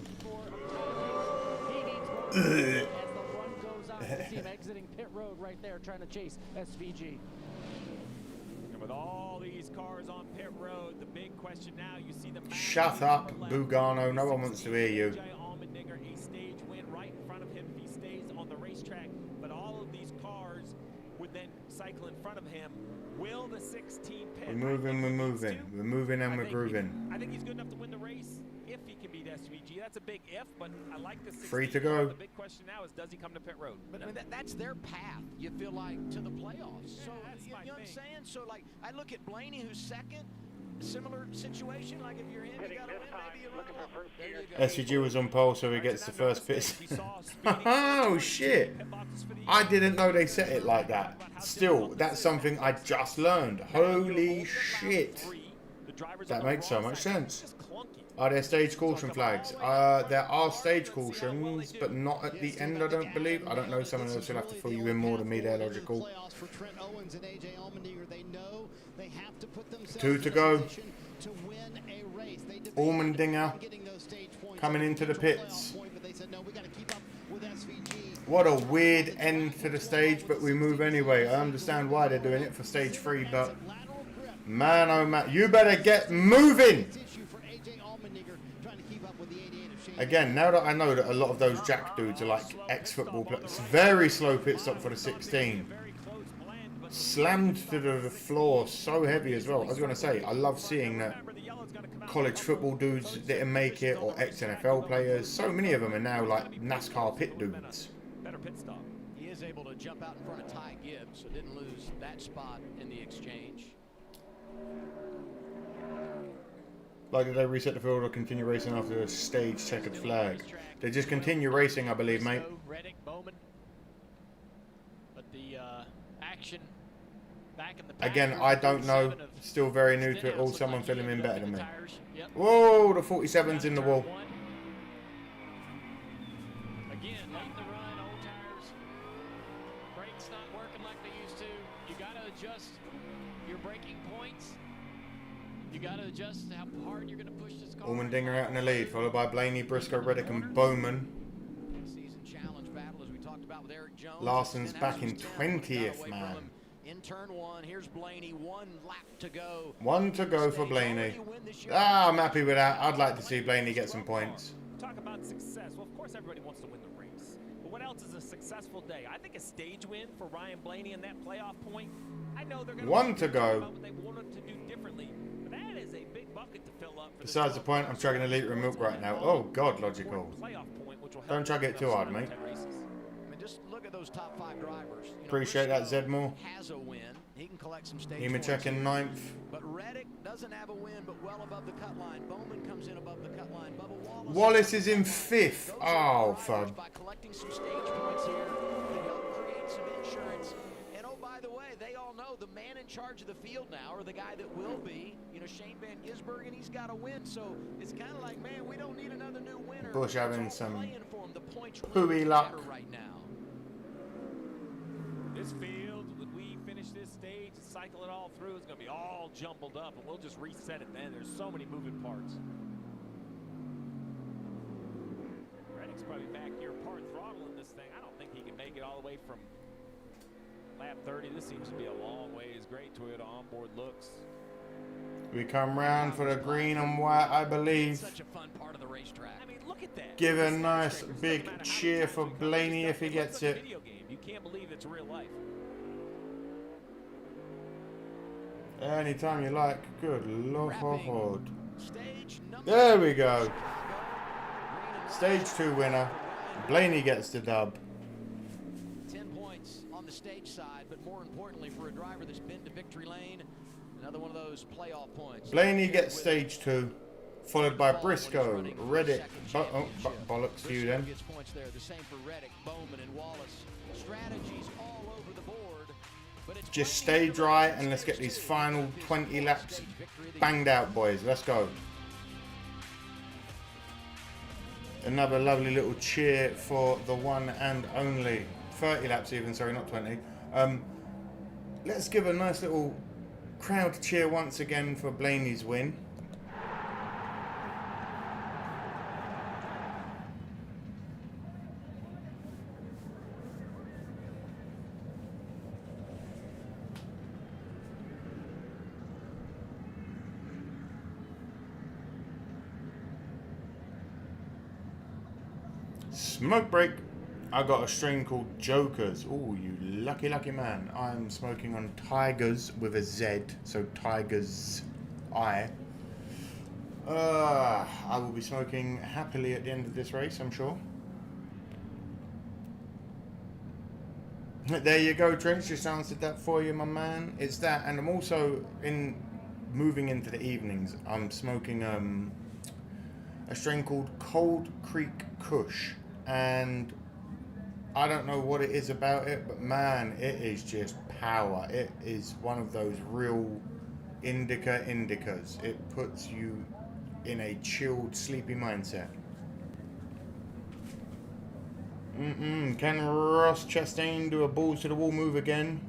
Exiting pit road right there, trying to chase SVG. And with all these cars on pit road, the big question now, you see the Shut up, Bugano. No one wants to hear you. Allmendinger, a stage win right in front of him if he stays on the racetrack. But all of these cars would then cycle in front of him. Will the 16 pit? We're moving, we're moving. We're moving and we're grooving. I think he's good enough to win the race if he can beat SVG. That's a big if, but I like the 16. 3 to go. The big question now is, does he come to pit road? But I mean, that's their path, you feel like, to the playoffs. So, that's you know my what I'm thing. saying? So, like, I look at Blaney, who's second. Similar situation, like if you're him, you got to win, maybe you run. There you go. SVG was on pole, so he gets the first pit. Oh, shit. I didn't know they set it like that. Still, that's something I just learned. Holy shit. That makes so much sense. Are there stage caution flags? There are stage cautions, but not at the end, I don't believe. I don't know, someone else will have to fill you in more than me there, Logical. 2 to go. Allmendinger coming into the pits. What a weird end to the stage, but we move anyway. I understand why they're doing it for stage 3, but man, oh man, you better get moving. Again, now that I know that a lot of those jack dudes are like ex-football players, very slow pit stop for the 16. Slammed to the floor so heavy as well. I was going to say, I love seeing that college football dudes didn't make it, or ex-NFL players. So many of them are now like NASCAR pit dudes. Better pit stop. He is able to jump out in front of Ty Gibbs, so didn't lose that spot in the exchange. Like, did they reset the field or continue racing after a stage checkered flag? They just continue racing, I believe, mate. Reddick, Bowman. But the action back in the Again, I don't know. Still very new to it all. Someone fill him in better than me. Whoa, the 47's in the wall. Again, late in the run, old tires. Brakes not working like they used to. You got to adjust your braking points. You got to adjust how hard you're going to push this car. Allmendinger out in the lead, followed by Blaney, Briscoe, Reddick, and Bowman. Season challenge battle, as we talked about with Eric Jones. Larson's back in 20th, man. in turn one. Here's Blaney, 1 lap to go. 1 to go for Blaney. Ah, I'm happy with that. I'd like to see Blaney get some points. Talk about success. Well, of course, everybody wants to win the race. But what else is a successful day? I think a stage win for Ryan Blaney in that playoff point. I know they're going 1 to go. what they wanted to do differently. But that is a big bucket to fill up. For Besides the point, I'm chugging a litre of milk right now. Oh, God, logical. Don't chug it too hard, mate. I mean, just look at those top 5 drivers. You know, Appreciate that, Zedmore. has a win. He can collect some stage Hema points checking here. 9th. But Reddick doesn't have a win, but well above the cut line. Bowman comes in above the cut line. Bubba Wallace is in 5th. Oh, fud. by collecting some stage points here to help create some insurance. And oh, by the way, they all know the man in charge of the field now, or the guy that will be, you know, Shane Van Gisbergen, he's got a win. So it's kind of like, man, we don't need another new winner. Bush having It's all some playing for him. The points pooey really luck. matter right now. This field, when we finish this stage and cycle it all through, it's going to be all jumbled up, and we'll just reset it then. There's so many moving parts. Reddick's probably back here part throttling this thing. I don't think he can make it all the way from lap 30. This seems to be a long ways. Great Toyota onboard looks. We come round for the green and white, I believe. Such a fun part of the racetrack. I mean, look at that. Give a nice big cheer for Blaney if he gets it. Video game. You can't believe it's real life. Anytime you like. Good lord. Stage number There we go. Stage 2 winner. Blaney gets the dub. 10 points on the stage side, but more importantly for a driver that's been to victory lane, another one of those playoff points. Blaney gets stage 2, followed by Briscoe, Reddick. Bollocks to you then. Gets points there. The same for Reddick, Bowman, and Wallace. Strategies all over the board, but it's Just stay dry and let's get these final 20 laps banged out, boys. Let's go. Another lovely little cheer for the one and only. 30 laps even, sorry, not 20. Let's give a nice little crowd cheer once again for Blaney's win. Smoke break. I got a strain called Jokers. Oh, you lucky, lucky man. I'm smoking on Tigers with a Z, so Tigers I. I will be smoking happily at the end of this race, I'm sure. There you go, Trench. Just answered that for you, my man. It's that, and I'm also moving into the evenings. I'm smoking a strain called Cold Creek Kush, and I don't know what it is about it, but man, it is just power. It is one of those real indicas. It puts you in a chilled, sleepy mindset. Can Ross Chastain do a balls to the wall move again?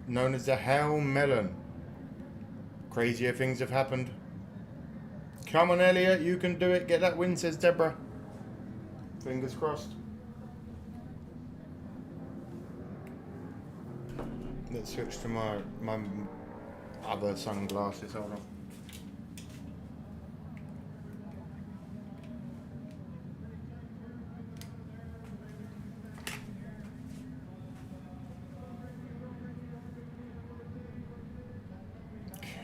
Known as the Hell Melon. Crazier things have happened. Come on, Elliot, you can do it. Get that win, says Deborah. Fingers crossed. Let's switch to my other sunglasses. Hold on.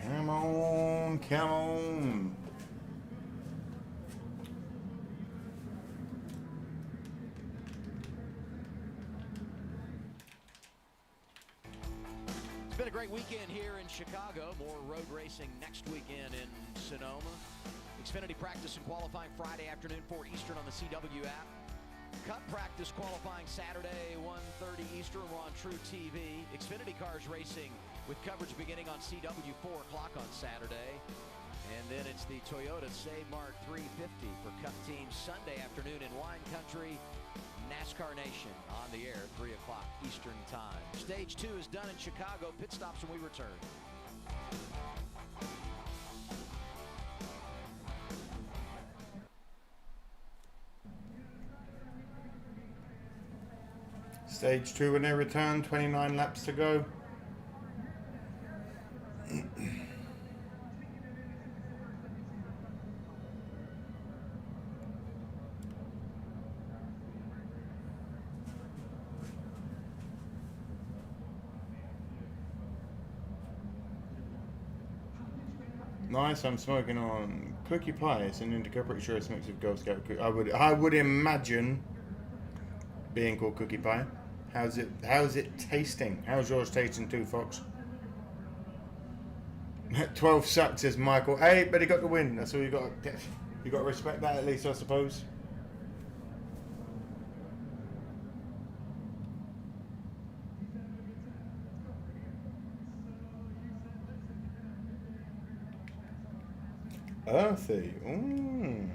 Come on, come on. It's been a great weekend here in Chicago. More road racing next weekend in Sonoma. Xfinity practice and qualifying Friday afternoon, 4 Eastern on the CW app. Cup practice qualifying Saturday, 1:30 Eastern. We're on True TV. Xfinity cars racing with coverage beginning on CW 4 o'clock on Saturday. And then it's the Toyota Save Mart 350 for Cup teams Sunday afternoon in wine country. NASCAR Nation on the air, 3 o'clock Eastern time. Stage 2 is done in Chicago. Pit stops when we return. Stage 2 when they return, 29 laps to go. Nice. I'm smoking on cookie pie. It's an indica. Pretty sure it's mixed with Girl Scout cookie. I would imagine being called cookie pie. How's it tasting? How's yours tasting too, Fox? 12 sucks, says Michael. Hey, but he got the win. That's all you got. You got to respect that at least, I suppose. Earthy. Ooh.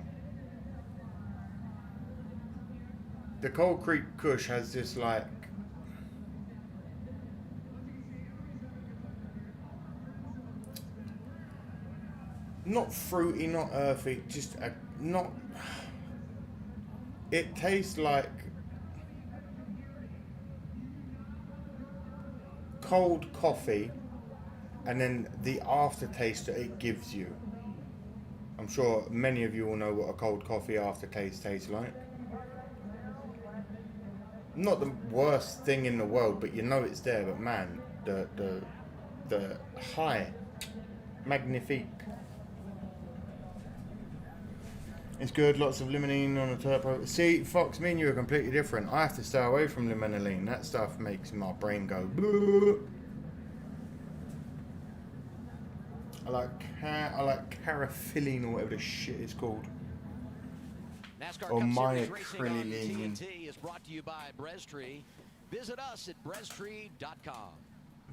The Cold Creek Kush has this like not fruity, not earthy, just a not. It tastes like cold coffee, and then the aftertaste that it gives you. I'm sure many of you will know what a cold coffee aftertaste tastes like. Not the worst thing in the world, but you know it's there. But man, the high, magnifique. It's good. Lots of limonene on a turbo. See, Fox, me and you are completely different. I have to stay away from limonene. That stuff makes my brain go. I like carafilline or whatever the shit it's called. NASCAR Or Cup Series racing on myacrylamine. TNT is brought to you by Brestree. Visit us at brestree.com.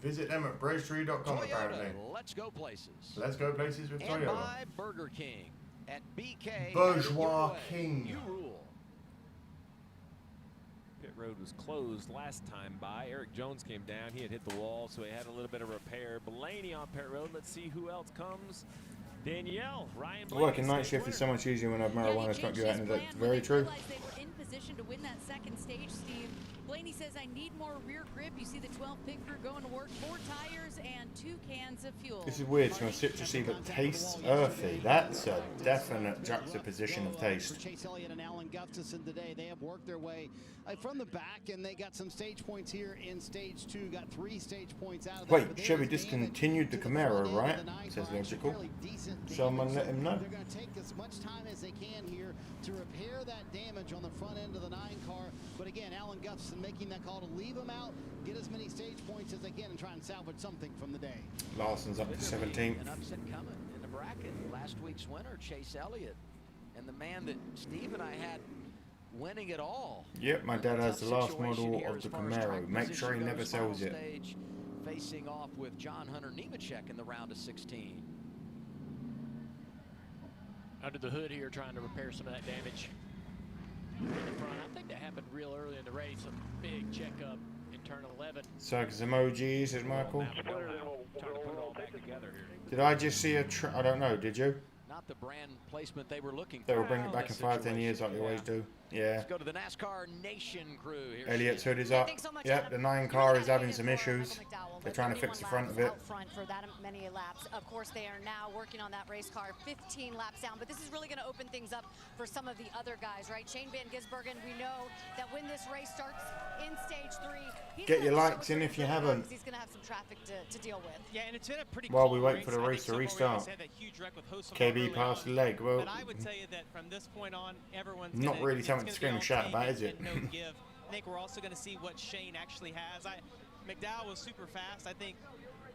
Visit them at brestree.com apparently. Toyota, let's go places. Let's go places with And Toyota. by Burger King at BK. Bourgeois King. You rule. Pit road was closed last time by. Eric Jones came down. He had hit the wall, so he had a little bit of repair. Blaney on pit road. Let's see who else comes. Danielle, Ryan Blaney. Working night shift is so much easier when I have marijuana smoke you out in the day. Very true. They were in position to win that second stage, Steve. Blaney says, I need more rear grip. You see the 12 pit crew going to work, 4 tires and 2 cans of fuel. This is weird. It's going to citrusy but tastes earthy. That's a definite juxtaposition of taste. For Chase Elliott and Alan Gustafson today, they have worked their way from the back, and they got some stage points here in stage 2. Got 3 stage points out of that. Wait, Chevy discontinued the Camaro, right? Says logical. Someone let him know. They're going to take as much time as they can here to repair that damage on the front end of the 9 car. But again, Alan Gustafson making that call to leave him out, get as many stage points as they can, and try and salvage something from the day. Larson's up to 17th. An upset coming in the bracket. Last week's winner, Chase Elliott, and the man that Steve and I had winning it all. Yep, my dad has the last model of the Camaro. Make sure he never sells it. Facing off with John Hunter Nemechek in the round of 16. Under the hood here, trying to repair some of that damage in the front. I think that happened real early in the race. A big checkup in turn 11. Circus emojis, says Michael. Trying to put it all back together here. Did I just see a I don't know, did you? Not the brand placement they were looking for. They will bring it back in 5-10 years like they always do. Yeah. Let's go to the NASCAR Nation crew here. Elliot's hood is up. Yep, the 9 car is having some issues. They're trying to fix the front of it. Out front for that many laps. Of course, they are now working on that race car 15 laps down, but this is really going to open things up for some of the other guys, right? Shane Van Gisbergen, we know that when this race starts in stage 3, get your likes in if you haven't. He's going to have some traffic to deal with. Yeah, and it's been a pretty While we wait for the race to restart. KB past the leg. Well, but I would tell you that from this point on, everyone's not really something to scream and shout about, is it? No give. I think we're also going to see what Shane actually has. McDowell was super fast. I think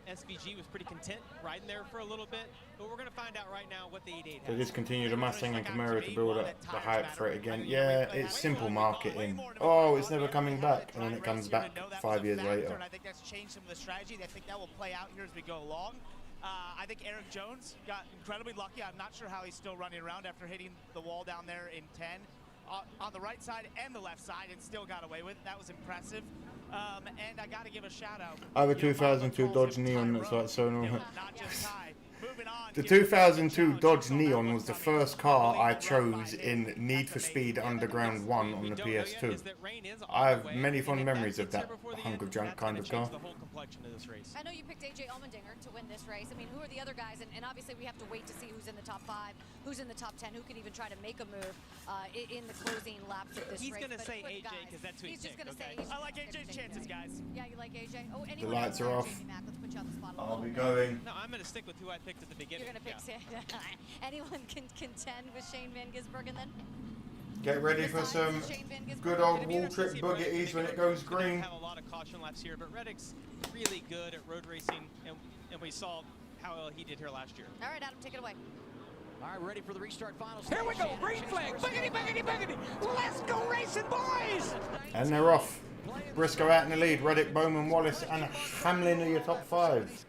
SVG was pretty content riding there for a little bit, but we're going to find out right now what the 88 has. They just continue the Mustang and Camaro to build up the hype for it again. Yeah, it's simple marketing. Oh, it's never coming back, and then it comes back 5 years later. And I think that's changed some of the strategy. I think that will play out here as we go along. I think Eric Jones got incredibly lucky. I'm not sure how he's still running around after hitting the wall down there in 10 on the right side and the left side, and still got away with it. That was impressive. And I got to give a shout out. I have a 2002 Dodge Neon that's like so normal. The 2002 Dodge Neon was the first car I chose in Need for Speed Underground 1 on the PS2. I have many fond memories of that hunk of junk kind of car. I know you picked AJ Allmendinger to win this race. I mean, who are the other guys? And obviously we have to wait to see who's in the top 5, who's in the top 10, who can even try to make a move in the closing laps of this race. He's going to say AJ because that's who he's just going to say. I like AJ's chances, guys. Yeah, you like AJ? Oh, The lights are off. Let's put you on the spot a I'll little be bit. going. No, I'm going to stick with who I picked. picked at the beginning. You're going to pick anyone can contend with Shane Van Gisbergen then? Get ready for some good old wall trip boogies when it goes green. Have a lot of caution laps here, but Reddick's really good at road racing, and we saw how well he did here last year. All right, Adam, take it away. All right, ready for the restart final. Here we go, green flag. Boogity, boogity, boogity. Let's go racing, boys. And they're off. Briscoe out in the lead. Reddick, Bowman, Wallace, and Hamlin are your top 5.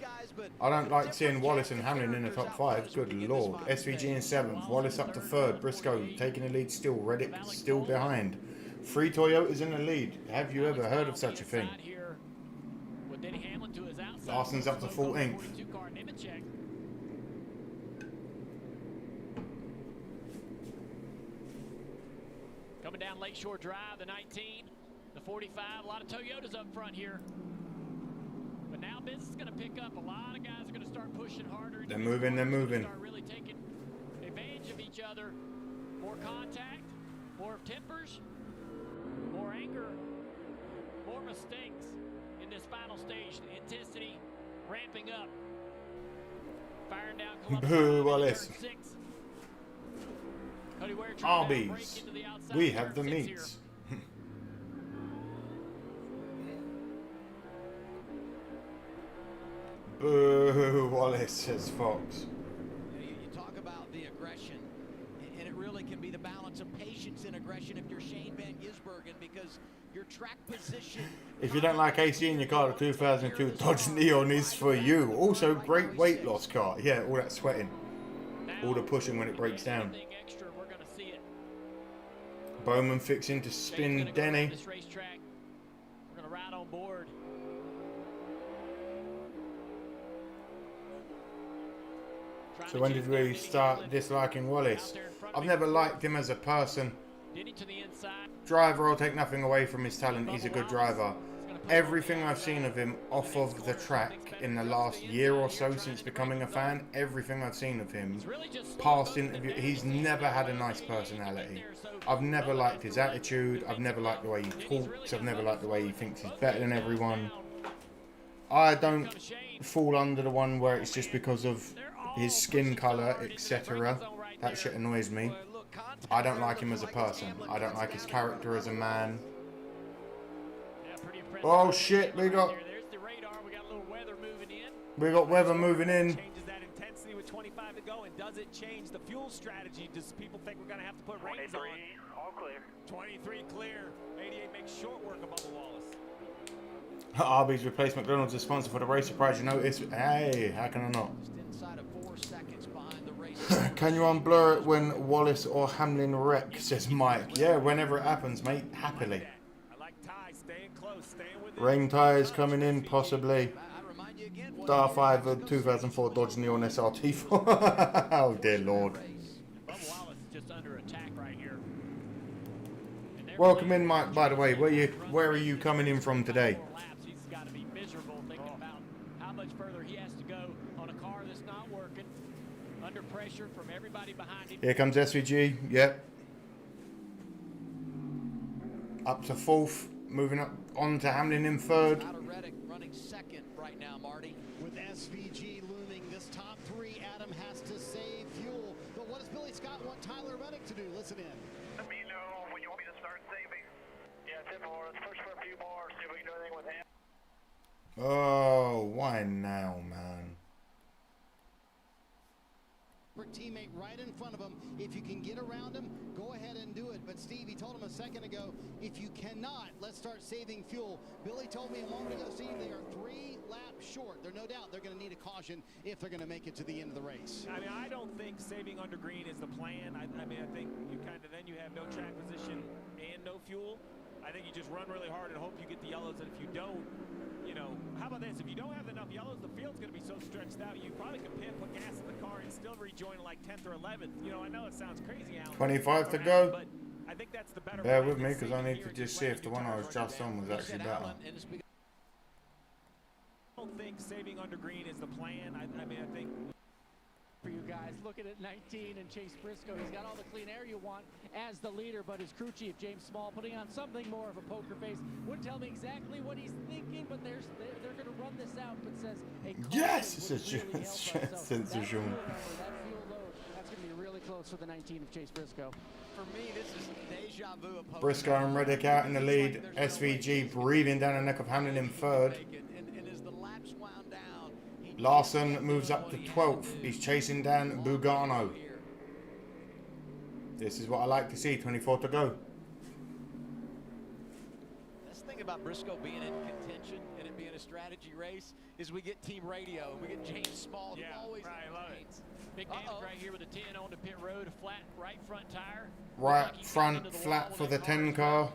I don't like seeing Wallace and Hamlin in the top 5. Good lord. SVG in 7th. Wallace up to 3rd. Briscoe taking the lead still. Reddick still behind. 3 Toyotas in the lead. Have you ever heard of such a thing? Larson's up to 14th. Coming down Lakeshore Drive, the 19, the 45, a lot of Toyotas up front here. But now business is going to pick up. A lot of guys are going to start pushing harder. They're moving, they're moving. Start really taking advantage of each other. More contact, more tempers, more anger, more mistakes in this final stage. The intensity ramping up. Firing down Columbus. Boo, Wallace. Arby's. We have the meats. Boo, Wallace, says Fox. You talk about the aggression, and it really can be the balance of patience and aggression if you're Shane Van Gisbergen, because your track position. If you don't like AC in your car, the 2002 Dodge Neon is for you. Also, great weight loss car. Yeah, all that sweating. All the pushing when it breaks down. Bowman fixing to spin Denny. We're going to ride on board. So when did we start disliking Wallace? I've never liked him as a person. Driver, I'll take nothing away from his talent. He's a good driver. Everything I've seen of him off of the track in the last year or so since becoming a fan, everything I've seen of him, past interview, he's never had a nice personality. I've never liked his attitude. I've never liked the way he talks. I've never liked the way he thinks he's better than everyone. I don't fall under the one where it's just because of his skin colour, etc. That shit annoys me. I don't like him as a person. I don't like his character as a man. Oh shit, we got weather moving in. Changes that intensity with 25 to go, and does it change the fuel strategy? Does people think we're going to have to put reins on? All clear. 23 clear. 88 makes short work of Bubba Wallace. Arby's replaced McDonald's as sponsor for the race. Surprise you notice. Hey, how can I not? Inside of 4 seconds behind the race. Can you unblur it when Wallace or Hamlin wreck, says Mike. Yeah, whenever it happens, mate, happily. I like Ty staying close, staying with Rain tyres coming in, possibly. Star 5 of 2004 Dodge Neon SRT4. Oh dear lord. Bubba Wallace just under attack right here. Welcome in, Mike, by the way. Where are you coming in from today? He's got to be miserable thinking about how much further he has to go on a car that's not working, under pressure from everybody behind him. Here comes SVG. Yep. Up to 4th. Moving up on to Hamlin in 3rd. Out of Reddick running 2nd right now, Marty. With SVG looming, this top 3, Adam has to save fuel. But what does Billy Scott want Tyler Reddick to do? Listen in. Let me know when you want me to start saving. Yeah, 10 more. Let's push for a few more. See if we can do anything with him. Oh, why now, man? Teammate right in front of him. If you can get around him, go ahead and do it. But Steve, he told him a second ago, if you cannot, let's start saving fuel. Billy told me a moment ago, Steve, they are 3 laps short. There's no doubt they're going to need a caution if they're going to make it to the end of the race. I mean, I don't think saving under green is the plan. I mean, I think you then you have no track position and no fuel. I think you just run really hard and hope you get the yellows. And if you don't, you know, how about this? If you don't have enough yellows, the field's going to be so stretched out, you probably can put gas in the car and still rejoin like 10th or 11th. You know, I know it sounds crazy, Alan. 25 to go. But I think that's the better. Bear with me, because I need to just see if the one I was just on was actually better. I don't think saving under green is the plan. I mean, I think for you guys. Looking at 19 and Chase Briscoe. He's got all the clean air you want as the leader, but his crew chief, James Small, putting on something more of a poker face. Wouldn't tell me exactly what he's thinking, but they're going to run this out, but says a yes, it's a really sense of Sean. That fuel load, that's going to be really close for the 19 of Chase Briscoe. For me, this is deja vu of Briscoe and Reddick out in the lead. SVG breathing down the neck of Hamlin in third. And as the laps wound down, Larson moves up to 12th. He's chasing down Bugano. This is what I like to see. 24 to go. That's the thing about Briscoe being in contention and it being a strategy race is we get team radio. We get James Small. Yeah, who always right, I love it. Big Dan's right here with a 10 on the pit road. A flat right front tire. Right front flat for the 10 car.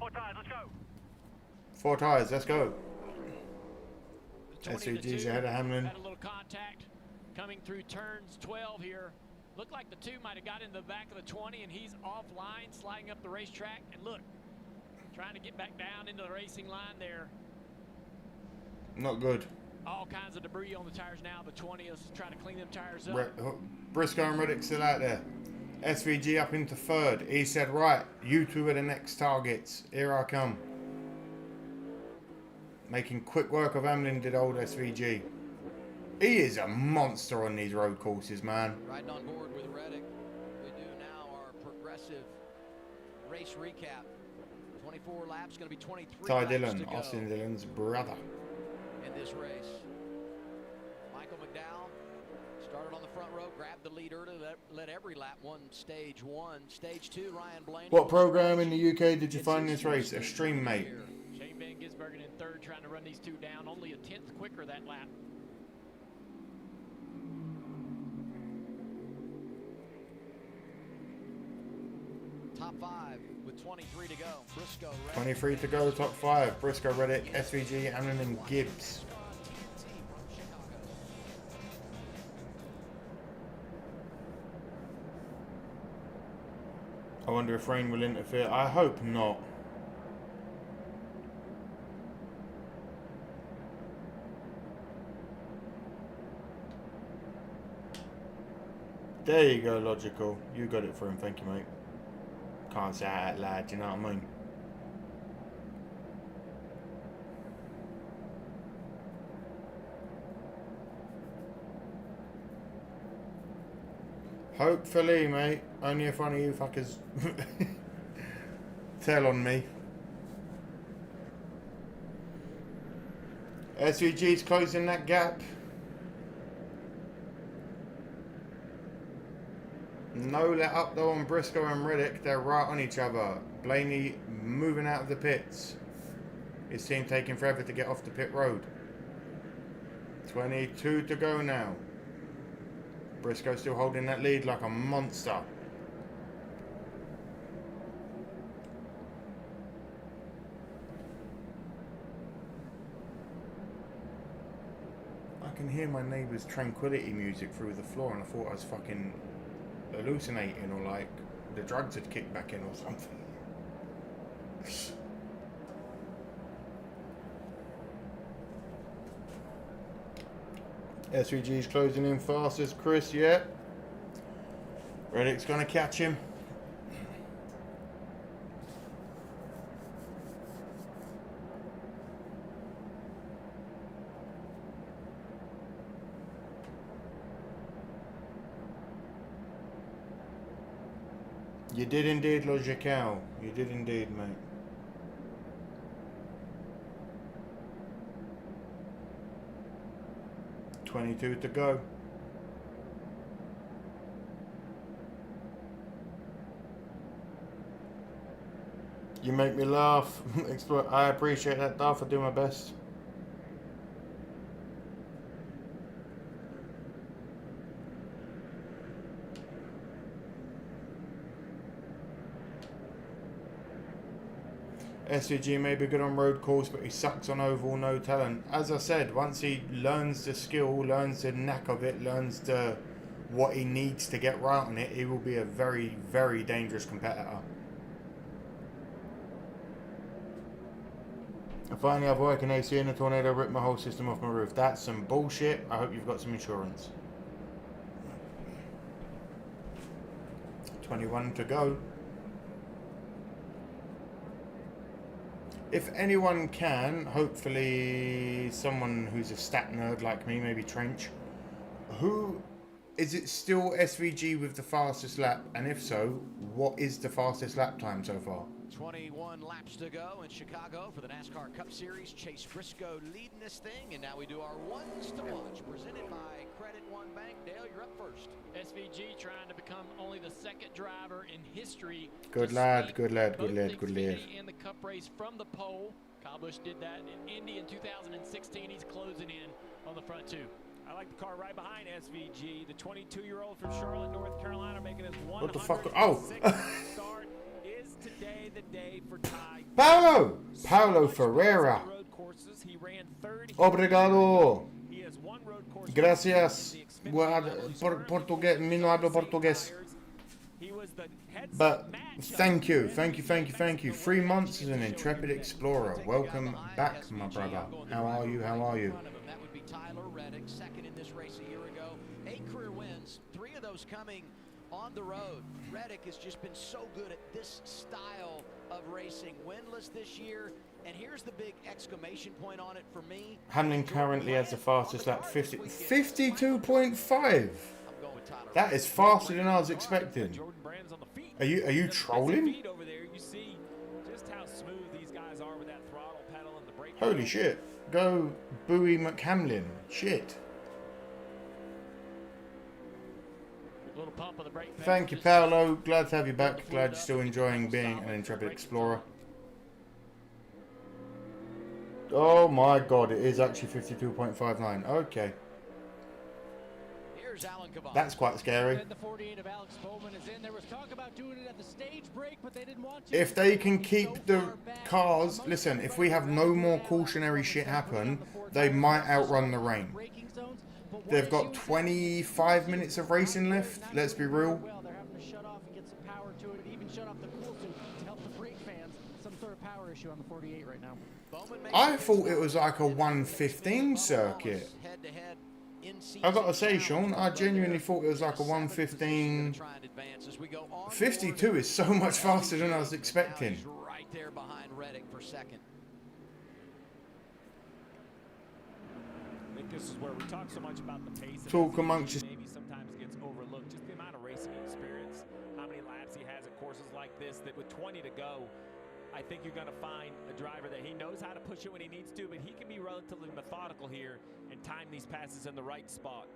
4 tires, let's go. 4 tires, let's go. SVG's ahead of Hamlin. Had a little contact coming through turns 12 here. Looked like the 2 might have got in the back of the 20, and he's offline, sliding up the racetrack. And look, trying to get back down into the racing line there. Not good. All kinds of debris on the tires now. The 20 is trying to clean them tires up. Briscoe and Reddick still out there. SVG up into third. He said, right, you two are the next targets. Here I come. Making quick work of Hamlin, did old SVG. He is a monster on these road courses, man. riding on board with Reddick. We do now our progressive race recap. 24 laps, going to be 23 Ty laps Dillon, to go Austin Dillon's brother. in this race. Michael McDowell started on the front row, grabbed the lead early, let every lap won stage 1. Stage 2, Ryan Blaney. What program in the UK did you find this race? Extreme, mate. Shane Van Gisbergen in third, trying to run these 2 down. Only a 10th quicker that lap. Top 5 with 23 to go. Briscoe, Reddick. 23 to go, top 5. Briscoe, Reddick, SVG, Hamlin and Gibbs. I wonder if rain will interfere. I hope not. There you go, Logical. You got it for him. Thank you, mate. Can't say it out loud, you know what I mean? Hopefully, mate. Only if one of you fuckers tell on me. SVG's closing that gap. No let up though on Briscoe and Reddick. They're right on each other. Blaney moving out of the pits. His team taking forever to get off the pit road. 22 to go now. Briscoe still holding that lead like a monster. I can hear my neighbour's tranquility music through the floor, and I thought I was fucking hallucinating, or like the drugs had kicked back in or something. SVG's closing in fast as Chris, yeah. Reddick's gonna catch him. You did indeed, Logical. You did indeed, mate. $22 to go. You make me laugh. I appreciate that, Darth. I do my best. SVG may be good on road course, but he sucks on oval, no talent. As I said, once he learns the skill, learns the knack of it, learns what he needs to get right on it, he will be a very, very dangerous competitor. I finally have working AC and a tornado ripped my whole system off my roof. That's some bullshit. I hope you've got some insurance. 21 to go. If anyone can, hopefully someone who's a stat nerd like me, maybe Trench, who is it still SVG with the fastest lap? And if so, what is the fastest lap time so far? 21 laps to go in Chicago for the NASCAR Cup Series. Chase Briscoe leading this thing, and now we do our ones to watch, presented by Credit One Bank. Dale, you're up first. SVG trying to become only the second driver in history. Good lad, good lad, good lad, good lad. In the Cup race from the pole. Kyle Busch did that in Indy in 2016. He's closing in on the front two. I like the car right behind SVG. The 22-year-old from Charlotte, North Carolina, making his 100th What the fuck? Oh! start. Is today the day for Ty? Paulo Ferreira. Obrigado. Gracias. Portugués. Me no hablo portugués. But thank you. 3 months as an intrepid explorer. Welcome back, my brother. How are you? How are you? That would be Tyler Reddick, second in this race a year ago. 8 career wins, 3 of those coming on the road. Reddick has just been so good at this style of racing. Winless this year, and here's the big exclamation point on it for me. Hamlin currently has the fastest lap, 52.5. That is faster than I was expecting. Are you trolling? Holy shit. Go Bowie McHamlin. Shit. Little pump of the brake. Thank you, Paolo. Glad to have you back. Glad you're still enjoying being an intrepid explorer. Oh my god, it is actually 52.59. Okay. That's quite scary. If they can keep the cars, listen, if we have no more cautionary shit happen, they might outrun the rain. They've got 25 minutes of racing left, let's be real. They're having to shut off and get some power to it, and even shut off the cool suit to help the brake fans. Some sort of power issue on the 48 right now. I thought it was like a 115 circuit. I gotta say, Sean, I genuinely thought it was like a 115. 52 is so much faster than I was expecting. Right there behind Reddick for second. I think this is where we talk so much about the pace. Talk amongst you. Maybe sometimes gets overlooked. Just the amount of racing experience, how many laps he has at courses like this. That with 20 to go, I think you're going to find a driver that he knows how to push it when he needs to, but he can be relatively methodical here and time these passes in the right spot.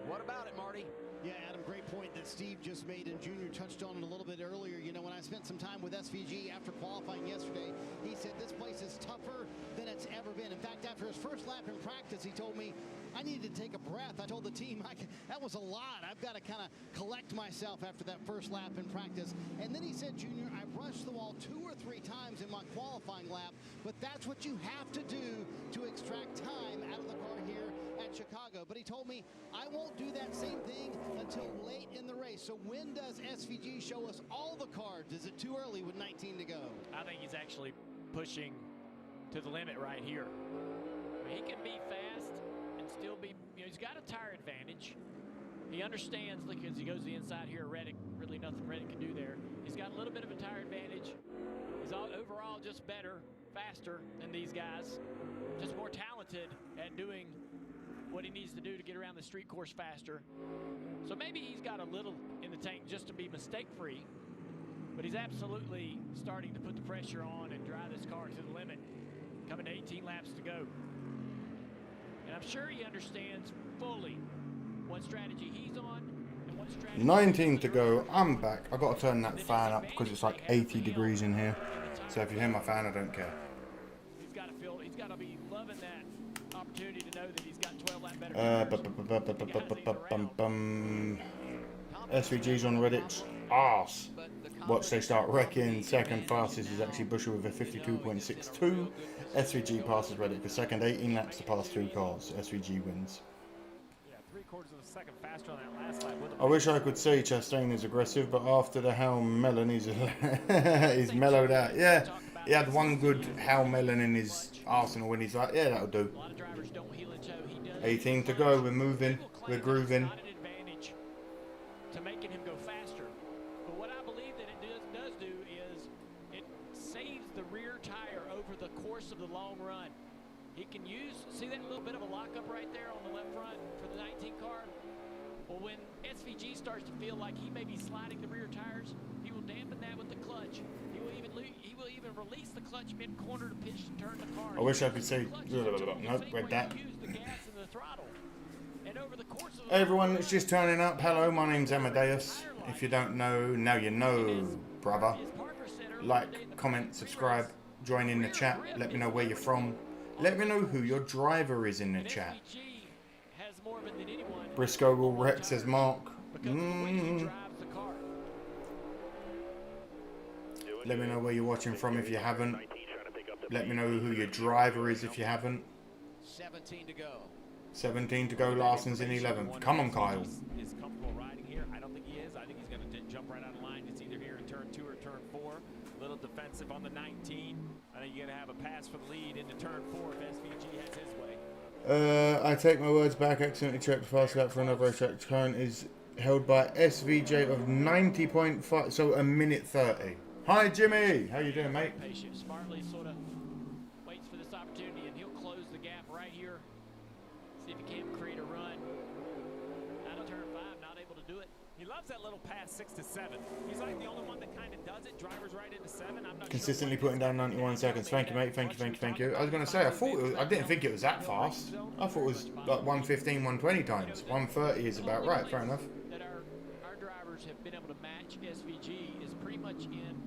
What about it, Marty? Yeah, Adam, great point that Steve just made, and Junior touched on it a little bit earlier. You know, when I spent some time with SVG after qualifying yesterday, he said this place is tougher than it's ever been. In fact, after his first lap in practice, he told me, I needed to take a breath. I told the team, that was a lot. I've got to kind of collect myself after that first lap in practice. And then he said, Junior, I brushed the wall 2 or 3 times in my qualifying lap, but that's what you have to do to extract time out of the car here at Chicago. But he told me, I won't do that same thing until late in the race. So when does SVG show us all the cards? Is it too early with 19 to go? I think he's actually pushing to the limit right here. I mean, he can be fast and still be, you know, he's got a tire advantage. He understands, look, as he goes to the inside here, Reddick, really nothing Reddick can do there. He's got a little bit of a tire advantage. He's overall just better, faster than these guys. Just more talented at doing what he needs to do to get around the street course faster. So maybe he's got a little in the tank just to be mistake-free, but he's absolutely starting to put the pressure on and drive this car to the limit, coming to 18 laps to go. And I'm sure he understands fully what strategy he's on and what strategy 19 to go. I'm back. I got to turn that fan up because it's like 80 degrees in here. So if you hear my fan, I don't care. He's got to be loving that opportunity to know that he's got 12 lap better. SVG's on Reddit's arse. Watch they start wrecking. Second fastest is actually Busher with a 52.62. SVG passes Reddick for second. 18 laps to pass 2 cars. SVG wins. Yeah, 3/4 of a second faster on that last lap. I wish I could say Chastain is aggressive, but after the Hal Melon, he's mellowed out. Yeah, he had one good Hal Melon in his arsenal when he's like, yeah, that'll do. 18 to go. We're moving. We're grooving. To making him go fast. what I believe that it does do is it saves the rear tire over the course of the long run. He can use, see that little bit of a lockup right there on the left front for the 19 car? Well, when SVG starts to feel like he may be sliding the rear tires, he will dampen that with the clutch. He will even release the clutch mid-corner to pitch to turn the car. I wish I could say. Nope, read that. Use the gas and the throttle. And over the course of Hey everyone that's just turning up, hello, my name's Amadeus. If you don't know, now you know, brother. Like, comment, subscribe, join in the chat, let me know where you're from. Let me know who your driver is in the chat. Briscoe will wreck, says Mark. Let me know where you're watching from if you haven't. Let me know who your driver is if you haven't. 17 to go. 17 to go, Larson's in 11th. Come on, Kyle. Is comfortable riding here? I don't think he is. I think he's going to jump right out of line. It's either here in turn 2 or turn 4. A little defensive on the 19. I think you're going to have a pass for the lead into turn 4 if SVG has his way. I take my words back. Accidentally checked fast lap for another racetrack. Current is held by SVJ of 90.5, so a minute 30. Hi, Jimmy. How you doing, mate? Patient, smartly sort of waits for this opportunity, and he'll close the gap right here. See if he can't create a run. Out of turn 5, not able to do it. He loves that little pass 6 to 7. He's like the only one that kind of does it. Drivers right into 7. I'm not Consistently putting down 91 seconds. Thank you, mate. Thank you. I was going to say, I didn't think it was that fast. I thought it was like 115, 120 times. 130 is about right. Fair enough. That our drivers have been able to match SVG is pretty much in.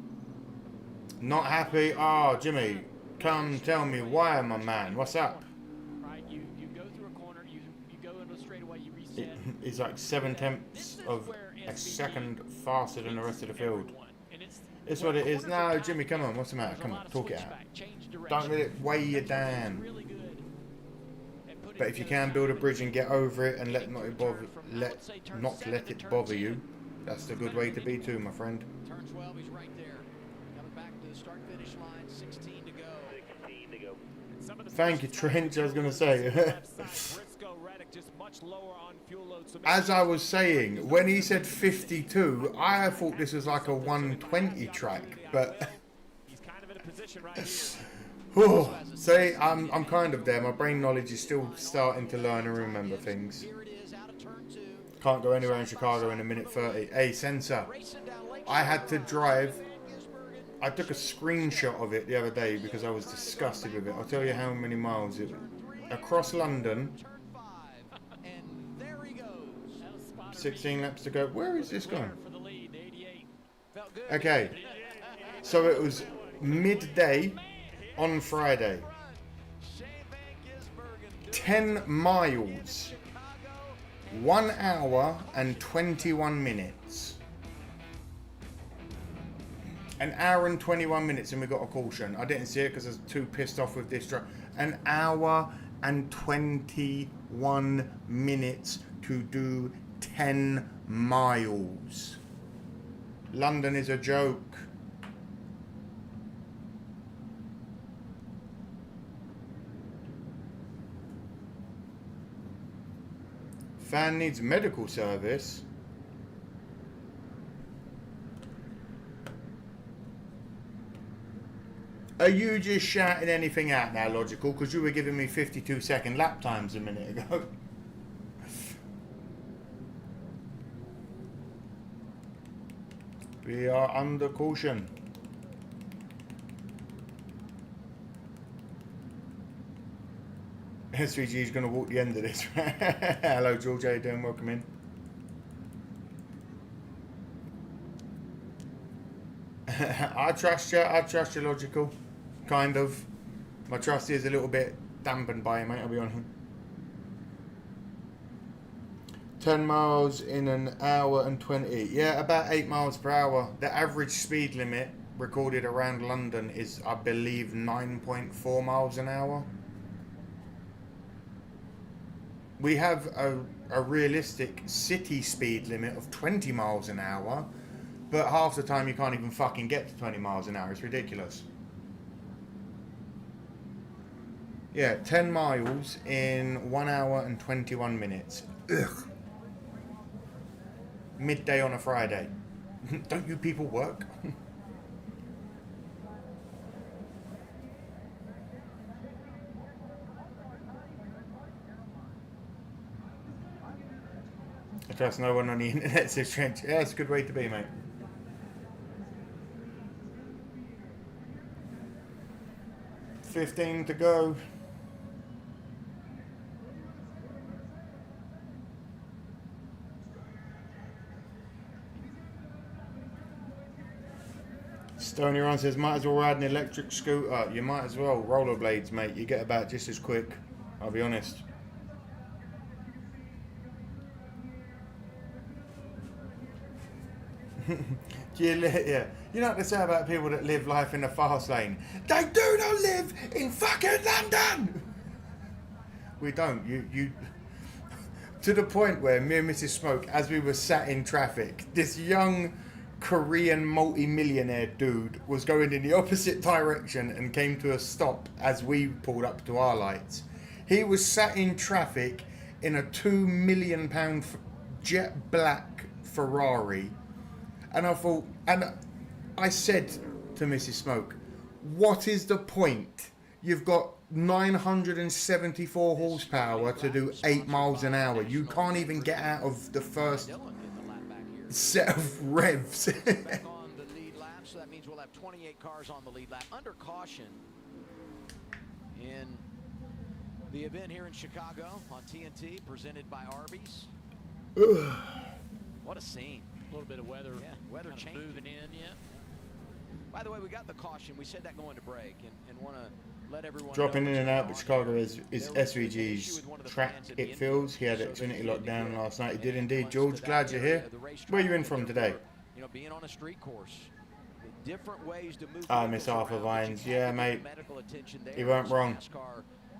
Not happy. Oh, Jimmy, come tell me why, my man. What's up? Right, you go through a corner, you go into a straightaway, you reset. He's like 7/10 of a second faster than the rest of the field. It's what it is. No, Jimmy, come on. What's the matter? Come on, talk it out. Don't let it weigh you down. But if you can build a bridge and get over it and not let it bother you, that's the good way to be too, my friend. Turn 12, he's right there. Coming back to the start-finish line, 16 to go. 16 to go. Thank you, Trench. I was going to say. As I was saying, when he said 52, I thought this was like a 120 track, but. Oh, see, I'm kind of there. My brain knowledge is still starting to learn and remember things. Can't go anywhere in Chicago in a minute 30. Hey, Sensor, I had to drive. I took a screenshot of it the other day because I was disgusted with it. I'll tell you how many miles it was. Across London. 16 laps to go. Where is this going? Okay. So it was midday on Friday. 10 miles. 1 hour and 21 minutes. An hour and 21 minutes and we got a caution. I didn't see it because I was too pissed off with this drive. An hour and 21 minutes to do 10 miles. London is a joke. Fan needs medical service. Are you just shouting anything out now, Logical? Because you were giving me 52-second lap times a minute ago. We are under caution. SVG is going to walk the end of this. Hello, George. How you doing? Welcome in. I trust you. Logical. Kind of. My trust is a little bit dampened by it, mate. I'll be honest. 10 miles in an hour and 20. Yeah, about 8 miles per hour. The average speed limit recorded around London is, I believe, 9.4 miles an hour. We have a realistic city speed limit of 20 miles an hour, but half the time you can't even fucking get to 20 miles an hour. It's ridiculous. Yeah, 10 miles in 1 hour and 21 minutes. Ugh. Midday on a Friday. Don't you people work? I trust no one on the internet says trench. Yeah, that's a good way to be, mate. $15 to go. Stony Run says, might as well ride an electric scooter. You might as well. Rollerblades, mate. You get about just as quick. I'll be honest. Yeah. You know what they say about people that live life in the fast lane? They do not live in fucking London! We don't. You to the point where me and Mrs. Smoke, as we were sat in traffic, this young Korean multi-millionaire dude was going in the opposite direction and came to a stop as we pulled up to our lights. He was sat in traffic in a £2 million jet black Ferrari. And I thought, and I said to Mrs. Smoke, what is the point? You've got 974 horsepower to do 8 miles an hour. You can't even get out of the first set of revs. Back on the lead lap, so that means we'll have 28 cars on the lead lap under caution in the event here in Chicago on TNT, presented by Arby's. What a scene. A little bit of weather. Yeah, weather changing. Moving in, yeah. By the way, we got the caution. We said that going to break, and want to let everyone Dropping know in and out, but Chicago is There was an SVG's issue with one of the track. fans at the It end feels. He had of the Xfinity show, locked down last night. He did and indeed. once George, to glad that you're area here. of the racetrack, Where are you in from today? You know, being on a street course, the different ways to move. I miss Arthur Vines. Yeah, mate. He weren't wrong.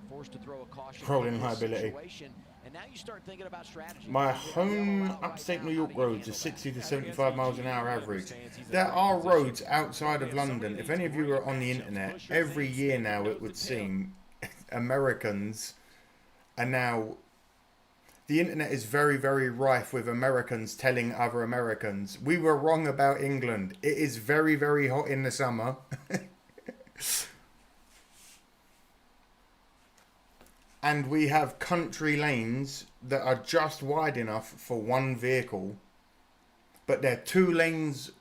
Forced to throw a caution Rolling in this liability. situation. And now you start thinking about strategy. My home upstate New York roads are 60 to 75 miles an hour average. There are roads outside of London. If any of you are on the internet, every year now it would seem Americans are now... The internet is very, very rife with Americans telling other Americans, we were wrong about England. It is very, very hot in the summer. And we have country lanes that are just wide enough for one vehicle, but they're 2 lanes.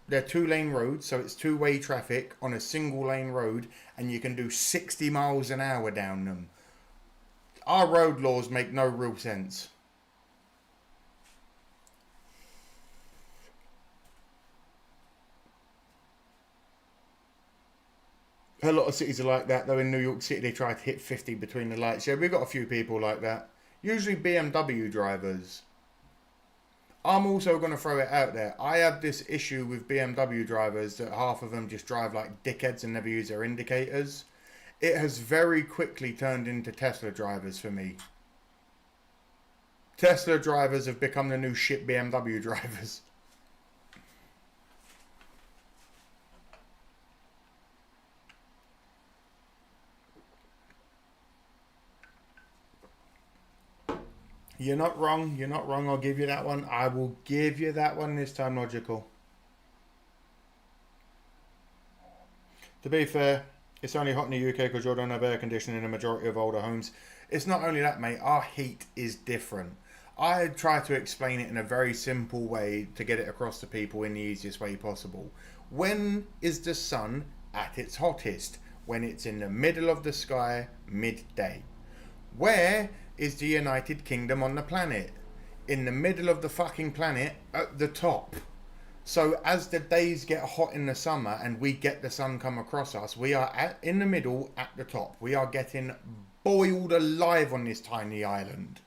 They're 2-lane roads, so it's 2-way traffic on a single lane road, and you can do 60 miles an hour down them. Our road laws make no real sense. A lot of cities are like that, though. In New York City, they try to hit 50 between the lights. Yeah, we've got a few people like that. Usually BMW drivers. I'm also going to throw it out there. I have this issue with BMW drivers that half of them just drive like dickheads and never use their indicators. It has very quickly turned into Tesla drivers for me. Tesla drivers have become the new shit BMW drivers. You're not wrong. You're not wrong. I'll give you that one. I will give you that one this time, Logical. To be fair, it's only hot in the UK because you don't have air conditioning in a majority of older homes. It's not only that, mate. Our heat is different. I try to explain it in a very simple way to get it across to people in the easiest way possible. When is the sun at its hottest? When it's in the middle of the sky, midday. Where is the United Kingdom on the planet? In the middle of the fucking planet, at the top. So as the days get hot in the summer and we get the sun come across us, we are in the middle at the top. We are getting boiled alive on this tiny island.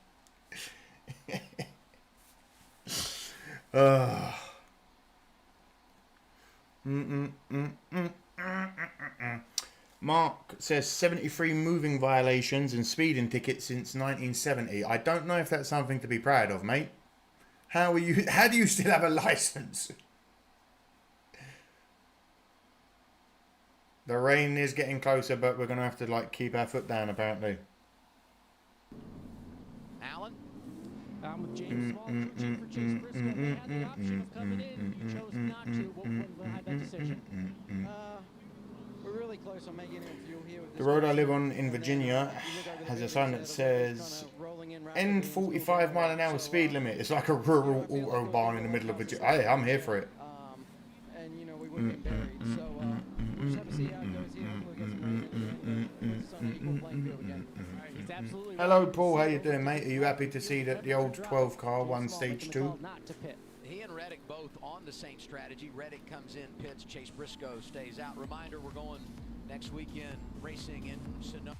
Mark says 73 moving violations and speeding tickets since 1970. I don't know if that's something to be proud of, mate. How do you still have a license? The rain is getting closer, but we're going to have to keep our foot down apparently. Alan? I'm with James Small, crew chief for Chase Briscoe. They had the option of coming in. You chose not to. What had that decision? We're really close on making it fuel here with this. The road I live on in Virginia has a sign that says end 45 mile an hour speed limit. It's like a rural autobahn in the middle of Virginia. Hey, I'm here for it. And you know, we would have been buried. So we'll just have to see how it goes here. Hopefully we get some rain and it's on equal playing field again. He's absolutely Hello, Paul. How you doing, mate? Are you happy to see that the old 12 car won stage 2? He and Reddick both on the same strategy. Reddick comes in, pits, Chase Briscoe stays out. Reminder, we're going next weekend racing in Sonoma.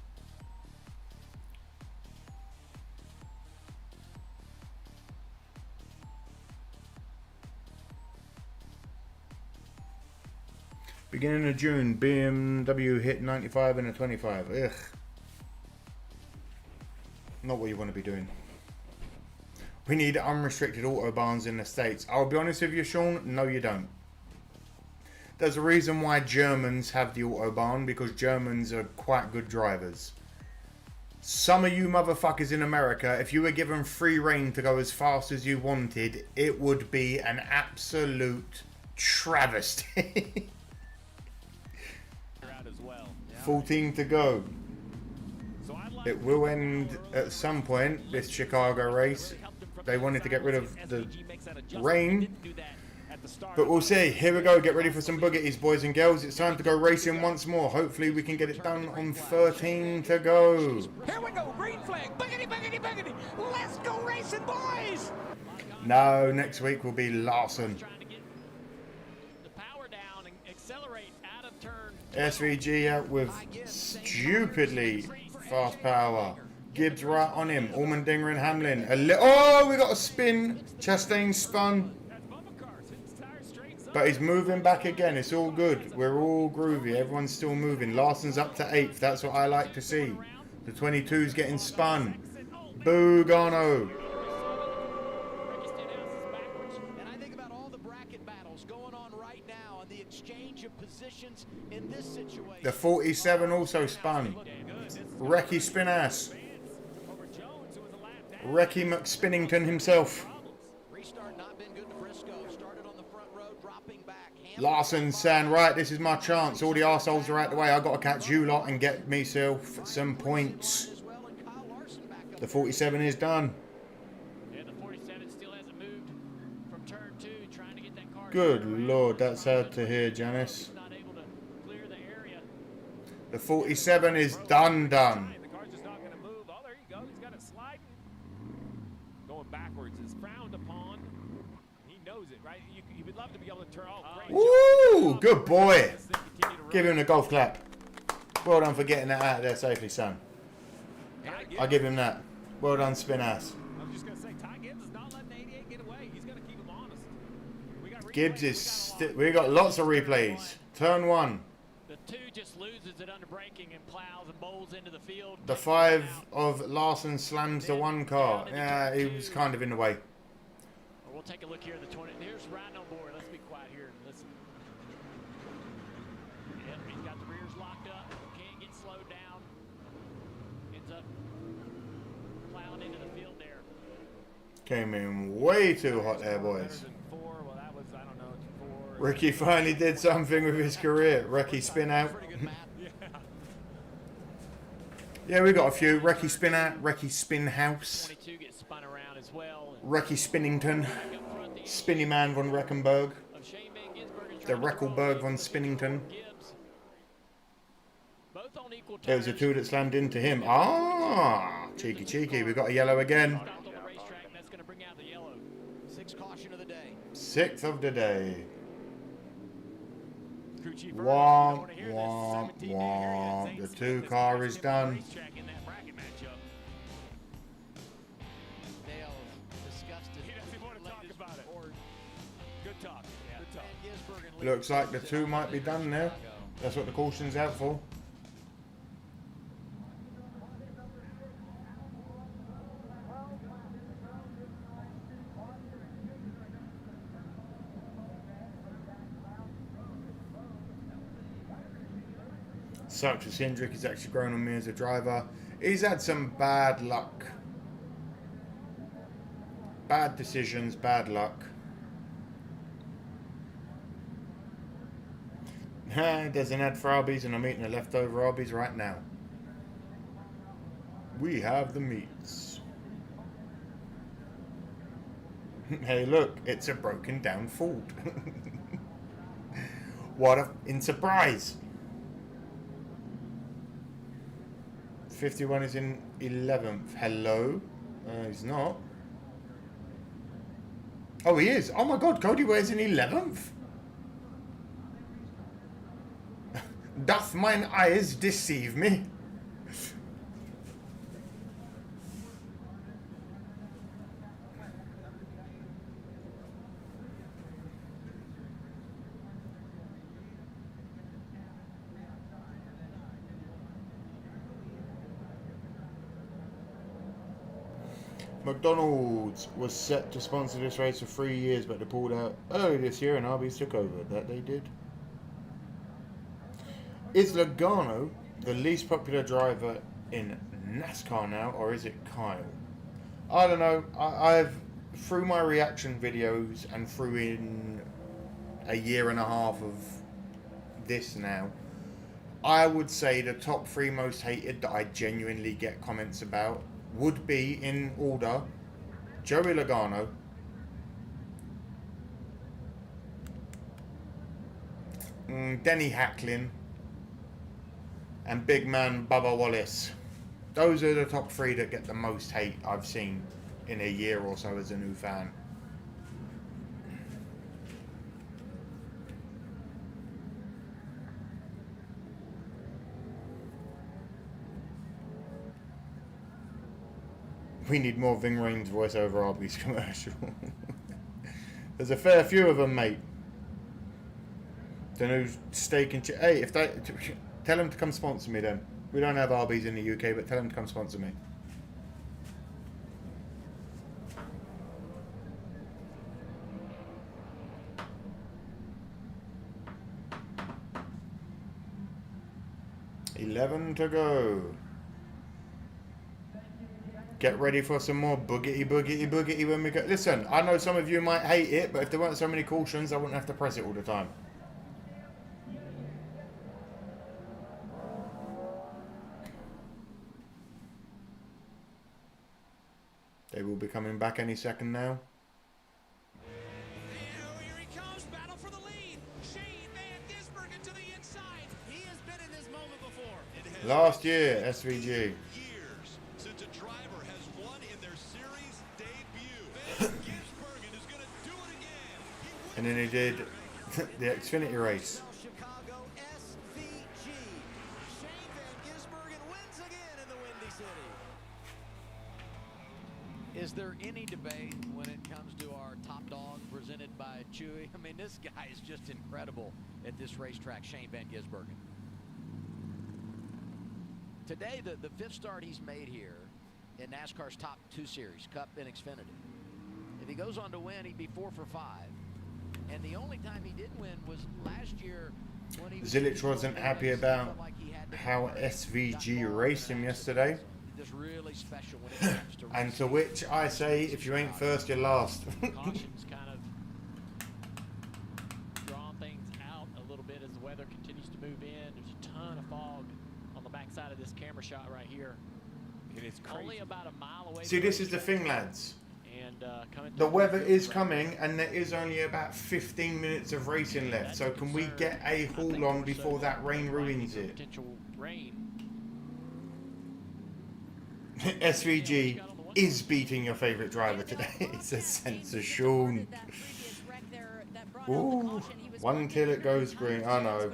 Beginning of June, BMW hit 95 and a 25. Ugh. Not what you want to be doing. We need unrestricted autobahns in the States. I'll be honest with you, Sean, no you don't. There's a reason why Germans have the autobahn, because Germans are quite good drivers. Some of you motherfuckers in America, if you were given free reign to go as fast as you wanted, it would be an absolute travesty. 14 to go. It will end at some point, this Chicago race. They wanted to get rid of the rain, but we'll see. Here we go. Get ready for some boogeties, boys and girls. It's time to go racing once more. Hopefully we can get it done on 13 to go. Here we go. Green flag. Boogity, boogity, boogity. Let's go racing, boys. No, next week will be Larson. SVG out with stupidly fast power. Gibbs right on him. Allmendinger and Hamlin. Oh, we got a spin. Chastain spun. But he's moving back again. It's all good. We're all groovy. Everyone's still moving. Larson's up to 8th. That's what I like to see. The 22's getting spun. Boo, Garno. And I think about all the bracket battles going on right now and the exchange of positions in this situation. The 47 also spun. Recky Spinass. Recky McSpinnington himself. Larson saying, right, this is my chance. All the arseholes are out the way. I've got to catch you lot and get myself some points. The 47 is done. Good Lord, that's hard to hear, Janice. The 47 is done. The car's just not going to move. Oh, there you go. He's got it sliding. Going backwards is frowned upon. He knows it, right? You would love to be able to turn. Oh, great. Woo! Good boy. Give him a golf clap. Well done for getting that out of there safely, son. I'll give him that. Well done, spin ass. I was just going to say, Ty Gibbs is not letting the 88 get away. He's going to keep him honest. Gibbs is... we got lots of replays. Turn 1. The 2 just loses it under braking and plows and bowls into the field. The 5 of Larson slams the 1 car. Yeah, he was kind of in the way. We'll take a look here at the 20. Here's Ryan on board. Let's be quiet here and listen. Yep, he's got the rears locked up. Can't get slowed down. Ends up plowing into the field there. Came in way too hot there, boys. Ricky finally did something with his career. Ricky spin out. Yeah, we got a few. Ricky spin out. Ricky spin house. 22 gets spun around as well. Ricky Spinnington. Spinny man von Reckenberg. The Reckelberg von Spinnington. There was a 2 that slammed into him. Ah, cheeky, cheeky. We got a yellow again. 6th caution of the day. 6th of the day. Womp, womp, womp. The 2 car is done. Looks like the 2 might be done now. That's what the caution's out for. Sucks for Cindric. He's actually grown on me as a driver. He's had some bad luck. Bad decisions, bad luck. There's an ad for Arby's and I'm eating a leftover Arby's right now. We have the meats. Hey look, it's a broken down Ford. What a surprise. 51 is in 11th. Hello? He's not. Oh, he is. Oh my god, Cody Ware's in 11th. Doth mine eyes deceive me? McDonald's was set to sponsor this race for 3 years, but they pulled out early this year and Arby's took over. That they did. Is Logano the least popular driver in NASCAR now, or is it Kyle? I don't know. I've, through my reaction videos and through in a year and a half of this now, I would say the top 3 most hated that I genuinely get comments about would be, in order, Joey Logano, Denny Hacklin, and big man Bubba Wallace. Those are the top 3 that get the most hate I've seen in a year or so as a new fan. We need more Ving Rhames voice over Arby's commercial. There's a fair few of them, mate. The new steak and hey, if they tell them to come sponsor me then. We don't have Arby's in the UK, but tell them to come sponsor me. $11 to go. Get ready for some more boogity when we go. Listen, I know some of you might hate it, but if there weren't so many cautions, I wouldn't have to press it all the time. They will be coming back any second now. Here he comes, battle for the lead. Shane Van Gisbergen to the inside. He has been in this moment before. Last year, SVG. Since a driver has won in their series debut. Van Gisbergen is going to do it again. And then he did the Xfinity race. Chicago SVG. Shane Van Gisbergen wins again in the Windy City. Is there any debate when it comes to our top dog presented by Chewy? I mean, this guy is just incredible at this racetrack, Shane Van Gisbergen. Today, the 5th start he's made here in NASCAR's top 2 series, Cup and Xfinity. If he goes on to win, he'd be 4 for 5. And the only time he didn't win was last year when he Zilich wasn't happy about how SVG raced him yesterday. Just really special when it comes to And to which I say, if you ain't first, you're last. Caution's kind of drawing things out a little bit as the weather continues to move in. There's a ton of fog on the backside of this camera shot right here. It is crazy. Only about a mile away. See, this is the thing, lads. And the weather is coming, and there is only about 15 minutes of racing left. So can we get a haul on before that rain ruins it? Potential rain. SVG is beating your favourite driver today. It's a censor Sean. Ooh, one till it goes green. I know.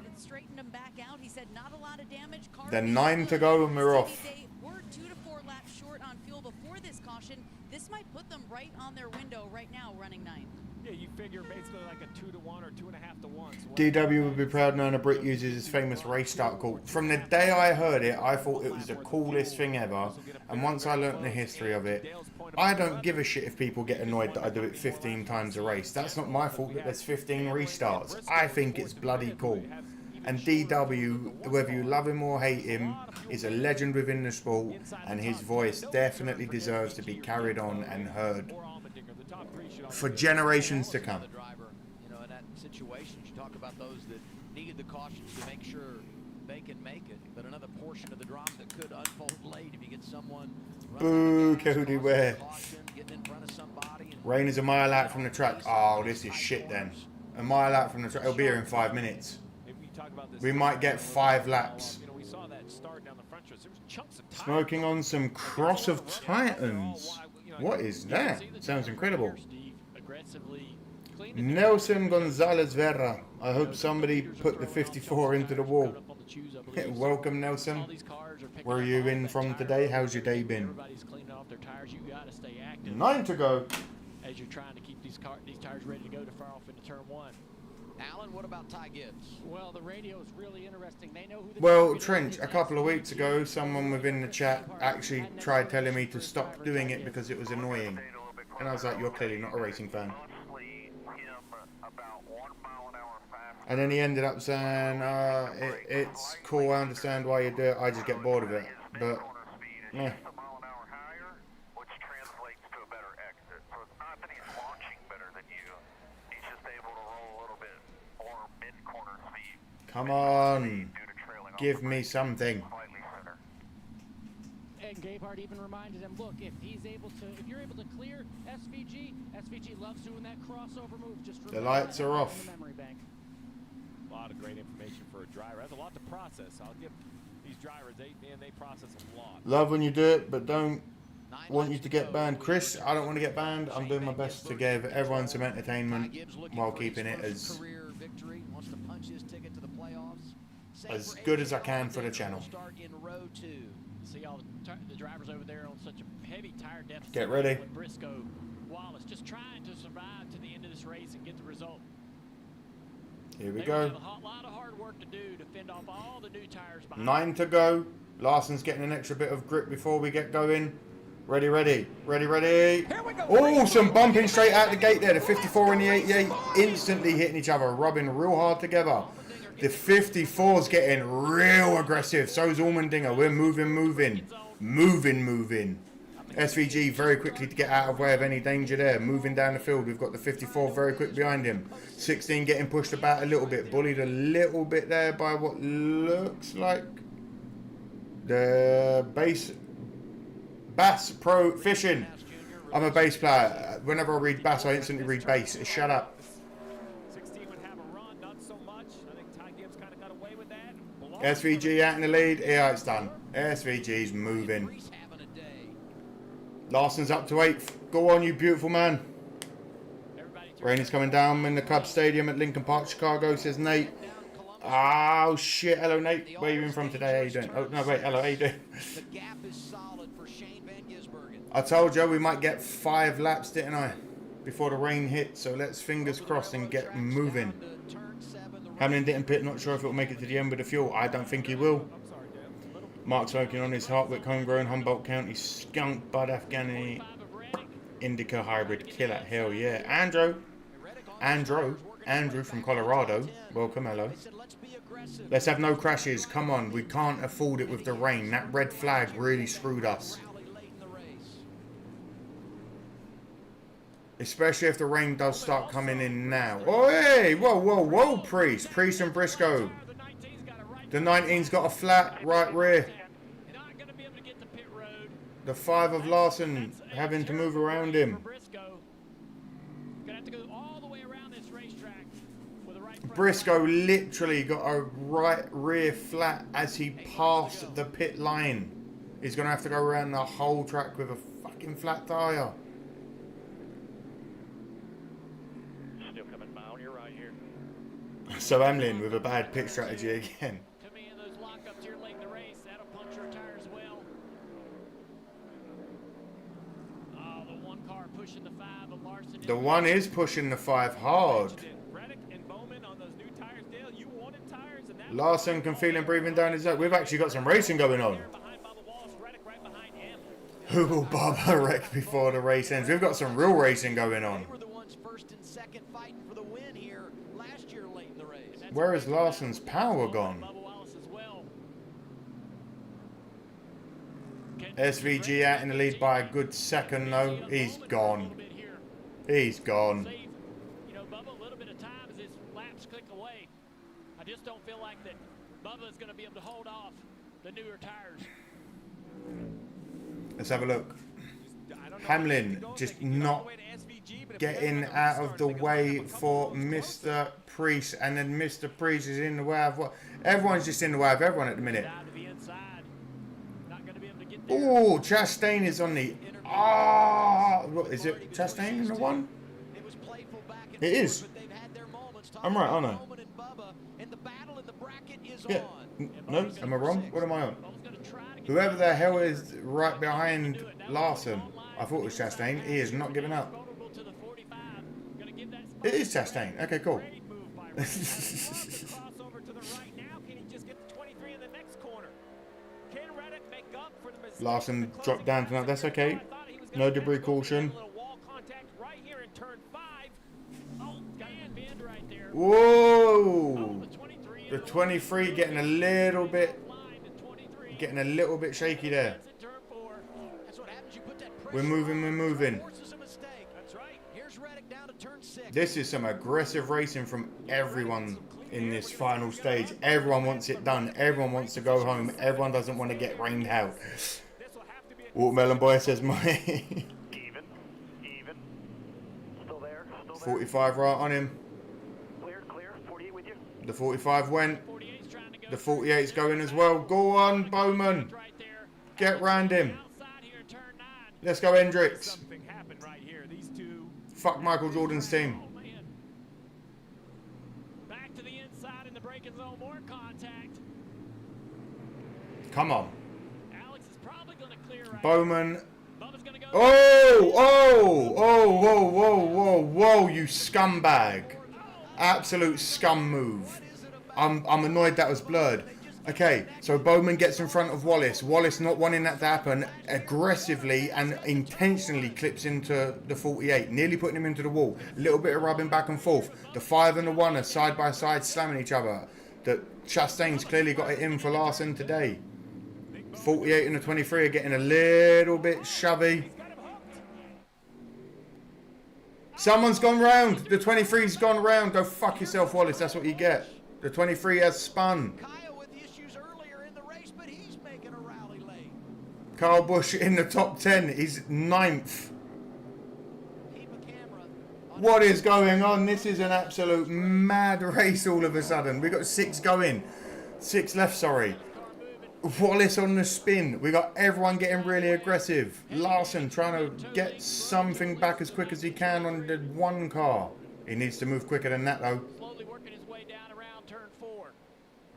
Then 9 to go and we're off. We're 2 to 4 laps short on fuel before this caution. This might put them right on their window right now, running 9. Yeah, you figure basically like a 2 to 1 or 2.5 to 1. So DW would be proud knowing a Brit uses his famous race start call. From the day I heard it, I thought it was the coolest thing ever. And once I learnt the history of it, I don't give a shit if people get annoyed that I do it 15 times a race. That's not my fault that there's 15 restarts. I think it's bloody cool. And DW, whether you love him or hate him, is a legend within the sport, and his voice definitely deserves to be carried on and heard for generations to come. You know, in that situation, you talk about those that needed the cautions to make sure they can make it, but another portion of the drama that could unfold late if you get someone Boo, Cody Ware. Rain is a mile out from the track. Oh, this is shit then. A mile out from the track. It'll be here in 5 minutes. We might get 5 laps. Smoking on some Cross of Titans. What is that? Sounds incredible. Nelson Gonzalez Vera. I hope somebody put the 54 into the wall. Welcome, Nelson. Where are you in from today? How's your day been? 9 to go. As you're trying to keep these tires ready to go to fire off into turn 1. Alan, what about Ty Gibbs? Well, the radio is really interesting. They know who the Well, Trench, a couple of weeks ago, someone within the chat actually tried telling me to stop doing it because it was annoying. And I was like, you're clearly not a racing fan. And then he ended up saying, it's cool, I understand why you do it, I just get bored of it. But, yeah. Come on, give me something. And Gabehart even reminded him, look, if you're able to clear SVG loves doing that crossover move. Just the lights are off. The memory bank. A lot of great information for a driver. That's a lot to process. I'll give these drivers, they process a lot. Love when you do it, but don't want you to get banned. Chris, I don't want to get banned. I'm doing my best to give everyone some entertainment while keeping it as good as I can for the channel. See all the drivers over there on such a heavy tire deficit. Get ready. Briscoe, Wallace, just trying to survive to the end of this race and get the result. Here we They go. have a lot of hard work to do to fend off all the new tires behind. 9 to go. Larson's getting an extra bit of grip before we get going. Ready, ready, ready, ready. Oh, some bumping straight out the gate there. The 54 and the 88 instantly hitting each other, rubbing real hard together. The 54's getting real aggressive. So's Allmendinger. We're moving. SVG very quickly to get out of way of any danger there. Moving down the field. We've got the 54 very quick behind him. 16 getting pushed about a little bit. Bullied a little bit there by what looks like the Bass Pro Fishing. I'm a bass player. Whenever I read bass, I instantly read bass. Shut up. SVG out in the lead. Yeah, it's done. SVG's moving. Larson's up to 8th. Go on, you beautiful man. Rain is coming down in the Cubs Stadium at Lincoln Park, Chicago, says Nate. Oh, shit. Hello, Nate. Where are you in from today? How you doing? Oh, no, wait. Hello, how you doing? I told you we might get 5 laps, didn't I? Before the rain hits. So let's fingers crossed and get moving. Hamlin didn't pit, not sure if it'll make it to the end with the fuel. I don't think he will. Mark smoking on his Hartwick homegrown Humboldt County skunk bud Afghani Indica hybrid killer. Hell yeah. Andrew from Colorado. Welcome, hello. Let's have no crashes. Come on, we can't afford it with the rain. That red flag really screwed us. Especially if the rain does start coming in now. Oh, hey! Whoa, Priest. Priest and Briscoe. The 19's got a flat right rear. The 5 of Larson having to move around him. Briscoe literally got a right rear flat as he passed the pit line. He's going to have to go around the whole track with a fucking flat tyre. So Emlyn with a bad pit strategy again. The 1 is pushing the 5 hard. Larson can feel him breathing down his neck. We've actually got some racing going on. Who will Bubba wreck before the race ends? We've got some real racing going on. Where is Larson's power gone? SVG out in the lead by a good second though. He's gone. He's gone. Save, you know, Bubba a little bit of time as his laps click away. I just don't feel like that Bubba is going to be able to hold off the newer tires. Let's have a look. Hamlin just not getting out of the way for Mr. Priest, and then Mr. Priest is in the way of what? Everyone's just in the way of everyone at the minute. Oh, Chastain is on the what is it? Chastain in the one? It is. I'm right, aren't I? Yeah. No, am I wrong? What am I on? Whoever the hell is right behind Larson, I thought it was Chastain. He is not giving up. It is Chastain. Okay, cool. Larson dropped down tonight. That's okay. No debris caution. Whoa! The 23 getting a little bit shaky there. We're moving. This is some aggressive racing from everyone in this final stage. Everyone wants it done. Everyone wants to go home. Everyone doesn't want to get rained out. Watermelon Boy says my Even. Still there. 45 right on him. Clear. 48 with you. The 45 went. The 48's going as well. Go on, Bowman. Get round him. Let's go, Hendricks. Fuck Michael Jordan's team. Back to the inside in the braking zone. More contact. Come on. Alex is probably going to clear right. Bowman. Go Whoa, you scumbag. Absolute scum move. I'm annoyed that was blurred. Okay, so Bowman gets in front of Wallace. Wallace, not wanting that to happen, aggressively and intentionally clips into the 48, nearly putting him into the wall. A little bit of rubbing back and forth. The 5 and the 1 are side by side slamming each other. Chastain's clearly got it in for Larson today. 48 and the 23 are getting a little bit shovey. Someone's gone round. The 23's gone round. Go fuck yourself, Wallace. That's what you get. The 23 has spun. Kyle Busch in the top 10. He's 9th. What is going on? This is an absolute mad race all of a sudden. We've got 6 going. 6 left, sorry. Wallace on the spin. We got everyone getting really aggressive. Larson trying to get something back as quick as he can on the 1 car. He needs to move quicker than that, though. Slowly working his way down around turn 4.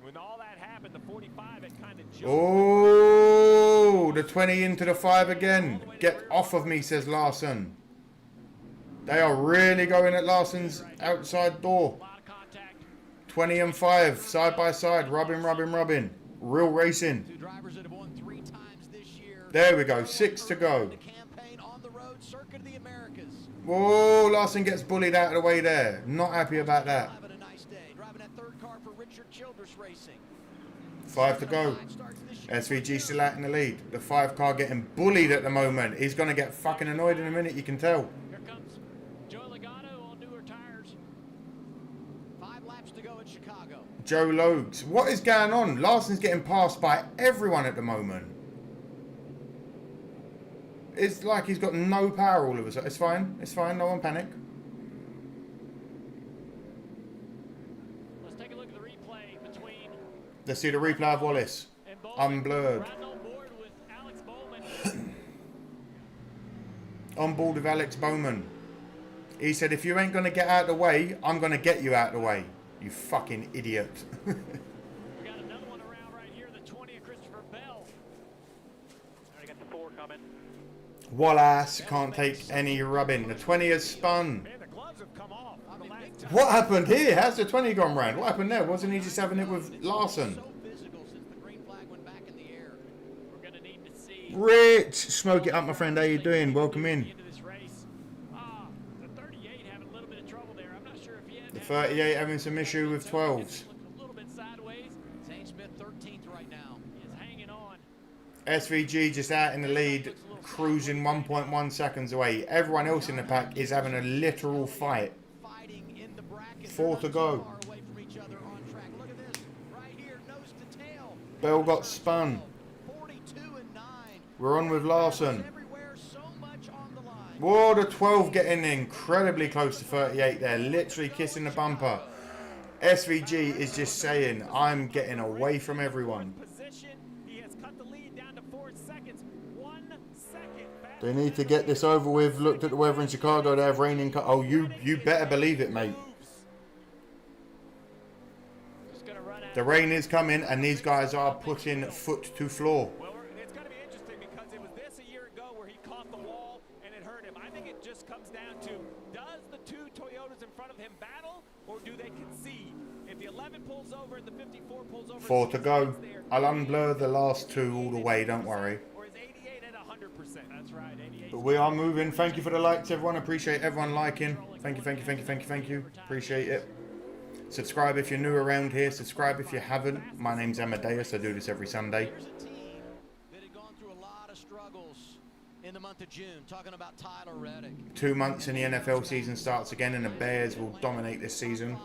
When all that happened, the 45 had kind of jumped. Oh, the 20 into the 5 again. Get off of me, says Larson. They are really going at Larson's outside door. 20 and 5, side by side, rubbing. Real racing. There we go, 6 to go. Whoa, Larson gets bullied out of the way there. Not happy about that. 5 to go. SVG still out in the lead. The 5 car getting bullied at the moment. He's going to get fucking annoyed in a minute, you can tell. Here comes Joe Logano on newer tires. 5 laps to go in Chicago. Joe Logues. What is going on? Larson's getting passed by everyone at the moment. It's like he's got no power all of a sudden. It's fine. No one panic. Let's take a look at the replay between. Let's see the replay of Wallace. Unblurred. On board with Alex Bowman. He said, if you ain't going to get out of the way, I'm going to get you out of the way. You fucking idiot. We got another one around right here, the 20 of Christopher Bell. Already got the 4 coming. Wallace can't take any rubbing. The 20 has spun. What happened here? How's the 20 gone round? What happened there? Wasn't he just having it with Larson? Rich! Smoke it up, my friend. How you doing? Welcome in. The 38 having some issue with 12s. SVG just out in the lead. cruising 1.1 seconds away. Everyone else in the pack is having a literal fight. 4 to go. Bell got spun. We're on with Larson. Whoa, the 12 getting incredibly close to 38 there. Literally kissing the bumper. SVG is just saying, I'm getting away from everyone. They need to get this over with. Looked at the weather in Chicago. They have rain in... Oh, you better believe it, mate. The rain is coming, and these guys are putting foot to floor. Well, it's going to be interesting because it was this a year ago where he caught the wall and it hurt him. I think it just comes down to, does the two Toyotas in front of him battle, or do they concede? If the 11 pulls over and the 54 pulls over... 4 to go. I'll unblur the last two all the way, don't worry. Or is 88 at 100%? That's right, 88. But we are moving. Thank you for the likes, everyone. Appreciate everyone liking. Thank you, thank you, thank you, thank you, thank you. Appreciate it. Subscribe if you're new around here. Subscribe if you haven't. My name's Amadeus. I do this every Sunday. Here's a team that had gone through a lot of struggles in the month of June. Talking about Tyler Reddick. 2 months and the NFL season starts again, and the Bears will dominate this season.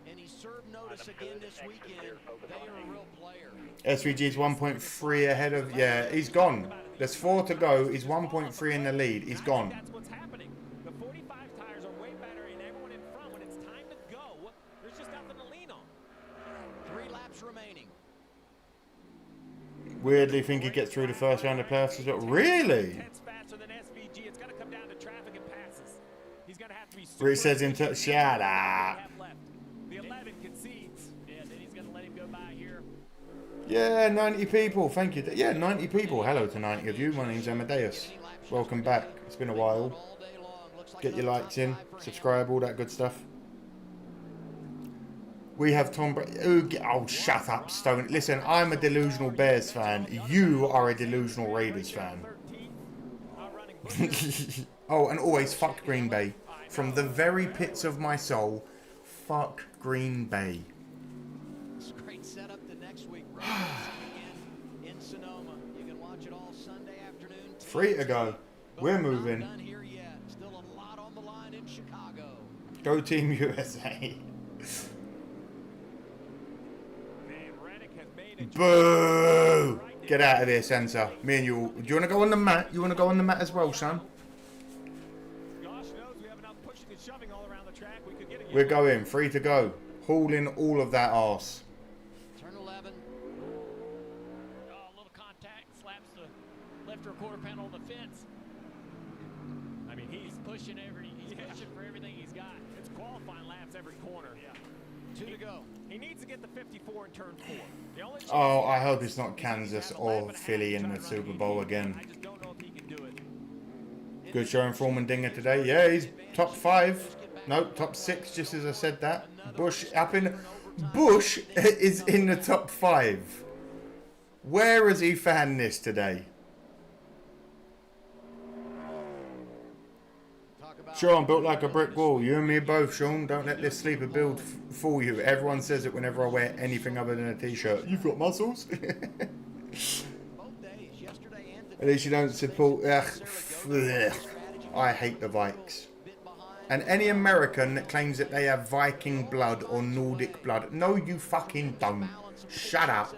And he served notice again this weekend. They are a real player. SVG is 1.3 ahead of... Yeah, he's gone. There's 4 to go. He's 1.3 in the lead. He's gone. That's what's happening. The 45 tires are way better, and everyone in front, when it's time to go, there's just nothing to lean on. 3 laps remaining. Weirdly think he gets through the first round of playoffs as well. Really? Faster than SVG. It's going to come down to traffic and passes. He's going to have to be... Where it says into... Shut up. The 11 concedes. Yeah, then he's going to let him go by here. Yeah, 90 people. Thank you. Yeah, 90 people. Hello to 90 of you. My name's Amadeus. Welcome back. It's been a while. Get your likes in. Subscribe. All that good stuff. We have Tom Brady. Oh, shut up, Stone. Listen, I'm a delusional Bears fan. You are a delusional Raiders fan. Oh, and always fuck Green Bay. From the very pits of my soul, fuck Green Bay. It's a great setup to next week. in Sonoma. You can watch it all Sunday afternoon. 3 to go. We're moving. Not done here yet. Still a lot on the line in Chicago. Go Team USA. Boo! Get out of here, Sensor. Me and you. Do you want to go on the mat? You want to go on the mat as well, son? We're going. 3 to go. Hauling all of that arse. Turn 11. Oh, a little contact. Slaps the left rear quarter panel on the fence. I mean, he's pushing pushing for everything he's got. It's qualifying laps every corner. Yeah. 2 to go. He needs to get the 54 in turn 4. The only Oh, I hope it's not Kansas or Philly in the Super Bowl again. I just don't know if he can do it. Good showing Foreman Dinger today. Yeah, he's top 5. No, top 6, just as I said that. Bush up in... Bush is in the top 5. Where has he found this today? Sean, built like a brick wall. You and me both, Sean. Don't let this sleeper build fool you. Everyone says it whenever I wear anything other than a t-shirt. You've got muscles. At least you don't support... Ugh. I hate the Vikes. And any American that claims that they have Viking blood or Nordic blood. No, you fucking don't. Shut up.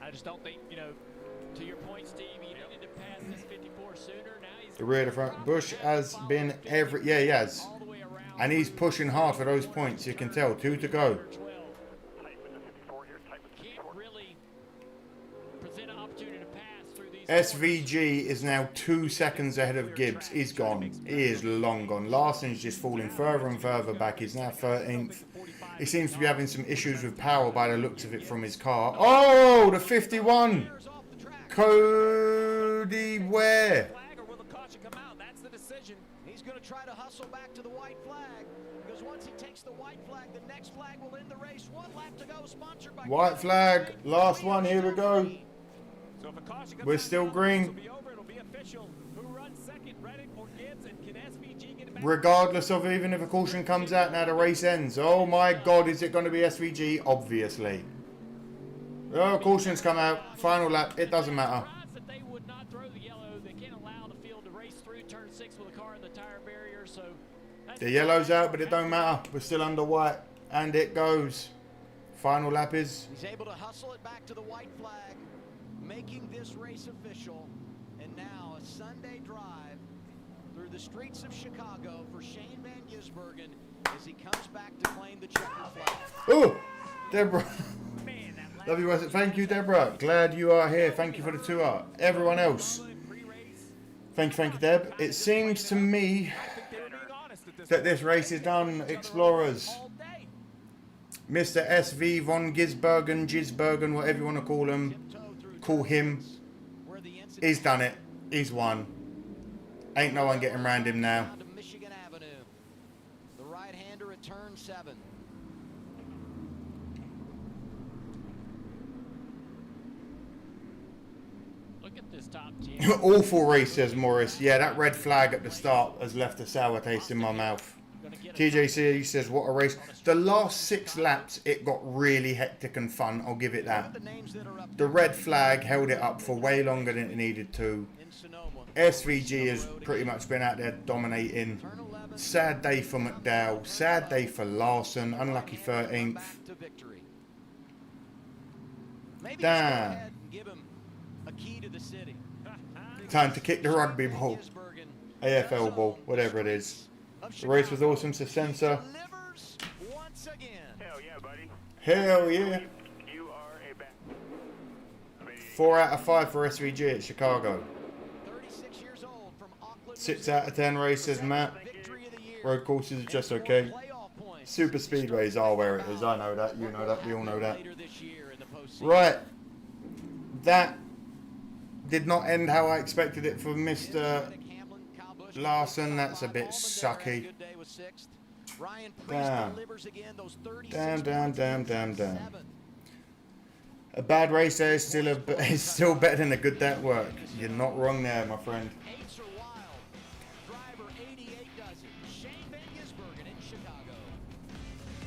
I just don't think, to your point, Steve, he needed to pass this 54 sooner. Now he's... The rear to front. Bush has been every... Yeah, he has. And he's pushing hard for those points. You can tell. 2 to go. SVG is now 2 seconds ahead of Gibbs. He's gone. He is long gone. Larson's just falling further and further back. He's now 13th. He seems to be having some issues with power by the looks of it from his car. Oh, the 51. Cody Ware. He's going to try to hustle back to the white flag because once he takes the white flag, the next flag will end the race. 1 lap to go, sponsored by White flag. Last one. Here we go. We're still green. Regardless of even if a caution comes out, now the race ends. Oh my God, is it going to be SVG? Obviously. Oh, cautions come out. Final lap. It doesn't matter. The yellow's out, but it don't matter. We're still under white. And it goes. Final lap is... He's able to hustle it back to the white flag, making this race official. And now a Sunday drive through the streets of Chicago for Shane Van Gisbergen as he comes back to claim the checkered flag. Oh, Deborah. Love you, Wes. Thank you, Deborah. Glad you are here. Thank you for the tour. Everyone else, thank you, Deb. It seems to me that this race is done, Explorers. Mr. SV von Gisbergen, whatever you want to call him, he's done it. He's won. Ain't no one getting around him now. Michigan Avenue. The right-hander at turn 7. Look at this top 10. Awful race, says Morris. Yeah, that red flag at the start has left a sour taste in my mouth. TJC says, what a race. The last 6 laps, it got really hectic and fun. I'll give it that. The red flag held it up for way longer than it needed to. SVG has pretty much been out there dominating. Sad day for McDowell. Sad day for Larson. Unlucky 13th. Damn. Time to kick the rugby ball. AFL ball. Whatever it is. The race was awesome, so Sensor. Hell yeah, buddy. Hell yeah. You are a 4 out of 5 for SVG at Chicago. 6 out of 10 race, says Matt. Road courses are just okay. Super speedways are where it is. I know that. You know that. We all know that. Right. That did not end how I expected it for Mr. Larson. That's a bit sucky. Damn. A bad race there is still better than a good day at work. You're not wrong there, my friend.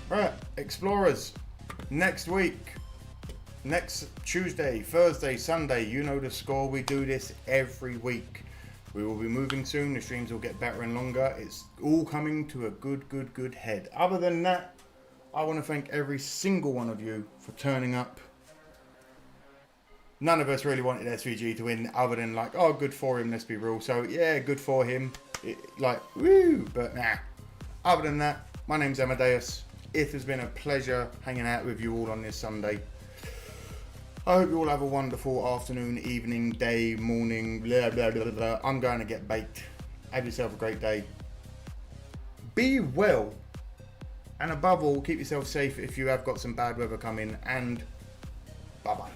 Right, Explorers. Next week. Next Tuesday, Thursday, Sunday. You know the score. We do this every week. We will be moving soon. The streams will get better and longer. It's all coming to a good head. Other than that, I want to thank every single one of you for turning up. None of us really wanted SVG to win other than like, oh, good for him, let's be real. So, yeah, good for him. Woo, but nah. Other than that, my name's Amadeus. It has been a pleasure hanging out with you all on this Sunday. I hope you all have a wonderful afternoon, evening, day, morning, blah, blah, blah, blah. I'm going to get baked. Have yourself a great day. Be well. And above all, keep yourself safe if you have got some bad weather coming. And bye-bye.